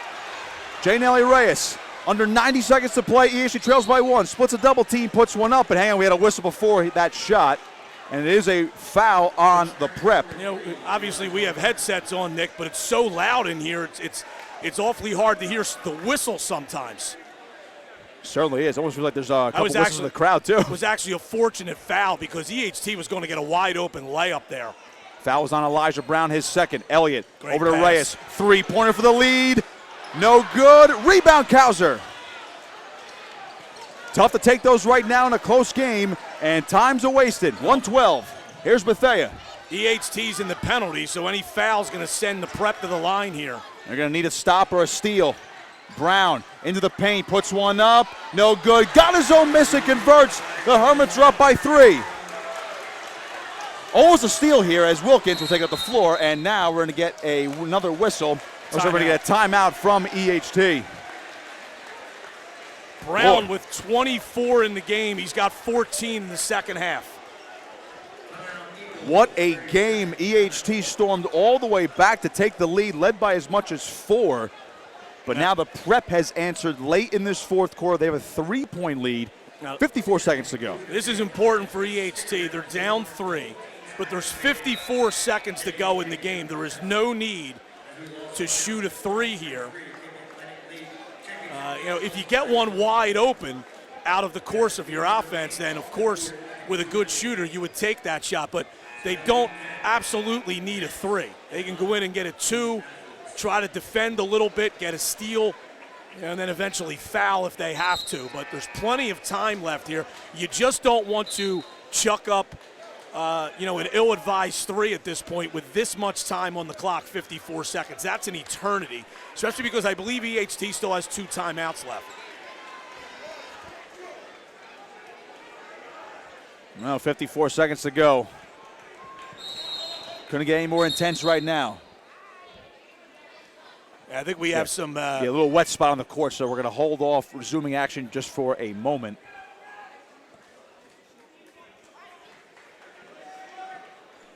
J. Nelly Reyes, under 90 seconds to play. EHT trails by 1, splits a double team, puts one up, but hang on, we had a whistle before that shot, and it is a foul on the Prep. You know, obviously we have headsets on, Nick, but it's so loud in here, it's awfully hard to hear the whistle sometimes. Certainly is. Almost feels like there's a couple whistles actually, in the crowd, too. It was actually a fortunate foul because EHT was going to get a wide open layup there. Foul was on Elijah Brown, his second. Elliott Great over to pass. Reyes. Three-pointer for the lead. No good. Rebound, Kauser. Tough to take those right now in a close game, and time's wasted. 1:12. Here's Bethea. EHT's in the penalty, so any foul's going to send the Prep to the line here. They're going to need a stop or a steal. Brown into the paint, puts one up. No good. Got his own miss and converts. The Hermits are up by 3. Almost a steal here as Wilkins will take up the floor, and now we're going to get another whistle. We're going to get a timeout from EHT. Brown with 24 in the game. He's got 14 in the second half. What a game. EHT stormed all the way back to take the lead, led by as much as 4. But now the Prep has answered late in this fourth quarter. They have a 3-point lead, 54 seconds to go. This is important for EHT. They're down 3, but there's 54 seconds to go in the game. There is no need to shoot a 3 here. You know, if you get one wide open out of the course of your offense, then of course with a good shooter you would take that shot, but they don't absolutely need a 3. They can go in and get a 2, try to defend a little bit, get a steal, and then eventually foul if they have to. But there's plenty of time left here. You just don't want to chuck up an ill-advised 3 at this point with this much time on the clock, 54 seconds. That's an eternity, especially because I believe EHT still has 2 timeouts left. Well, 54 seconds to go. Couldn't get any more intense right now. I think we have some... a little wet spot on the court, so we're going to hold off resuming action just for a moment.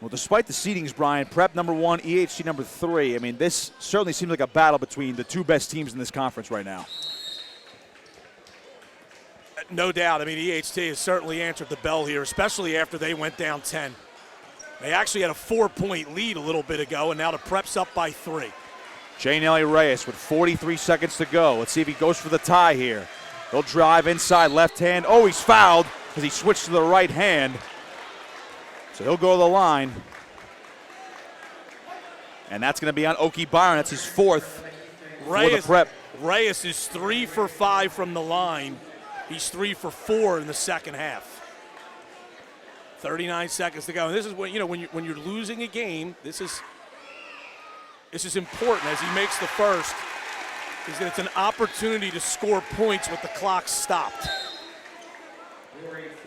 Well, despite the seedings, Brian, Prep number 1, EHT number 3. I mean, this certainly seems like a battle between the 2 best teams in this conference right now. No doubt. I mean, EHT has certainly answered the bell here, especially after they went down 10. They actually had a 4-point lead a little bit ago, and now the Prep's up by 3. J. Nelly Reyes with 43 seconds to go. Let's see if he goes for the tie here. He'll drive inside, left hand. Oh, he's fouled because he switched to the right hand. So he'll go to the line. And that's going to be on Oki Byron. That's his 4th for the Prep. Reyes is 3 for 5 from the line. He's 3 for 4 in the second half. 39 seconds to go. And this is when when you're losing a game, this is important as he makes the first. It's an opportunity to score points with the clock stopped.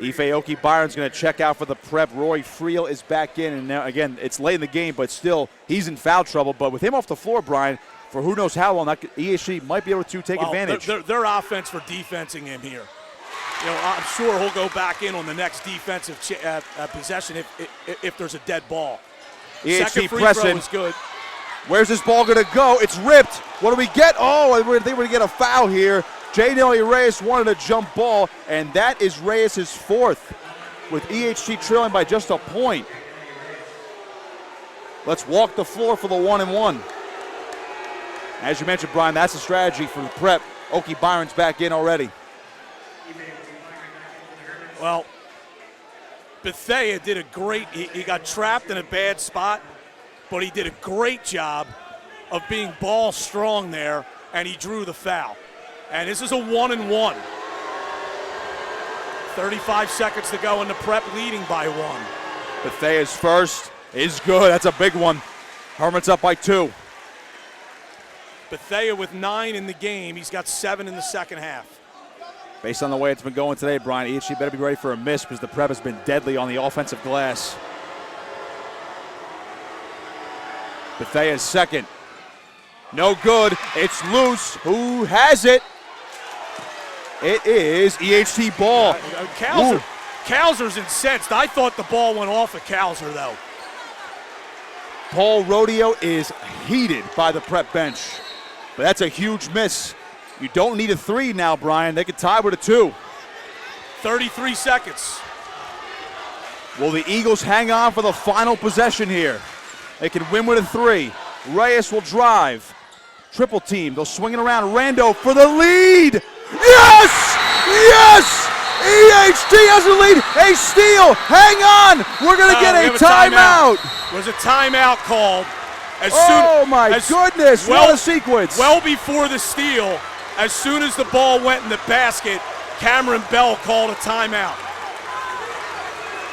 Ife Oki Byron's going to check out for the Prep. Roy Friel is back in, and now again it's late in the game, but still he's in foul trouble. But with him off the floor, Brian, for who knows how long, EHT might be able to take advantage. Their offense for defensing him here. You know, I'm sure he'll go back in on the next defensive possession if there's a dead ball. EHT Second free pressing. throw is good. Where's this ball going to go? It's ripped. What do we get? Oh, I think we're going to get a foul here. J. Nelly Reyes wanted a jump ball, and that is Reyes' 4th, with EHT trailing by just a point. Let's walk the floor for the 1-and-1. As you mentioned, Brian, that's the strategy for the Prep. Oki Byron's back in already. Well, Bethea did a great, he got trapped in a bad spot, but he did a great job of being ball strong there, and he drew the foul. And this is a 1-and-1. 35 seconds to go, and the Prep leading by 1. Bethea's first is good. That's a big one. Hermit's up by 2. Bethea with 9 in the game. He's got 7 in the second half. Based on the way it's been going today, Brian, EHT better be ready for a miss because the Prep has been deadly on the offensive glass. Bethea's second. No good. It's loose. Who has it? It is EHT ball. Cowser's incensed. I thought the ball went off of Cowser, though. Paul Rodeo is heated by the prep bench. But that's a huge miss. You don't need a 3 now, Brian. They could tie with a 2. 33 seconds. Will the Eagles hang on for the final possession here? They can win with a 3. Reyes will drive. Triple team. They'll swing it around. Rando for the lead. Yes! Yes! EHT has a lead. A steal. Hang on. We're going to get a timeout. There's a timeout called. My goodness. What a sequence. Well before the steal, as soon as the ball went in the basket, Cameron Bell called a timeout.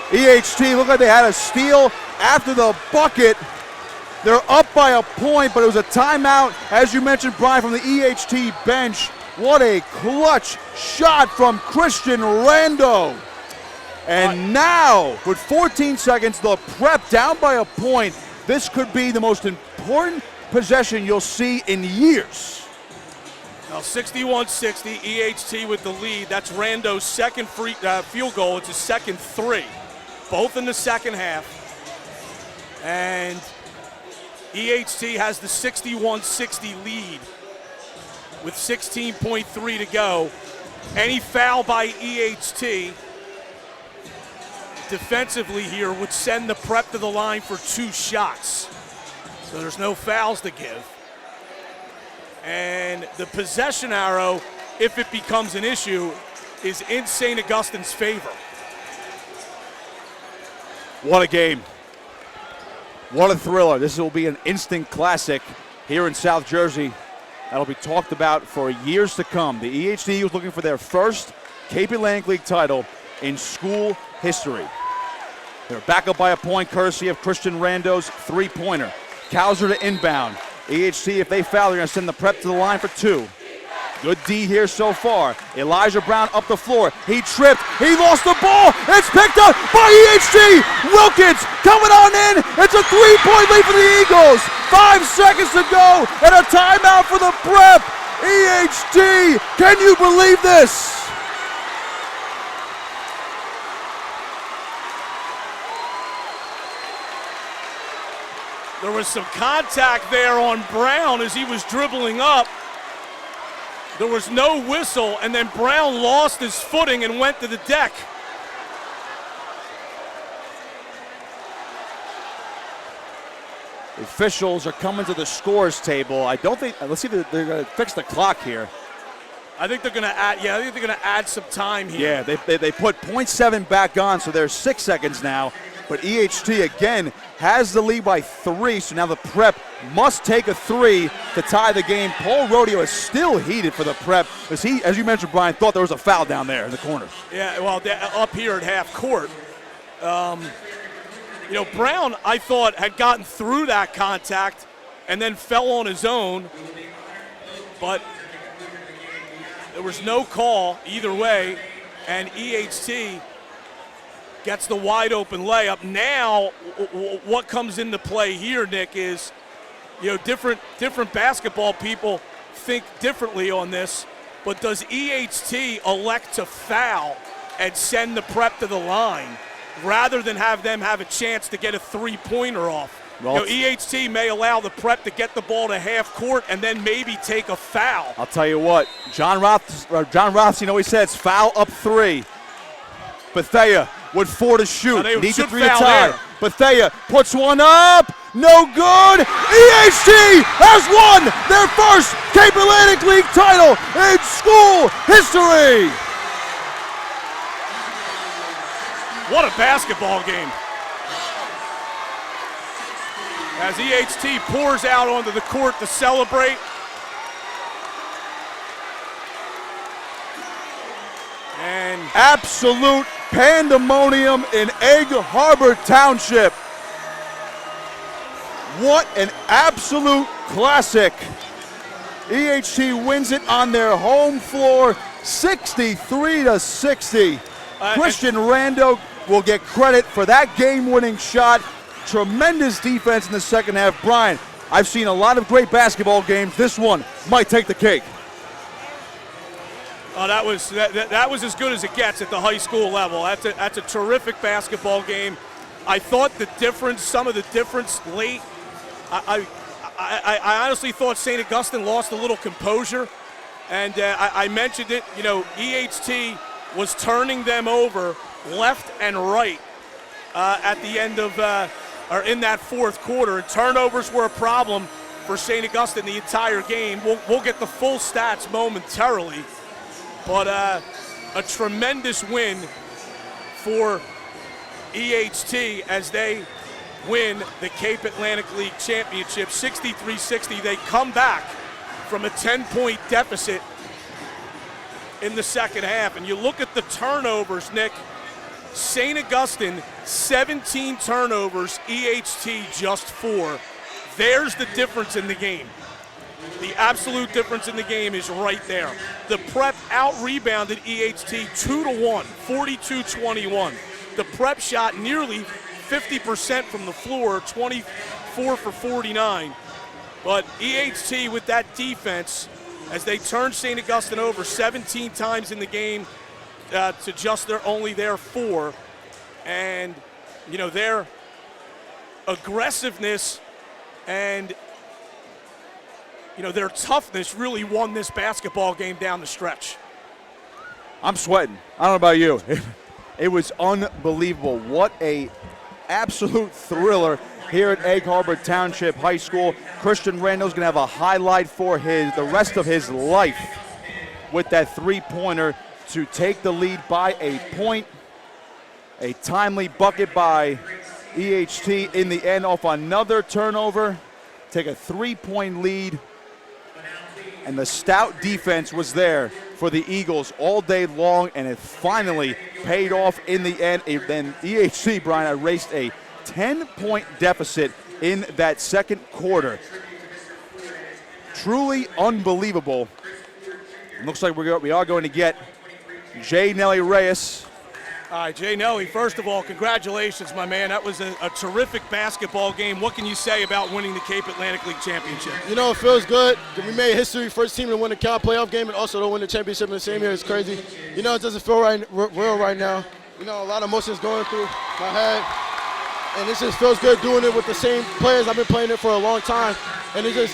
EHT looked like they had a steal after the bucket. They're up by a point, but it was a timeout, as you mentioned, Brian, from the EHT bench. What a clutch shot from Christian Rando. And now, with 14 seconds, the prep down by a point. This could be the most important possession you'll see in years. Now 61-60, EHT with the lead. That's Rando's second field goal. It's his second 3, both in the second half. And EHT has the 61-60 lead with 16.3 to go. Any foul by EHT defensively here would send the prep to the line for 2 shots. So there's no fouls to give. And the possession arrow, if it becomes an issue, is in St. Augustine's favor. What a game. What a thriller. This will be an instant classic here in South Jersey that'll be talked about for years to come. The EHT Eagles looking for their first Cape Atlantic League title in school history. They're back up by a point courtesy of Christian Rando's 3-pointer. Cowser to inbound. EHT, if they foul, they're going to send the prep to the line for 2. Good D here so far. Elijah Brown up the floor. He tripped. He lost the ball. It's picked up by EHT. Wilkins coming on in. It's a 3-point lead for the Eagles. 5 seconds to go and a timeout for the prep. EHT, can you believe this? There was some contact there on Brown as he was dribbling up. There was no whistle, and then Brown lost his footing and went to the deck. The officials are coming to the scores table. I don't think, let's see if they're going to fix the clock here. I think they're going to add, I think they're going to add some time here. Yeah, they put 0.7 back on, so there's 6 seconds now. But EHT, again, has the lead by 3, so now the prep must take a 3 to tie the game. Paul Rodeo is still heated for the prep, as he, as you mentioned, Brian, thought there was a foul down there in the corner. Yeah, well, up here at half court. You know, Brown, I thought, had gotten through that contact and then fell on his own, but there was no call either way, and EHT gets the wide open layup. Now, what comes into play here, Nick, is, you know, different basketball people think differently on this, but does EHT elect to foul and send the prep to the line rather than have them have a chance to get a 3-pointer off? Well, you know, EHT may allow the prep to get the ball to half court and then maybe take a foul. I'll tell you what, John Rothstein always says foul up 3. Bethea with 4 to shoot. Needs a 3 to tie. Bethea puts one up. No good. EHT has won their first Cape Atlantic League title in school history. What a basketball game. As EHT pours out onto the court to celebrate. And absolute pandemonium in Egg Harbor Township. What an absolute classic. EHT wins it on their home floor, 63-60. Christian Rando will get credit for that game-winning shot. Tremendous defense in the second half. Brian, I've seen a lot of great basketball games. This one might take the cake. That was as good as it gets at the high school level. That's a terrific basketball game. I thought some of the difference late. I honestly thought St. Augustine lost a little composure, and I mentioned it. You know, EHT was turning them over left and right at the end of or in that fourth quarter. And turnovers were a problem for St. Augustine the entire game. We'll get the full stats momentarily. But a tremendous win for EHT as they win the Cape Atlantic League Championship, 63-60. They come back from a 10-point deficit in the second half. And you look at the turnovers, Nick. St. Augustine, 17 turnovers, EHT just 4. There's the difference in the game. The absolute difference in the game is right there. The Prep out-rebounded EHT 2-1, 42-21. The Prep shot nearly 50% from the floor, 24 for 49. But EHT with that defense, as they turned St. Augustine over 17 times in the game to just only their 4. And, you know, their aggressiveness and their toughness really won this basketball game down the stretch. I'm sweating. I don't know about you. It was unbelievable. What a absolute thriller here at Egg Harbor Township High School. Christian Randall's going to have a highlight for the rest of his life with that three-pointer to take the lead by a point. A timely bucket by EHT in the end off another turnover. Take a 3-point lead. And the stout defense was there for the Eagles all day long, and it finally paid off in the end. Then EHT, Brian, erased a 10-point deficit in that second quarter. Truly unbelievable. It looks like we are going to get Jay Nelly Reyes. All right, Jay Nelly, first of all, congratulations, my man. That was a terrific basketball game. What can you say about winning the Cape Atlantic League Championship? You know, it feels good. We made history, first team to win the Cal playoff game and also to win the championship in the same year. It's crazy. You know, it doesn't feel real right now. You know, a lot of emotions going through my head. And it just feels good doing it with the same players. I've been playing it for a long time. And it just,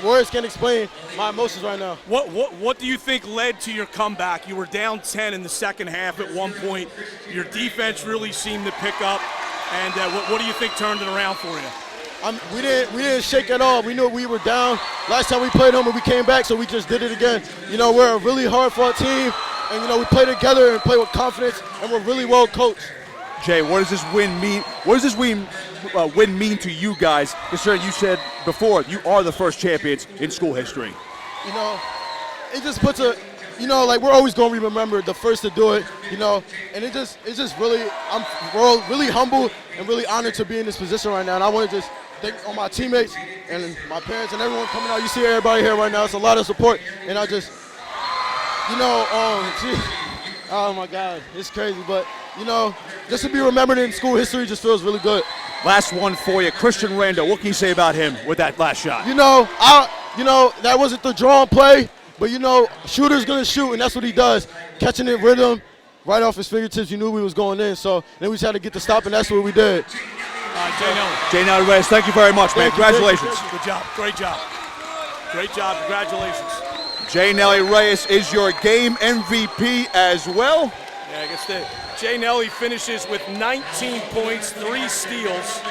words can't explain my emotions right now. What do you think led to your comeback? You were down 10 in the second half at one point. Your defense really seemed to pick up. And what do you think turned it around for you? We didn't shake at all. We knew we were down. Last time we played them and we came back, so we just did it again. You know, we're a really hard-fought team. And, you know, we play together and play with confidence, and we're really well coached. Jay, what does this win mean? What does this win mean to you guys? Considering you said before you are the first champions in school history. You know, it just puts like we're always going to be remembered the first to do it. You know, and it's just really, we're really humble and really honored to be in this position right now. And I want to just thank all my teammates and my parents and everyone coming out. You see everybody here right now. It's a lot of support, and I just, oh my God, it's crazy, but. You know, just to be remembered in school history just feels really good. Last one for you, Christian Randall. What can you say about him with that last shot? You know, that wasn't the drawn play, but shooter's gonna shoot, and that's what he does. Catching it rhythm right off his fingertips, you knew we was going in. So then we just had to get the stop, and that's what we did. Jay Nelly Reyes, thank you very much, man. Congratulations. Good job. Great job. Great job. Congratulations. Jay Nelly Reyes is your game MVP as well. Yeah, I guess Jay Nelly finishes with 19 points, 3 steals,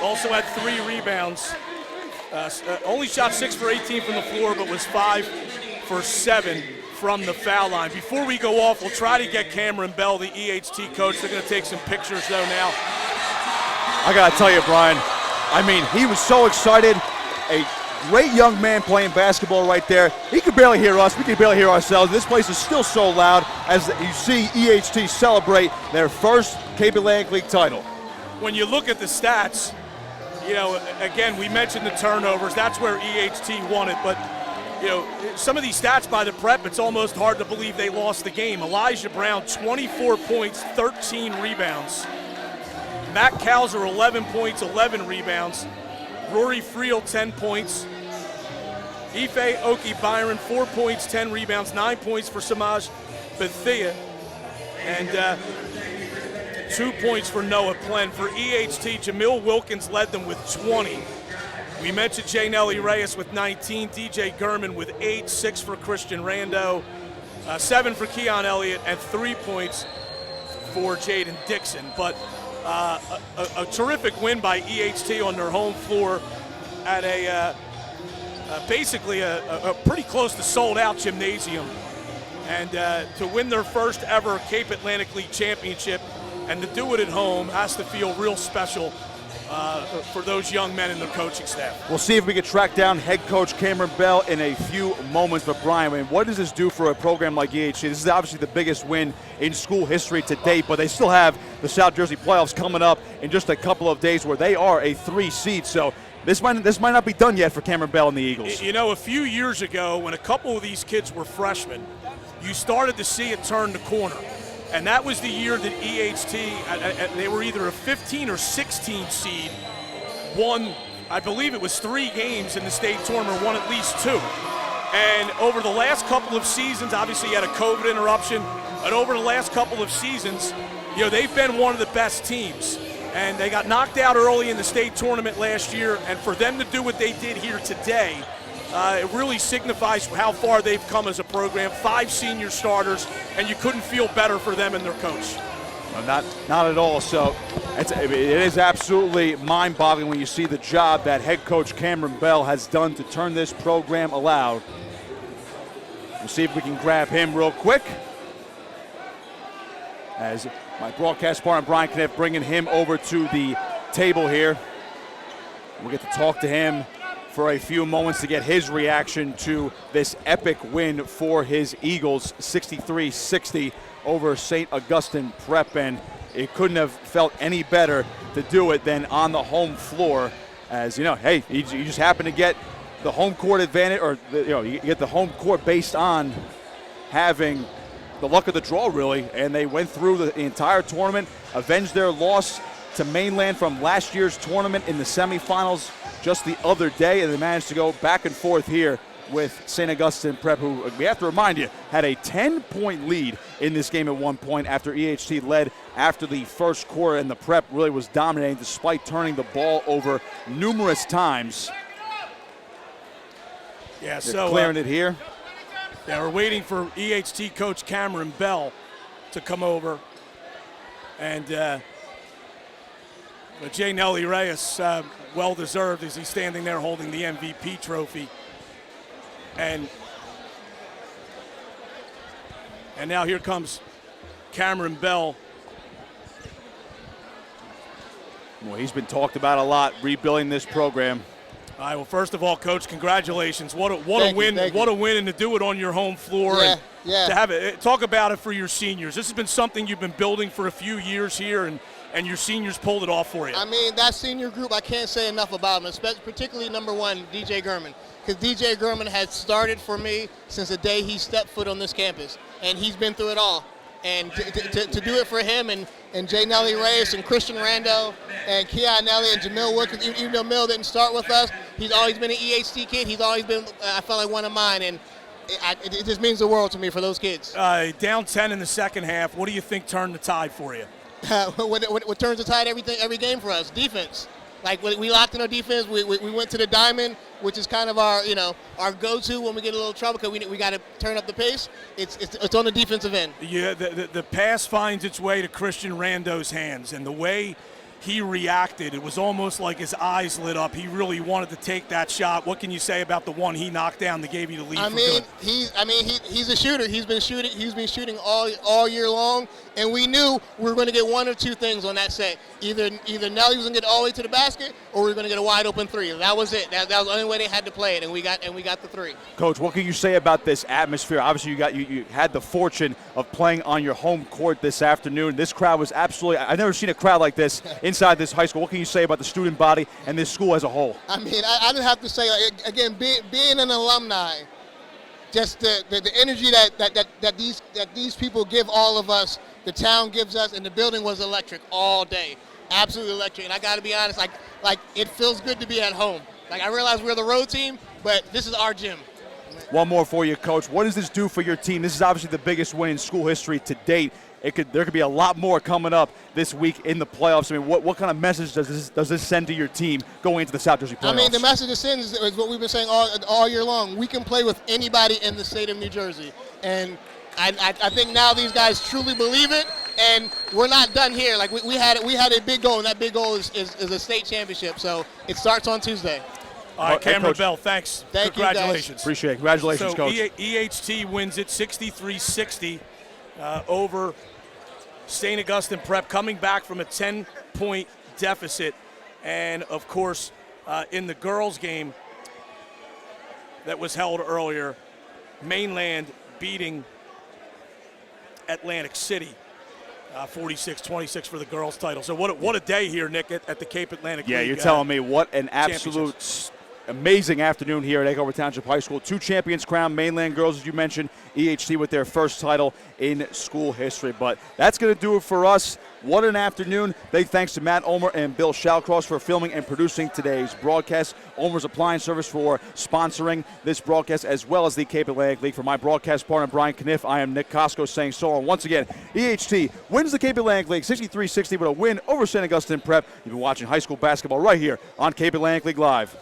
also had 3 rebounds. Only shot 6 for 18 from the floor, but was 5 for 7 from the foul line. Before we go off, we'll try to get Cameron Bell, the EHT coach. They're going to take some pictures, though, now. I got to tell you, Brian, I mean, he was so excited. A great young man playing basketball right there. He could barely hear us. We could barely hear ourselves. This place is still so loud as you see EHT celebrate their first Cape Atlantic League title. When you look at the stats, again, we mentioned the turnovers. That's where EHT won it. But, some of these stats by the Prep, it's almost hard to believe they lost the game. Elijah Brown, 24 points, 13 rebounds. Matt Kauser, 11 points, 11 rebounds. Rory Friel, 10 points. Ife Oki Byron, 4 points, 10 rebounds, 9 points for Samaj Bethia, and 2 points for Noah Plen. For EHT, Jamil Wilkins led them with 20. We mentioned Jay Nelly Reyes with 19, DJ Gurman with 8, 6 for Christian Rando, 7 for Keon Elliott, and 3 points for Jaden Dixon. But a terrific win by EHT on their home floor at basically a pretty close to sold-out gymnasium, and to win their first ever Cape Atlantic League championship and to do it at home has to feel real special for those young men and their coaching staff. We'll see if we can track down head coach Cameron Bell in a few moments. But Brian, I mean, what does this do for a program like EHT? This is obviously the biggest win in school history to date, but they still have the South Jersey playoffs coming up in just a couple of days where they are a 3 seed. So this might not be done yet for Cameron Bell and the Eagles. You know, a few years ago when a couple of these kids were freshmen, you started to see it turn the corner. And that was the year that EHT, they were either a 15 or 16 seed, won, I believe it was 3 games in the state tournament, won at least 2. And over the last couple of seasons, obviously you had a COVID interruption, but over the last couple of seasons, you know, they've been one of the best teams. And they got knocked out early in the state tournament last year, and for them to do what they did here today, it really signifies how far they've come as a program. 5 senior starters, and you couldn't feel better for them and their coach. Well, not at all. So it is absolutely mind-boggling when you see the job that head coach Cameron Bell has done to turn this program around. We'll see if we can grab him real quick, as my broadcast partner Brian Kniff bringing him over to the table here. We'll get to talk to him for a few moments to get his reaction to this epic win for his Eagles, 63-60 over St. Augustine Prep, and it couldn't have felt any better to do it than on the home floor. As you know, hey, you just happen to get the home court advantage, or you get the home court based on having the luck of the draw, really, and they went through the entire tournament, avenged their loss to Mainland from last year's tournament in the semifinals just the other day, and they managed to go back and forth here with St. Augustine Prep, who, we have to remind you, had a 10-point lead in this game at one point after EHT led after the first quarter, and the Prep really was dominating despite turning the ball over numerous times. Yeah, they're clearing it here. Yeah, we're waiting for EHT coach Cameron Bell to come over, and Jay Nelly Reyes, well-deserved, as he's standing there holding the MVP trophy. And now here comes Cameron Bell. Well, he's been talked about a lot, rebuilding this program. All right, well, first of all, Coach, congratulations. What a win, what a win, and to do it on your home floor. Yeah. To have it, talk about it for your seniors. This has been something you've been building for a few years here, and your seniors pulled it off for you. I mean, that senior group, I can't say enough about them, particularly number 1, DJ Gurman. Because DJ Gurman has started for me since the day he stepped foot on this campus, and he's been through it all. And to do it for him and Jay Nelly Reyes and Christian Rando and Keon Elliott and Jamil Wilkins, even though Mill didn't start with us, he's always been an EHT kid. He's always been, I felt like, one of mine, and it just means the world to me for those kids. Down 10 in the second half, what do you think turned the tide for you? What turns the tide every game for us? Defense. Like, we locked in our defense. We went to the diamond, which is kind of our go-to when we get a little trouble, because we got to turn up the pace. It's on the defensive end. Yeah, the pass finds its way to Christian Rando's hands, and the way he reacted, it was almost like his eyes lit up. He really wanted to take that shot. What can you say about the one he knocked down that gave you the lead? He's a shooter. He's been shooting all year long, and we knew we were going to get one or two things on that set. Either Nelly was going to get all the way to the basket, or we were going to get a wide open 3. That was it. That was the only way they had to play it, and we got the 3. Coach, what can you say about this atmosphere? Obviously, you had the fortune of playing on your home court this afternoon. This crowd was absolutely, I've never seen a crowd like this inside this high school. What can you say about the student body and this school as a whole? I mean, I just have to say, again, being an alumni, just the energy that these people give all of us, the town gives us, and the building was electric all day. Absolutely electric. And I got to be honest, like it feels good to be at home. Like, I realize we're the road team, but this is our gym. One more for you, Coach. What does this do for your team? This is obviously the biggest win in school history to date. There could be a lot more coming up this week in the playoffs. I mean, what kind of message does this send to your team going into the South Jersey playoffs? I mean, the message it sends is what we've been saying all year long. We can play with anybody in the state of New Jersey, and I think now these guys truly believe it. And we're not done here. Like we had a big goal, and that big goal is a state championship. So it starts on Tuesday. All right, Cameron Coach. Bell, thanks. Thank you, Congratulations. guys. Appreciate it. Congratulations, So Coach. EHT wins it 63-60 over St. Augustine Prep, coming back from a 10-point deficit. And, of course, in the girls' game that was held earlier, Mainland beating Atlantic City 46-26 for the girls' title. So what a day here, Nick, at the Cape Atlantic Yeah, League, you're telling me what an absolute amazing afternoon here at Andover Township High School. 2 champions crowned, Mainland girls, as you mentioned, EHT with their first title in school history. But that's going to do it for us. What an afternoon. Big thanks to Matt Ulmer and Bill Shallcross for filming and producing today's broadcast. Ulmer's Appliance Service for sponsoring this broadcast, as well as the Cape Atlantic League. For my broadcast partner, Brian Kniff, I am Nick Costco saying so long. Once again, EHT wins the Cape Atlantic League 63-60 with a win over St. Augustine Prep. You've been watching high school basketball right here on Cape Atlantic League Live.